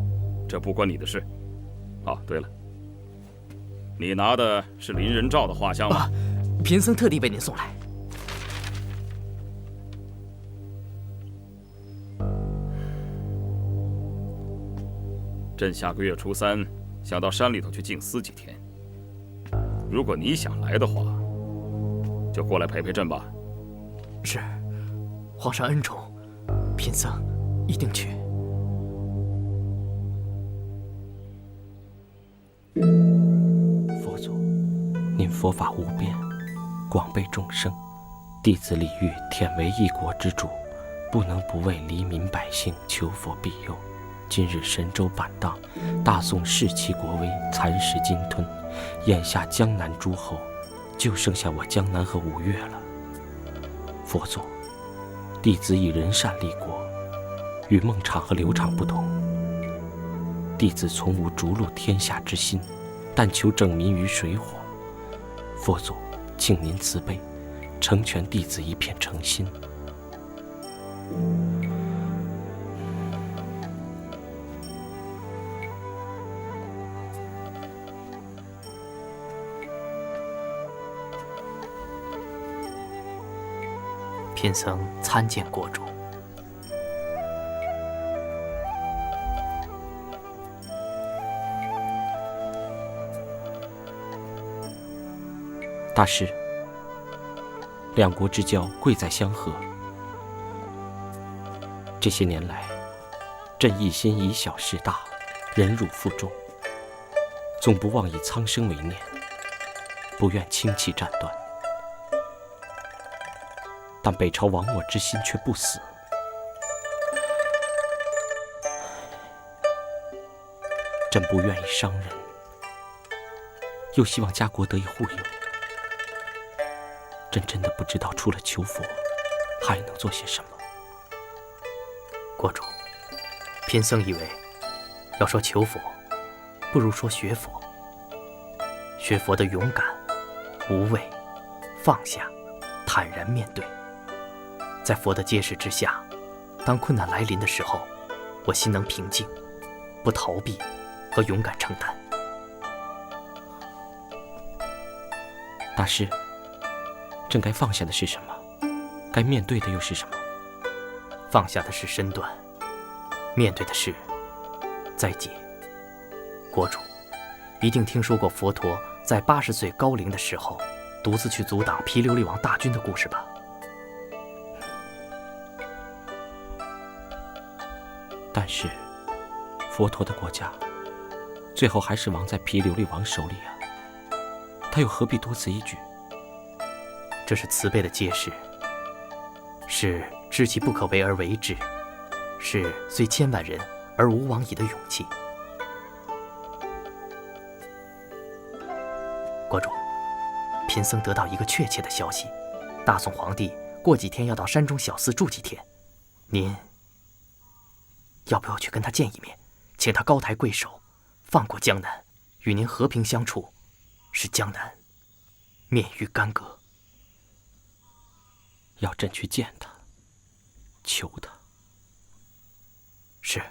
这不关你的事。哦，对了，你拿的是林仁照的画像吗？贫僧特地为您送来。朕下个月初3想到山里头去静思几天，如果你想来的话，就过来陪陪朕吧。是，皇上恩宠，贫僧一定去。佛祖，您佛法无边，广被众生，弟子李煜忝为一国之主，不能不为黎民百姓求佛庇佑。今日神州板荡，大宋士气国威蚕食鲸吞，眼下江南诸侯就剩下我江南和吴越了。佛祖，弟子以仁善立国，与孟昶和刘昶不同。弟子从无逐鹿天下之心，但求拯民于水火。佛祖，请您慈悲，成全弟子一片诚心。贫僧参见国主。大师，两国之交贵在相和。这些年来，朕一心以小事大，忍辱负重，总不忘以苍生为念，不愿轻弃战端。但北朝亡我之心却不死。朕不愿意伤人，又希望家国得以护佑。朕真的不知道，除了求佛，还能做些什么。国主，贫僧以为，要说求佛，不如说学佛。学佛的勇敢、无畏、放下、坦然面对。在佛的揭示之下，当困难来临的时候，我心能平静，不逃避和勇敢承担。大师，朕该放下的是什么？该面对的又是什么？放下的是身段，面对的是灾劫。国主一定听说过佛陀在80岁高龄的时候，独自去阻挡毗琉璃王大军的故事吧？但是，佛陀的国家最后还是亡在毗琉璃王手里啊！他又何必多此一举？这是慈悲的揭示，是知其不可为而为之，是虽千万人而无往矣的勇气。国主，贫僧得到一个确切的消息，大宋皇帝过几天要到山中小寺住几天，您要不要去跟他见一面，请他高抬贵手，放过江南，与您和平相处，使江南免于干戈。要朕去见他，求他。是，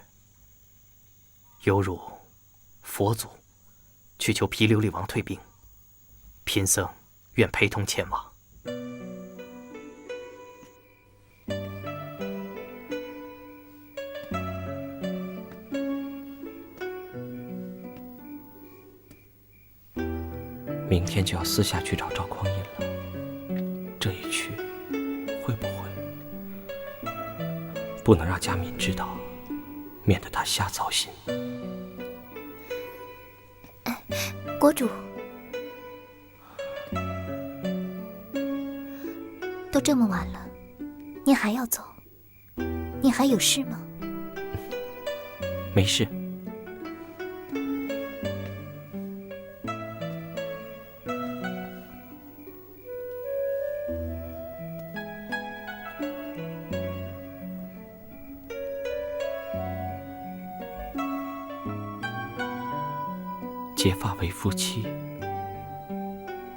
犹如佛祖去求毗琉璃王退兵，贫僧愿陪同前往。明天就要私下去找赵匡胤了，这一去，会不会？不能让佳敏知道，免得他瞎操心。国主，都这么晚了，您还要走？您还有事吗？没事。结发为夫妻，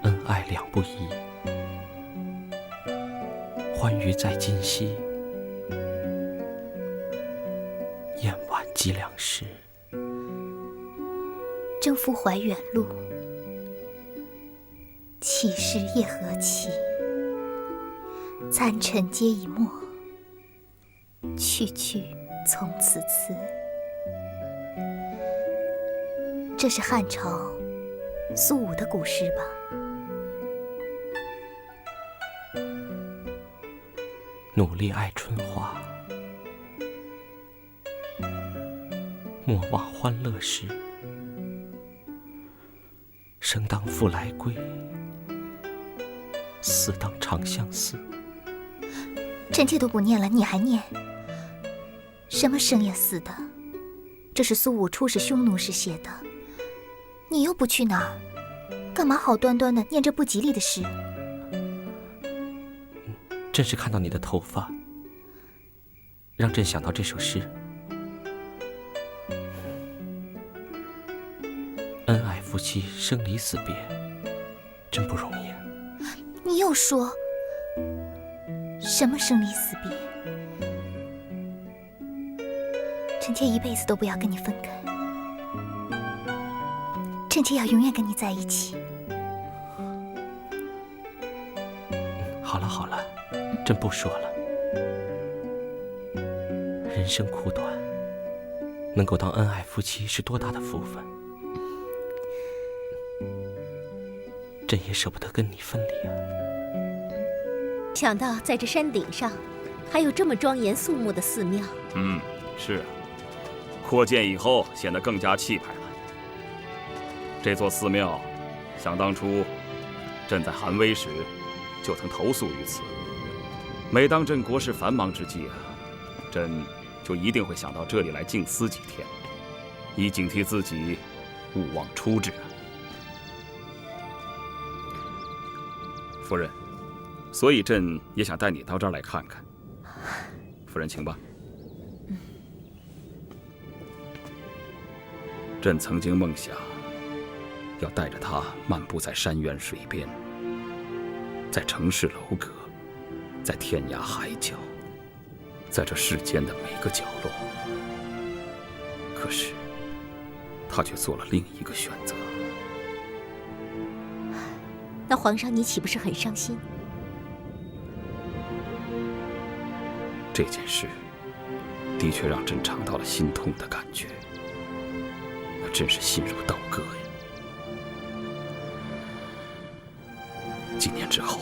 恩爱两不疑。欢愉在今夕，燕晚计量时。征夫怀远路，岂是夜何期？残尘皆已没，去去从此辞。这是汉朝苏武的古诗吧？努力爱春花，莫忘欢乐时。生当复来归，死当长相思。臣妾都不念了，你还念？什么生也死的？这是苏武出使匈奴时写的。你又不去哪儿，干嘛好端端的念这不吉利的诗？朕是看到你的头发，让朕想到这首诗。恩爱夫妻生离死别，真不容易啊。你又说什么生离死别？臣妾一辈子都不要跟你分开，臣妾要永远跟你在一起。好了好了，朕不说了。人生苦短，能够当恩爱夫妻是多大的福分。朕也舍不得跟你分离啊。想到在这山顶上，还有这么庄严肃穆的寺庙。是啊，扩建以后显得更加气派了。这座寺庙，想当初，朕在韩威时，就曾投宿于此。每当朕国事繁忙之际啊，朕就一定会想到这里来静思几天，以警惕自己勿忘初志啊。夫人，所以朕也想带你到这儿来看看。夫人，请吧。朕曾经梦想，要带着他漫步在山原水边，在城市楼阁，在天涯海角，在这世间的每个角落。可是，他却做了另一个选择。那皇上，你岂不是很伤心？这件事的确让朕尝到了心痛的感觉，那真是心如刀割呀。几年之后，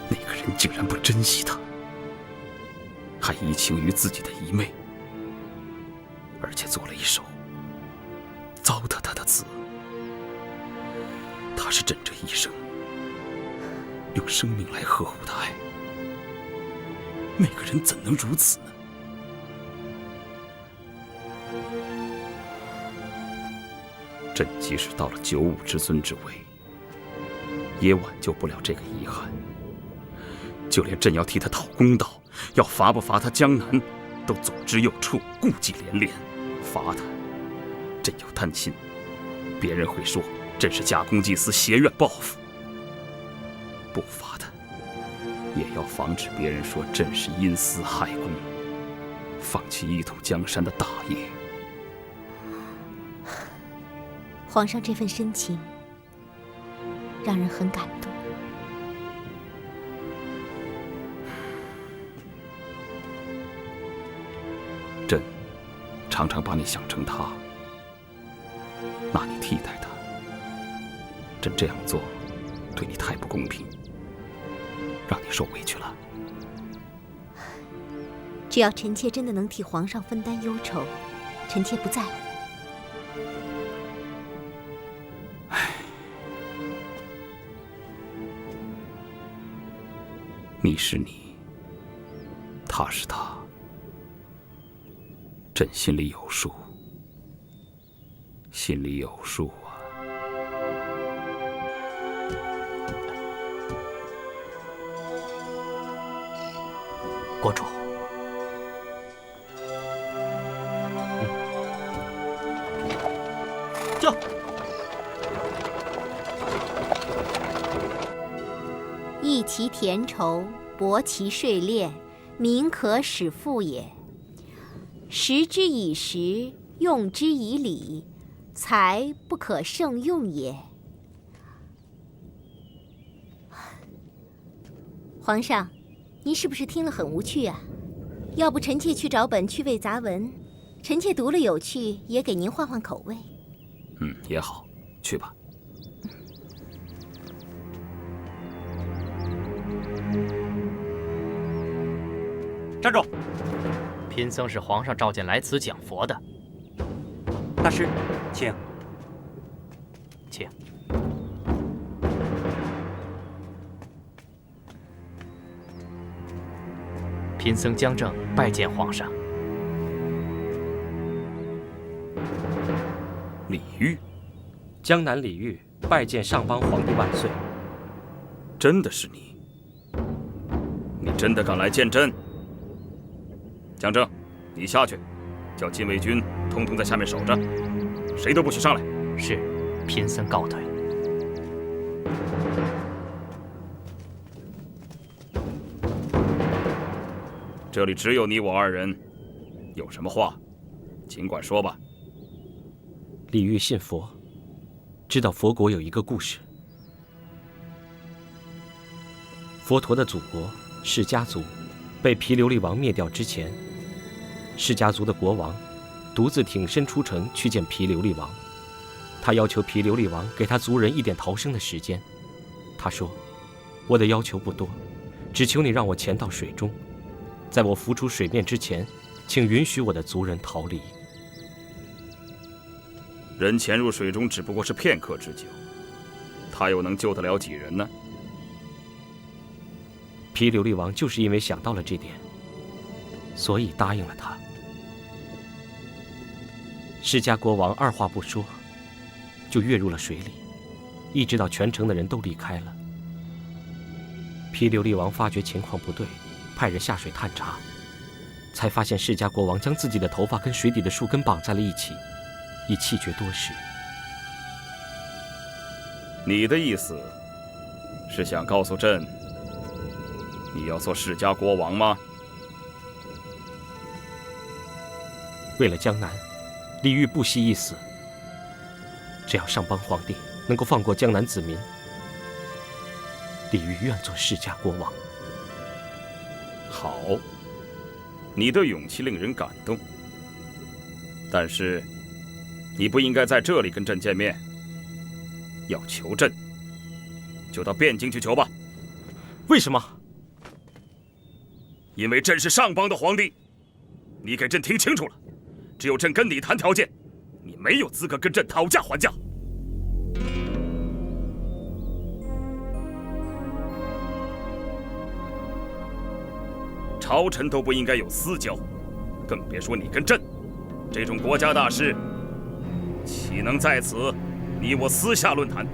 那个人竟然不珍惜她，还移情于自己的姨妹，而且做了一首糟蹋她的词。他是朕这一生用生命来呵护的爱，那个人怎能如此呢？朕即使到了95之尊之位，也挽救不了这个遗憾。就连朕要替他讨公道，要罚不罚他江南，都左支右绌，顾忌连连。罚他，朕又担心别人会说朕是假公济私，挟怨报复；不罚他，也要防止别人说朕是因私害公，放弃一统江山的大业。皇上这份深情，让人很感动。朕常常把你想成他，拿你替代他。朕这样做，对你太不公平，让你受委屈了。只要臣妾真的能替皇上分担忧愁，臣妾不在乎。你是你，他是他，朕心里有数，心里有数啊。国主，驾！驾。益其田畴，薄其税敛，民可使富也。食之以时，用之以礼，财不可胜用也。皇上，您是不是听了很无趣啊？要不臣妾去找本趣味杂文，臣妾读了有趣，也给您换换口味。也好，去吧。站住！贫僧是皇上召见来此讲佛的。大师，请。请。贫僧江正拜见皇上。李煜，江南李煜拜见上邦皇帝万岁。真的是你？你真的敢来见朕？江正，你下去，叫禁卫军通通在下面守着，谁都不许上来。是，贫僧告退。这里只有你我二人，有什么话，尽管说吧。李煜信佛，知道佛国有一个故事。佛陀的祖国释迦族被毗琉璃王灭掉之前，释迦族的国王独自挺身出城去见毗琉璃王。他要求毗琉璃王给他族人一点逃生的时间。他说：“我的要求不多，只求你让我潜到水中，在我浮出水面之前，请允许我的族人逃离。”人潜入水中只不过是片刻之久，他又能救得了几人呢？毗琉璃王就是因为想到了这点，所以答应了他。释迦国王二话不说，就跃入了水里，一直到全城的人都离开了。毗琉璃王发觉情况不对，派人下水探查，才发现释迦国王将自己的头发跟水底的树根绑在了一起，以弃绝多时。你的意思是想告诉朕，你要做释迦国王吗？为了江南，李煜不惜一死。只要上邦皇帝能够放过江南子民，李煜愿做释迦国王。好，你的勇气令人感动，但是你不应该在这里跟朕见面。要求朕，就到汴京去求吧。为什么？因为朕是上邦的皇帝。你给朕听清楚了，只有朕跟你谈条件，你没有资格跟朕讨价还价。朝臣都不应该有私交，更别说你跟朕这种国家大事，岂能在此你我私下论谈？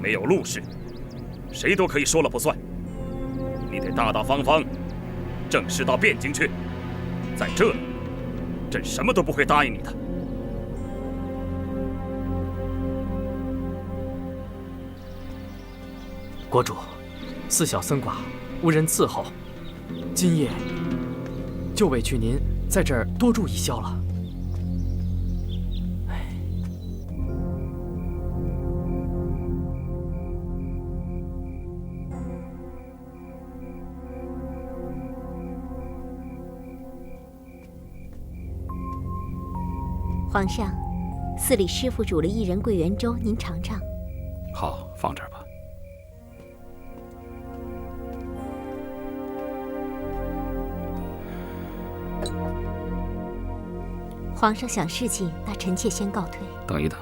没有路事，谁都可以说了不算。你得大大方方正式到汴京去，在这里，朕什么都不会答应你的。国主，四小僧寡无人伺候，今夜就委屈您在这儿多住一宵了。皇上，寺里师傅煮了薏仁桂圆粥，您尝尝。好，放这儿吧。皇上想事情，那臣妾先告退。等一等。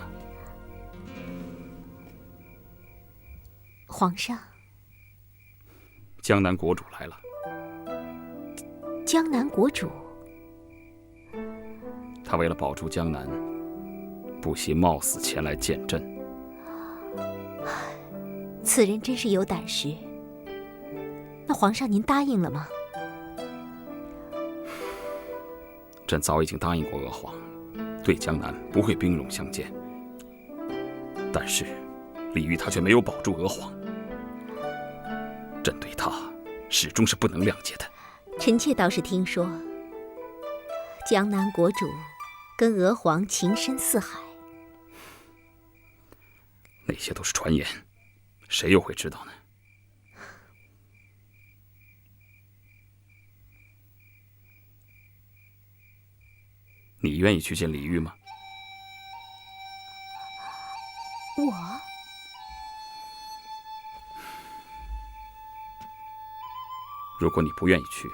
皇上，江南国主来了。江南国主。他为了保住江南，不惜冒死前来见朕。此人真是有胆识。那皇上您答应了吗？朕早已经答应过娥皇，对江南不会兵戎相见，但是李煜他却没有保住娥皇，朕对他始终是不能谅解的。臣妾倒是听说，江南国主跟娥皇情深似海。那些都是传言，谁又会知道呢？你愿意去见李煜吗？我如果你不愿意去，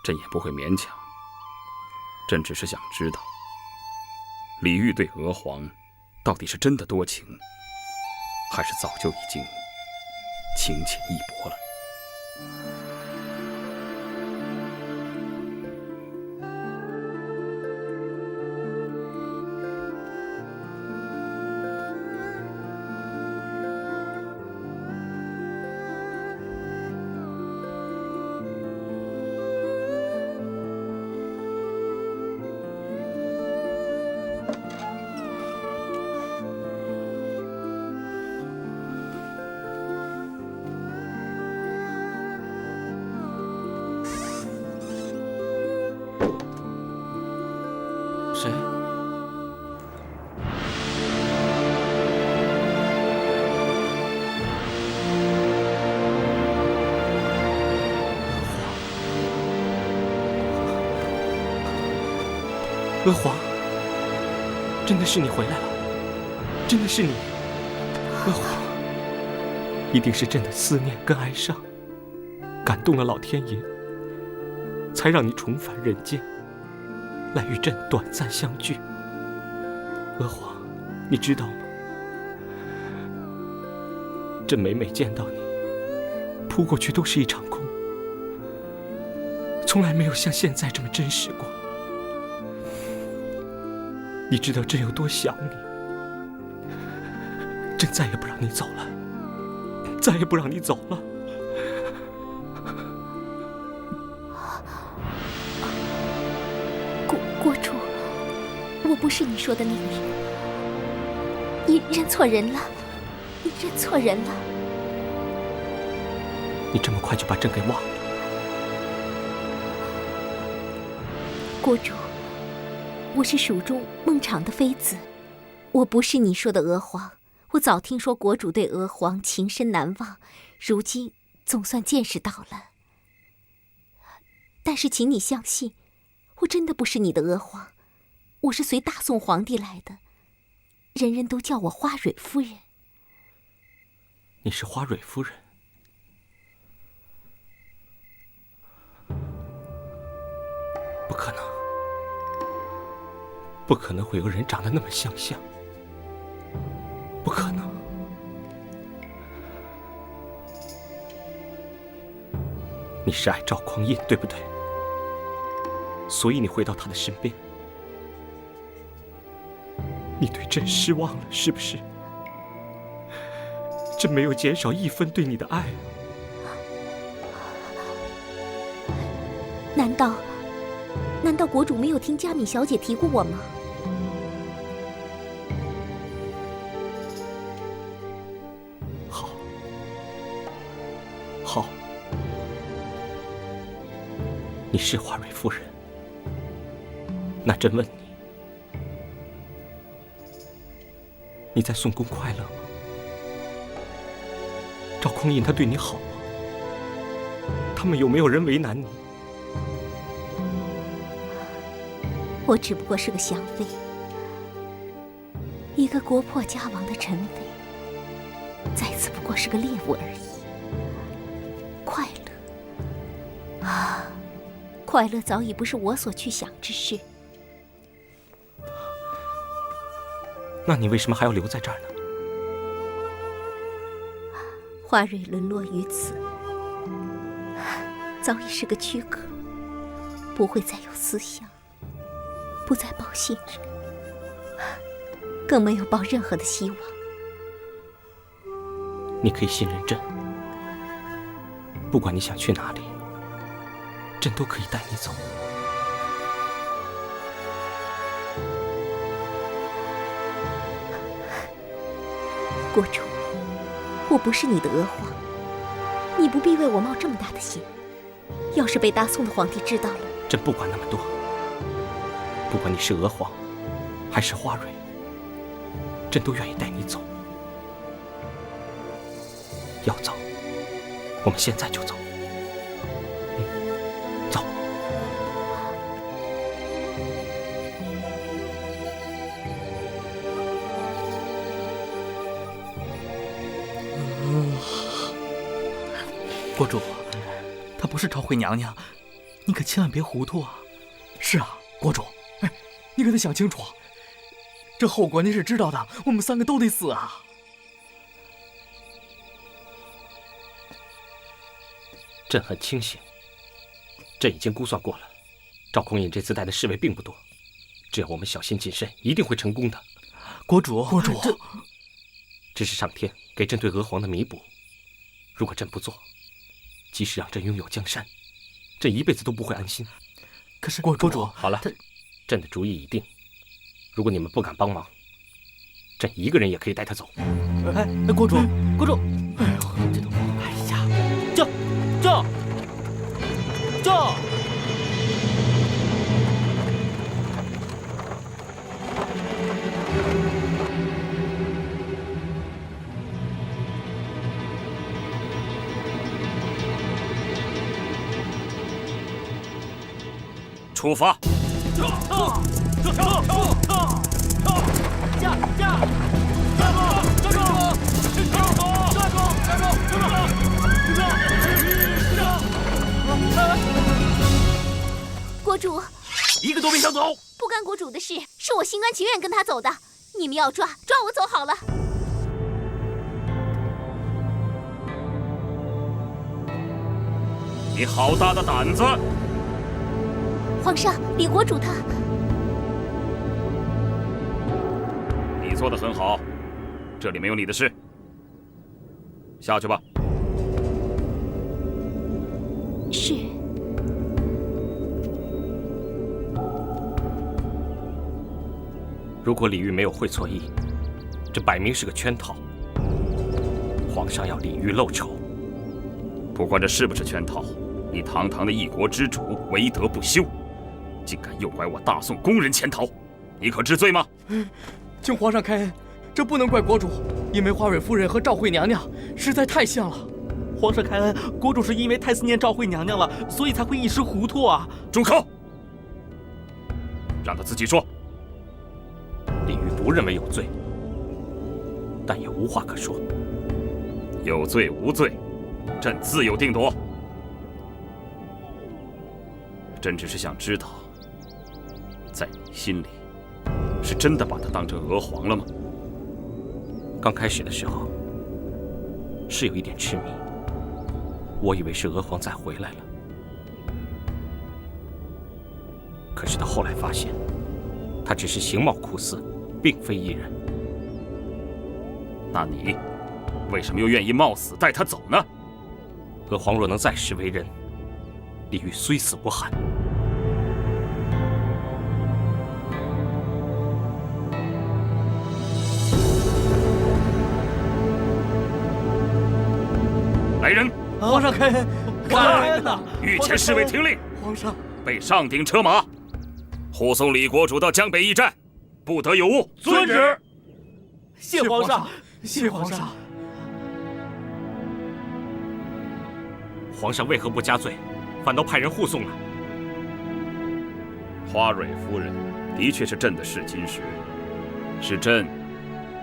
朕也不会勉强。朕只是想知道，李煜对娥皇到底是真的多情，还是早就已经情浅意薄了？谁？娥皇，真的是你回来了，真的是你，娥皇，一定是朕的思念跟哀伤，感动了老天爷，才让你重返人间，来与朕短暂相聚。娥皇，你知道吗？朕每每见到你，扑过去都是一场空，从来没有像现在这么真实过。你知道朕有多想你，朕再也不让你走了，再也不让你走了。国主，我不是你说的那个人，你认错人了，你认错人了。你这么快就把朕给忘了？国主，我是蜀中孟昶的妃子，我不是你说的娥皇。我早听说国主对娥皇情深难忘，如今总算见识到了。但是请你相信，我真的不是你的娥皇，我是随大宋皇帝来的，人人都叫我花蕊夫人。你是花蕊夫人？不可能，不可能会有人长得那么相像，不可能。你是爱赵匡胤，对不对？所以你回到他的身边，你对朕失望了，是不是？朕没有减少一分对你的爱。难道国主没有听佳敏小姐提过我吗？好，好，你是花蕊夫人。那朕问你，你在宋宫快乐吗？赵匡胤他对你好吗？他们有没有人为难你？我只不过是个降妃，一个国破家亡的臣妃，再次不过是个猎物而已。快乐啊，快乐早已不是我所去想之事。那你为什么还要留在这儿呢？花蕊沦落于此，早已是个躯壳，不会再有思想，不再抱信任，更没有抱任何的希望。你可以信任朕，不管你想去哪里，朕都可以带你走。国主，我不是你的娥皇，你不必为我冒这么大的险。要是被大宋的皇帝知道了，朕不管那么多。不管你是娥皇，还是花蕊，朕都愿意带你走。要走，我们现在就走。走。国主，她不是赵惠娘娘，你可千万别糊涂啊！是啊，国主，哎，你可得想清楚，这后果您是知道的，我们3个都得死啊！朕很清醒，朕已经估算过了，赵匡胤这次带的侍卫并不多，只要我们小心谨慎，一定会成功的。国主，这是上天给朕对娥皇的弥补。如果朕不做，即使让朕拥有江山，朕一辈子都不会安心。可是国主，好了，朕的主意已定。如果你们不敢帮忙，朕一个人也可以带他走。哎，国主，国主，哎呦，这都，哎呀，驾！出发！国主，一个都别想走！不干国主的事，是我心甘情愿跟他走的。你们要抓我走好了。你好大的胆子！皇上，李国主他……你做得很好，这里没有你的事，下去吧。是。如果李煜没有会错意，这摆明是个圈套。皇上要李煜露丑，不管这是不是圈套，你堂堂的一国之主，为德不修，竟敢诱拐我大宋宫人潜逃，你可知罪吗？请皇上开恩，这不能怪国主，因为花蕊夫人和赵惠娘娘实在太像了。皇上开恩，国主是因为太思念赵惠娘娘了，所以才会一时糊涂啊！住口！让他自己说。李煜不认为有罪，但也无话可说。有罪无罪，朕自有定夺。朕只是想知道，在你心里，是真的把她当成娥皇了吗？刚开始的时候，是有一点痴迷，我以为是娥皇再回来了。可是到后来发现，她只是形貌酷似，并非一人。那你为什么又愿意冒死带她走呢？娥皇若能再世为人，李煜虽死不憾。来人！皇上开恩，开恩呐！御前侍卫听令，皇上备上顶车马，护送李国主到江北驿站，不得有误。遵旨。谢皇上，谢皇上。皇上为何不加罪，反倒派人护送呢？花蕊夫人的确是朕的试金石，是朕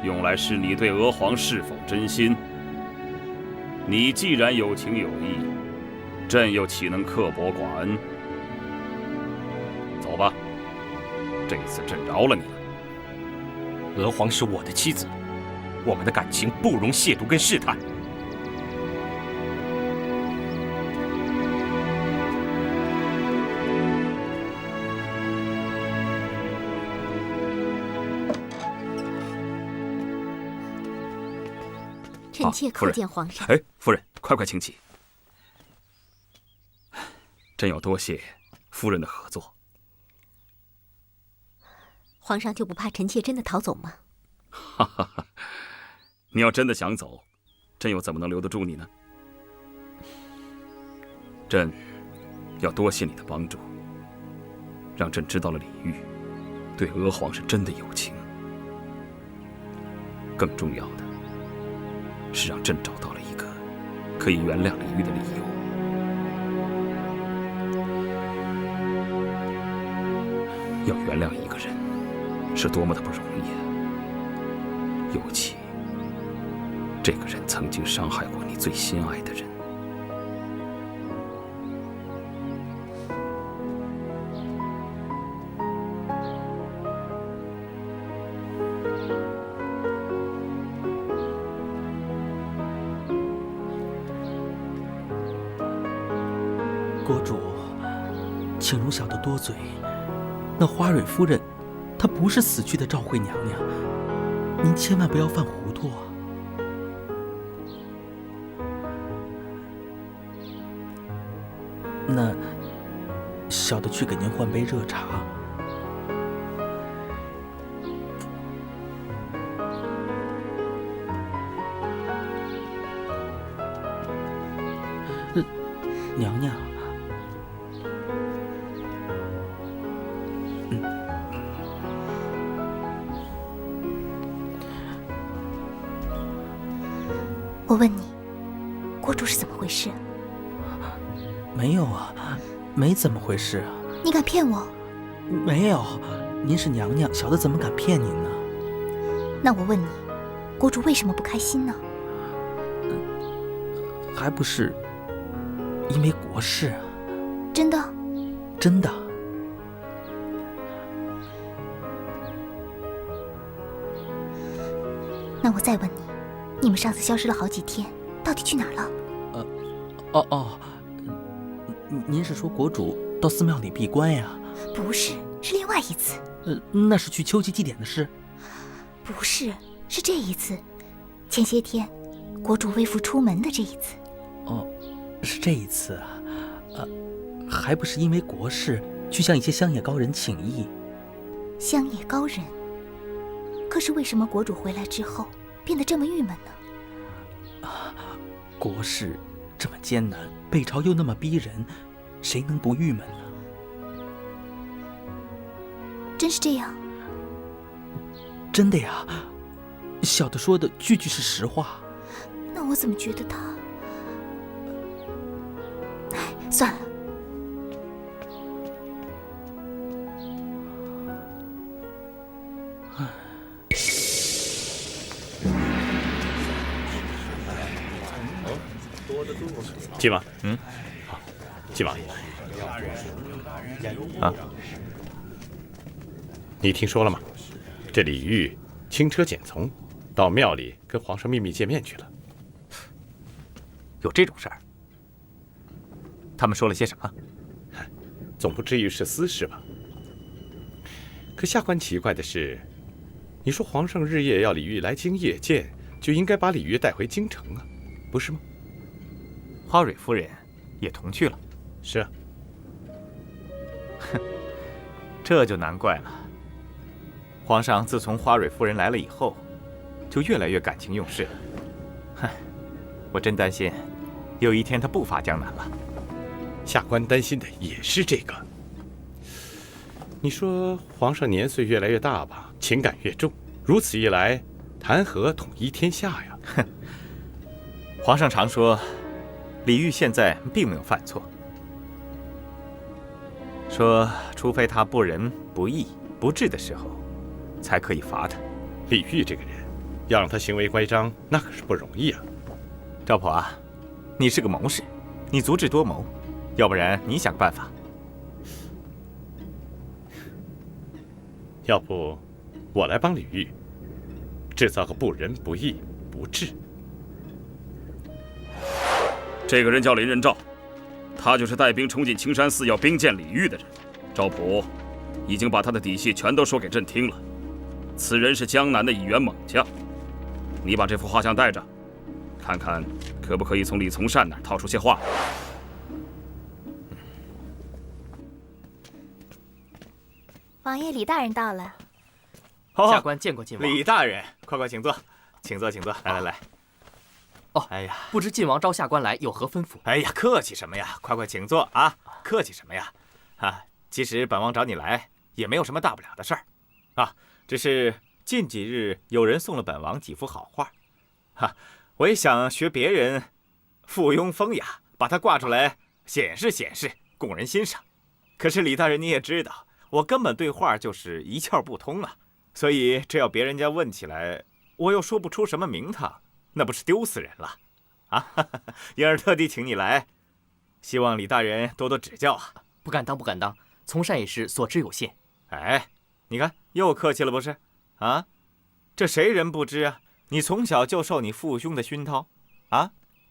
用来试你对娥皇是否真心。你既然有情有义，朕又岂能刻薄寡恩？走吧，这次朕饶了你了。娥皇是我的妻子，我们的感情不容亵渎跟试探。臣妾叩见皇上。哎，夫人，快请起。朕要多谢夫人的合作。皇上就不怕臣妾真的逃走吗？哈哈哈，你要真的想走，朕又怎么能留得住你呢？朕要多谢你的帮助，让朕知道了李煜对娥皇是真的有情。更重要的是，让朕找到了一个可以原谅李煜的理由。要原谅一个人，是多么的不容易啊！尤其这个人曾经伤害过你最心爱的人。国主，请容小的多嘴。那花蕊夫人，她不是死去的赵惠娘娘，您千万不要犯糊涂啊！那小的去给您换杯热茶。娘娘。我问你，国主是怎么回事？没有啊，没怎么回事啊。你敢骗我？没有，您是娘娘，小的怎么敢骗您呢？那我问你，国主为什么不开心呢？还不是因为国事啊。真的？真的。那我再问你，你们上次消失了好几天，到底去哪儿了？您是说国主到寺庙里闭关呀？不是，是另外一次。那是去秋季祭典的事？不是，是这一次。前些天，国主微服出门的这一次。哦，是这一次啊。还不是因为国事，去向一些乡野高人请益。乡野高人？可是为什么国主回来之后变得这么郁闷呢？国事这么艰难，北朝又那么逼人，谁能不郁闷呢？真是这样？真的呀，小的说的句句是实话。那我怎么觉得他……算了。晋王，好，晋王啊，你听说了吗？这李煜轻车简从，到庙里跟皇上秘密见面去了。有这种事儿？他们说了些什么？总不至于是私事吧？可下官奇怪的是，你说皇上日夜要李煜来京谒见，就应该把李煜带回京城啊，不是吗？花蕊夫人也同去了。是啊。哼，这就难怪了。皇上自从花蕊夫人来了以后，就越来越感情用事了。哼，我真担心，有一天他不伐江南了。下官担心的也是这个。你说皇上年岁越来越大吧，情感越重，如此一来，谈何统一天下呀？哼，皇上常说，李煜现在并没有犯错，说除非他不仁不义不智的时候，才可以罚他。李煜这个人，要让他行为乖张，那可是不容易啊。赵普啊，你是个谋士，你足智多谋，要不然你想办法。要不我来帮李煜制造个不仁不义不智。这个人叫林仁兆，他就是带兵冲进青山寺要兵谏李煜的人。赵普已经把他的底细全都说给朕听了。此人是江南的一员猛将，你把这幅画像带着，看看可不可以从李从善那儿套出些话来。王爷，李大人到了。下官见过晋王。李大人，快快请坐。请坐，请坐，来来来。哦，哎呀，不知晋王召下官来，有何吩咐？哎呀，客气什么呀？快快请坐啊！客气什么呀？啊，其实本王找你来也没有什么大不了的事儿，啊，只是近几日有人送了本王几幅好画，哈，我也想学别人附庸风雅，把它挂出来显示显示，供人欣赏。可是李大人你也知道，我根本对画就是一窍不通啊，所以这要别人家问起来，我又说不出什么名堂。那不是丢死人了，啊！因而特地请你来，希望李大人多多指教啊！不敢当，不敢当，从善也是所知有限。哎，你看又客气了不是？啊，这谁人不知啊？你从小就受你父兄的熏陶，啊，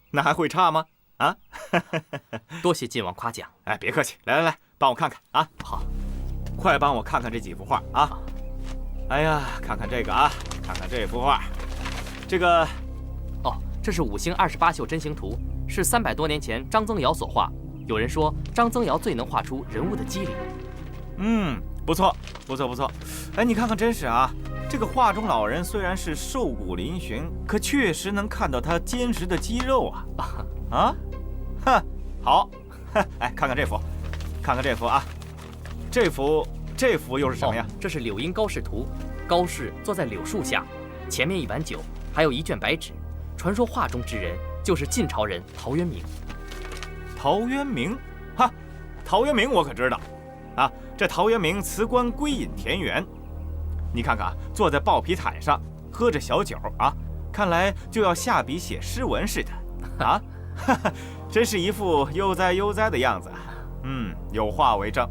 那还会差吗？啊！多谢晋王夸奖。哎，别客气，来来来，帮我看看啊！好，快帮我看看这几幅画啊！哎呀，看看这个啊，看看这幅画，这个。哦，这是5星28宿真形图，是300多年前张曾尧所画。有人说张曾尧最能画出人物的机灵。不错，不错，不错。哎，你看看，真是啊，这个画中老人虽然是瘦骨嶙峋，可确实能看到他坚实的肌肉啊！啊，哼，好，哎，看看这幅，看看这幅啊，这幅又是什么呀？这是柳荫高士图，高士坐在柳树下，前面一碗酒，还有一卷白纸。传说画中之人就是晋朝人陶渊明。陶渊明，哈，陶渊明我可知道，啊，这陶渊明辞官归隐田园，你看看啊，坐在抱皮毯上喝着小酒啊，看来就要下笔写诗文似的，啊，哈哈，真是一副悠哉悠哉的样子。有画为证，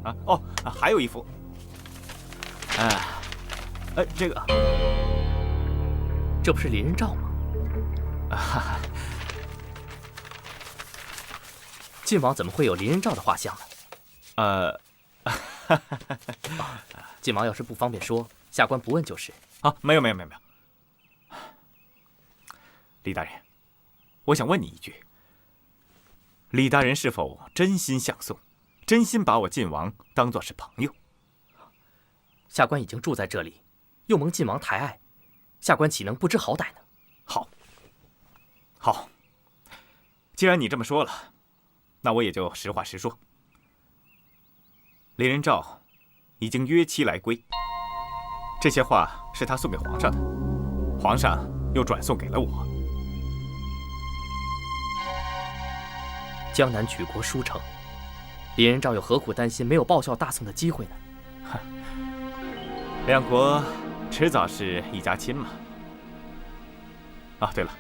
啊，哦，还有一幅，这个，这不是林人照吗？晋王怎么会有林人照的画像呢？晋王要是不方便说，下官不问就是。啊，没有。李大人，我想问你一句，李大人是否真心相送，真心把我晋王当作是朋友？下官已经住在这里，又蒙晋王抬爱，下官岂能不知好歹呢？好，既然你这么说了，那我也就实话实说。林人照已经约期来归，这些画是他送给皇上的，皇上又转送给了我。江南举国书城，林人照又何苦担心没有报效大宋的机会呢？两国迟早是一家亲嘛。啊，对了，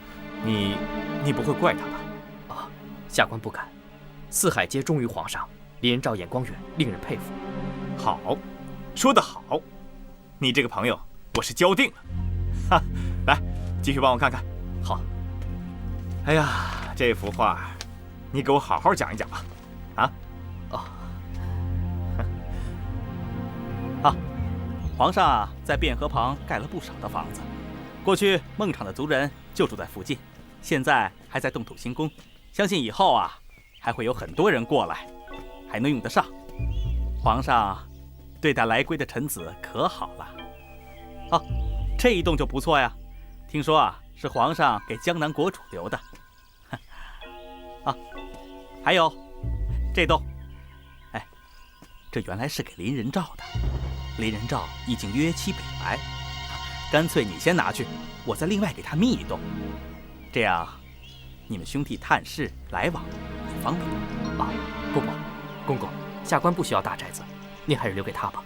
你不会怪他吧？啊，下官不敢。四海皆忠于皇上，林人照眼光远，令人佩服。好，说得好，你这个朋友我是交定了。哈，来，继续帮我看看。好。哎呀，这幅画，你给我好好讲一讲吧。啊？啊，皇上在汴河旁盖了不少的房子，过去孟昶的族人就住在附近，现在还在动土兴工，相信以后啊还会有很多人过来，还能用得上。皇上对待来归的臣子可好了。哦，这一栋就不错呀，听说啊是皇上给江南国主留的。啊，还有这栋，哎，这原来是给林人照的。林人照已经约期北来，干脆你先拿去，我再另外给他觅一栋，这样你们兄弟探视来往也方便。啊，不，公公，下官不需要大宅子，您还是留给他吧。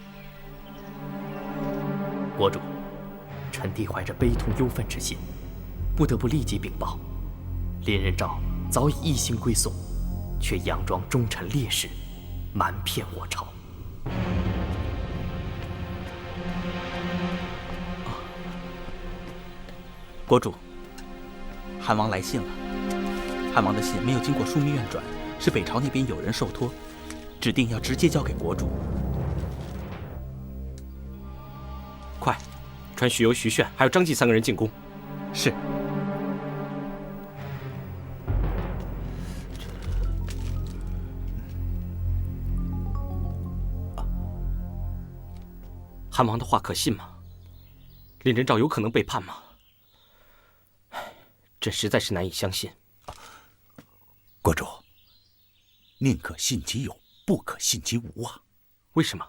国主，臣弟怀着悲痛忧愤之心，不得不立即禀报，林人照早已一心归宋，却佯装忠臣烈士，瞒骗我朝。国主，汉王来信了。汉王的信没有经过枢密院转，是北朝那边有人受托，指定要直接交给国主。快，传许攸、徐铉还有张继3个人进宫。是。汉王的话可信吗？林人照有可能背叛吗？这实在是难以相信。国主，宁可信其有，不可信其无啊！为什么？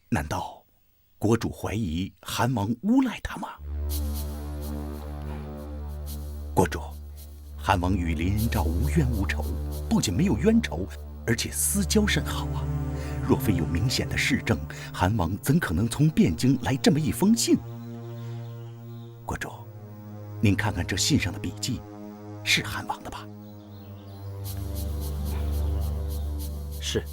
难道国主怀疑韩王诬赖他吗？国主，韩王与林仁照无冤无仇，不仅没有冤仇，而且私交甚好啊！若非有明显的事证，韩王怎可能从汴京来这么一封信？国主，您看看这信上的笔迹，是韩王的吧？是。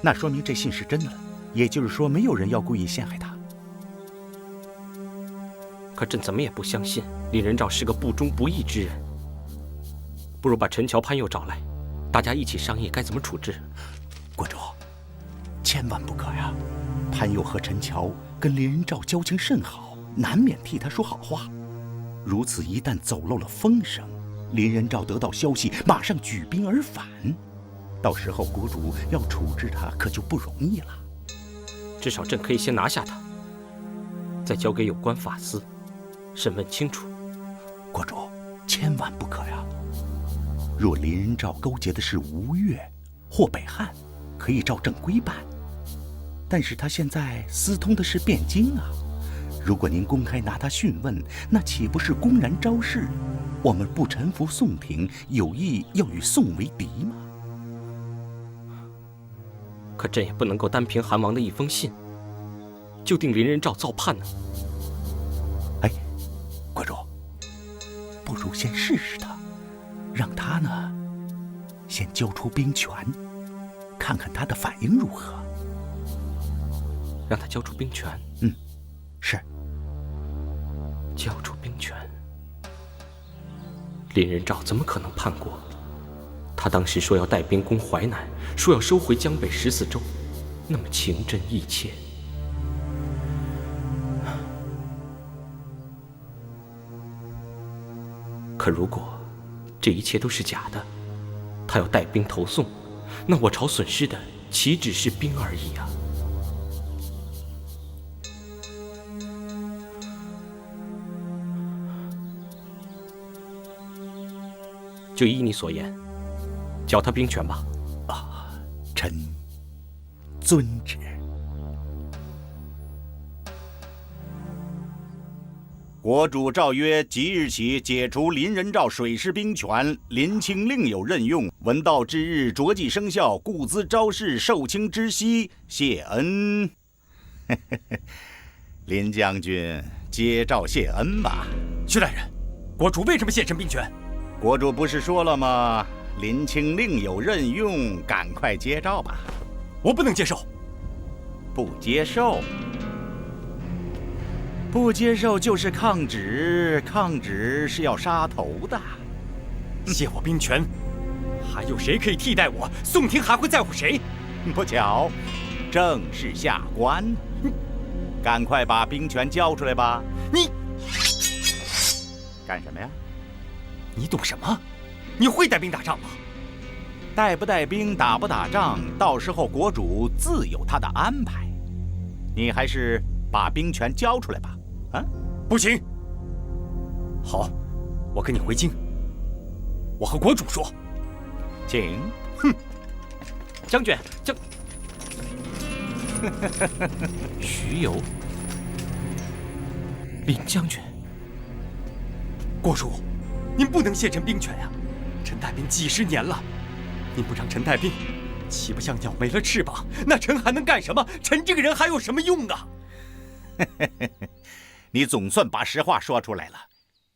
那说明这信是真的了，也就是说，没有人要故意陷害他。可朕怎么也不相信林仁照是个不忠不义之人。不如把陈桥、潘佑找来，大家一起商议该怎么处置。国主，千万不可呀！潘佑和陈桥跟林仁照交情甚好，难免替他说好话。如此一旦走漏了风声，林仁照得到消息，马上举兵而返，到时候国主要处置他可就不容易了。至少朕可以先拿下他，再交给有关法司审问清楚。国主，千万不可呀！若林仁照勾结的是吴越或北汉，可以照正规办，但是他现在私通的是汴京啊！如果您公开拿他讯问，那岂不是公然昭示我们不臣服宋廷，有意要与宋为敌吗？可朕也不能够单凭韩王的一封信，就定林仁照造叛呢。哎，国主，不如先试试他，让他呢先交出兵权，看看他的反应如何。让他交出兵权？是。交出兵权，林仁照怎么可能叛国？他当时说要带兵攻淮南，说要收回江北14州，那么情真意切。可如果这一切都是假的，他要带兵投宋，那我朝损失的岂止是兵而已啊！就依你所言，交他兵权吧。啊，臣遵旨。国主诏曰：即日起解除林仁照水师兵权，林卿另有任用。闻道之日着即生效，故兹昭示受卿之悉，谢恩。林将军，接诏谢恩吧。薛大人，国主为什么献身兵权？国主不是说了吗？林卿另有任用，赶快接诏吧。我不能接受。不接受？不接受就是抗旨，抗旨是要杀头的。卸我兵权，还有谁可以替代我？宋廷还会在乎谁？不巧，正是下官。赶快把兵权交出来吧！你干什么呀？你懂什么？你会带兵打仗吗？带不带兵，打不打仗，到时候国主自有他的安排。你还是把兵权交出来吧。啊，不行。好，我跟你回京。我和国主说。请。哼，将军，徐游，林将军，国主，您不能卸陈兵权呀！臣带兵几十年了，您不让臣带兵，岂不像鸟没了翅膀？那臣还能干什么？臣这个人还有什么用啊？你总算把实话说出来了。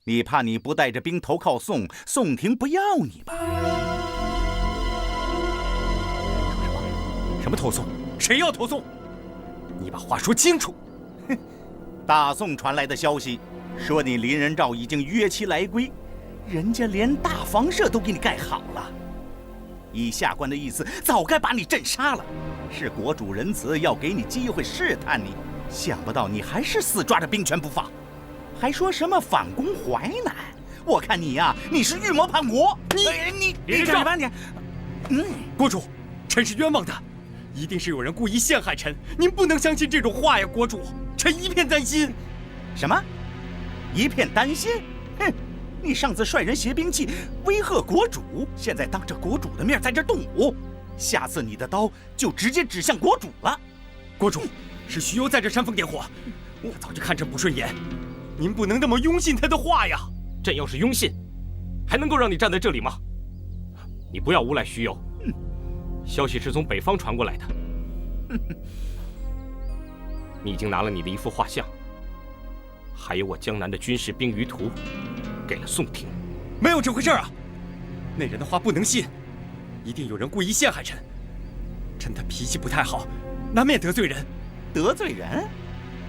你怕你不带着兵投靠宋，宋廷不要你吧？什么投宋？谁要投宋？你把话说清楚。大宋传来的消息，说你林仁照已经约期来归，人家连大房舍都给你盖好了。依下官的意思，早该把你镇杀了。是国主仁慈，要给你机会试探你。想不到你还是死抓着兵权不放，还说什么反攻淮南？我看你呀，你是预谋叛国。你干什么？你，国主，臣是冤枉的，一定是有人故意陷害臣。您不能相信这种话呀，国主，臣一片担心。什么？一片担心？哼，你上次率人携兵器威吓国主，现在当着国主的面在这动武，下次你的刀就直接指向国主了。国主，是徐攸在这煽风点火，我早就看朕不顺眼，您不能那么拥信他的话呀！朕要是拥信，还能够让你站在这里吗？你不要诬赖徐攸，消息是从北方传过来的。你已经拿了你的一幅画像，还有我江南的军事兵余图，给了宋廷。没有这回事啊！那人的话不能信，一定有人故意陷害朕。朕的脾气不太好，难免得罪人。得罪人？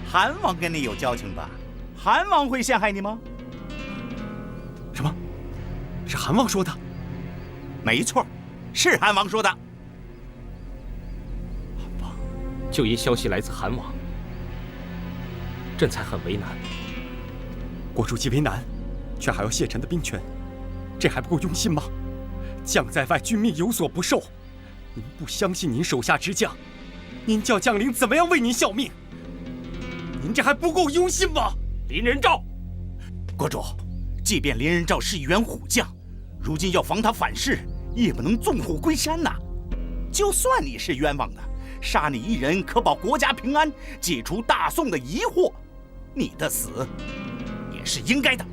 韩王跟你有交情吧？韩王会陷害你吗？什么？是韩王说的？没错，是韩王说的。就因消息来自韩王，朕才很为难。国主既为难，却还要谢臣的兵权，这还不够用心吗？将在外，君命有所不受。您不相信您手下之将，您叫将领怎么样为您效命？您这还不够用心吗？林仁兆，国主，即便林仁兆是一员虎将，如今要防他反噬，也不能纵虎归山呐。就算你是冤枉的，杀你一人可保国家平安，解除大宋的疑惑，你的死也是应该的。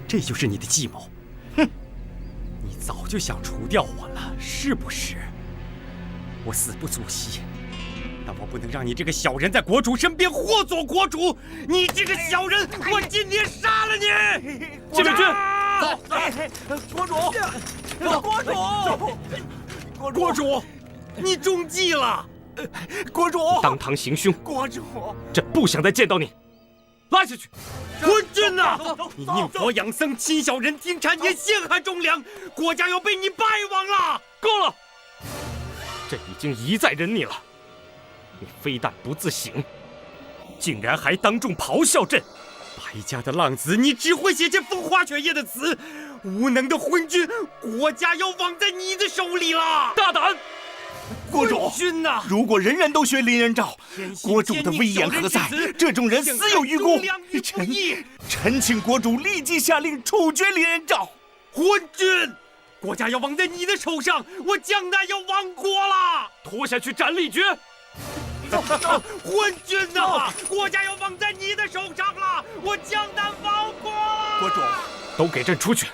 这就是你的计谋？哼！你早就想除掉我了，是不是？我死不足惜，但我不能让你这个小人在国主身边祸作国主！你这个小人，我今天杀了你！禁卫军，走！国主，国主，国主，你中计了！国主，当堂行凶！国主，朕不想再见到你，拉下去！昏君呐！你宁佛养僧，亲小人听谗言，陷害忠良，国家要被你败亡了！够了！朕已经一再忍你了，你非但不自省，竟然还当众咆哮朕！败家的浪子，你只会写些风花雪月的词！无能的昏君，国家要亡在你的手里了！大胆！国主，君呐！如果人人都学林仁兆，国主的威严何在？这种人死有余辜。臣请国主立即下令处决林仁兆。昏君，国家要亡在你的手上，我江南要亡国了！拖下去斩立决！昏君呐！国家要亡在你的手上了，我江南亡国了！国主，都给朕出去！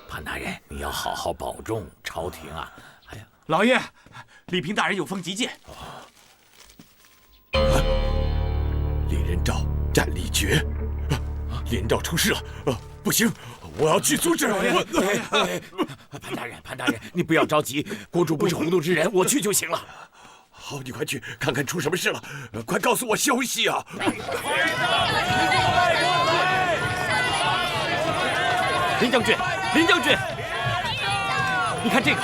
潘大人，你要好好保重，朝廷啊！哎呀，老爷，李平大人有封急谏。林仁兆斩立决，林兆出事了！不行，我要去阻止！潘大人，你不要着急，国主不是糊涂之人，我去就行了。好，你快去看看出什么事了，快告诉我消息啊！林将军，林将军，你看这个。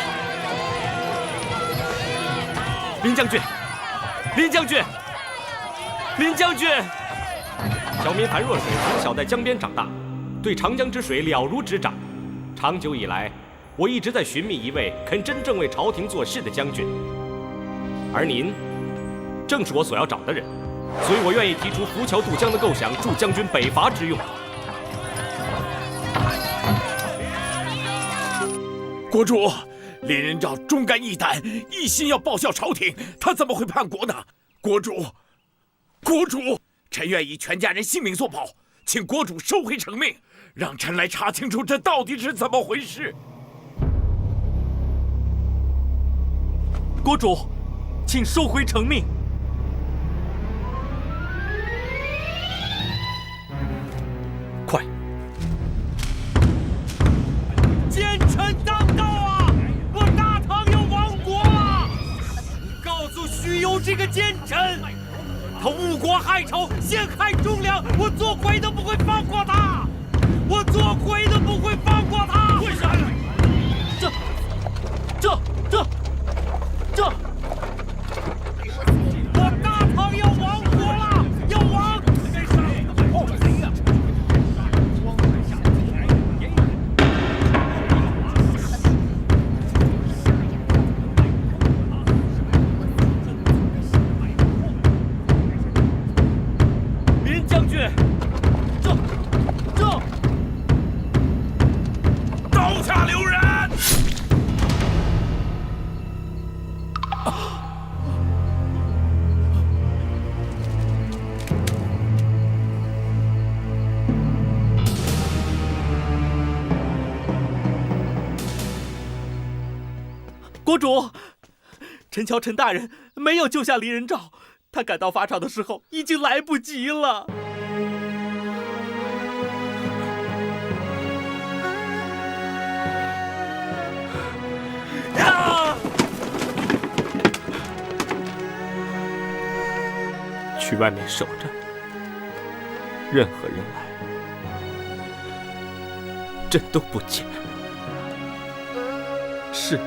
林将军，林将军，林将军。小民樊若水从小在江边长大，对长江之水了如指掌。长久以来，我一直在寻觅一位肯真正为朝廷做事的将军，而您正是我所要找的人，所以我愿意提出浮桥渡江的构想，助将军北伐之用。国主，林仁兆忠肝义胆，一心要报效朝廷，他怎么会叛国呢？国主，臣愿以全家人性命作保，请国主收回成命，让臣来查清楚这到底是怎么回事。国主，请收回成命。快！奸臣当道啊！我大唐要亡国了！告诉徐攸这个奸臣，他误国害朝，陷害忠良，我做鬼都不会放过他！我做鬼都不会放过他！跪下来！这！我大唐要亡国了！要亡！将军，这，刀下留人！国主，陈桥陈大人没有救下离人诏，他赶到法场的时候已经来不及了。去外面守着，任何人来，朕都不见。是。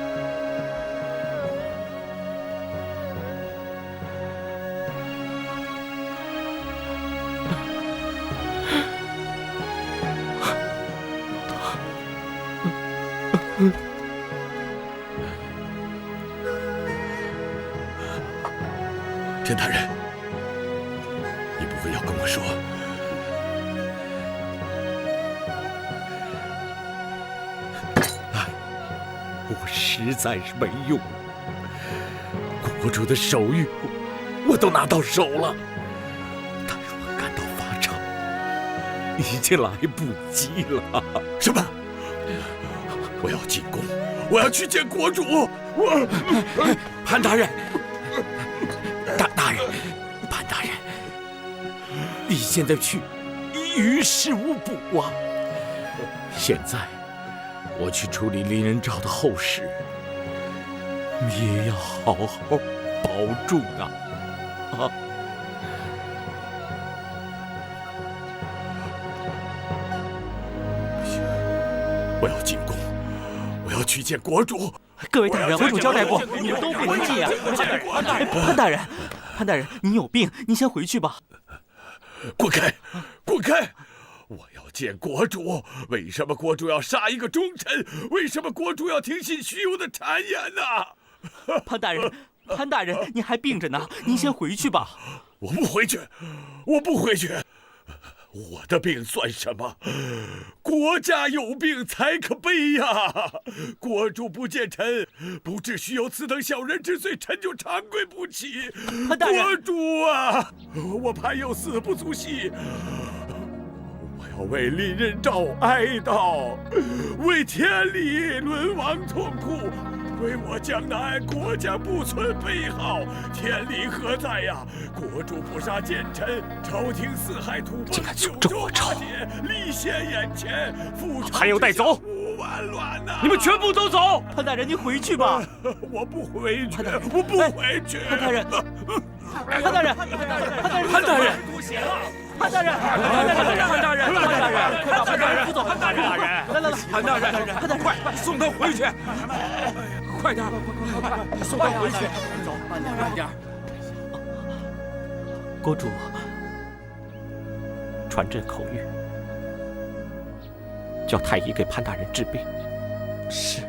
陈大人，你不会要跟我说，我实在是没用，国主的手谕我都拿到手了，但是我赶到法场已经来不及了。什么？我要进宫，我要去见国主。潘大人，大人，潘大人，你现在去于事无补啊！现在我去处理离人诏的后事，你也要好好保重啊！不行，我要进宫，我要去见国主。各位大人，国主交代过，你们都不能进啊！潘大人，你有病，你先回去吧。滚开！滚开！我要见国主。为什么国主要杀一个忠臣？为什么国主要听信虚无的谗言呢？潘大人，你还病着呢，您先回去吧。我不回去，我不回去。我的病算什么？国家有病才可悲呀！国主不见臣，不至须有此等小人之罪，臣就长跪不起。国主啊，我怕有死不足惜，我要为离人诏哀悼，为天理沦亡痛哭，为我江南国将不存悲号，天理何在呀？国主不杀奸臣，朝廷四海土崩，九州瓦解，立现眼前，覆巢还要带走5万乱呐！你们全部都走！潘大人，您回去吧。我不回去，我不回去。潘大人，潘大人，潘大人，潘大人，潘大人，扶走潘大人，来，潘大人，快送他回去！快点，快送他回去！走，慢点。国主，传朕口谕，叫太医给潘大人治病。是。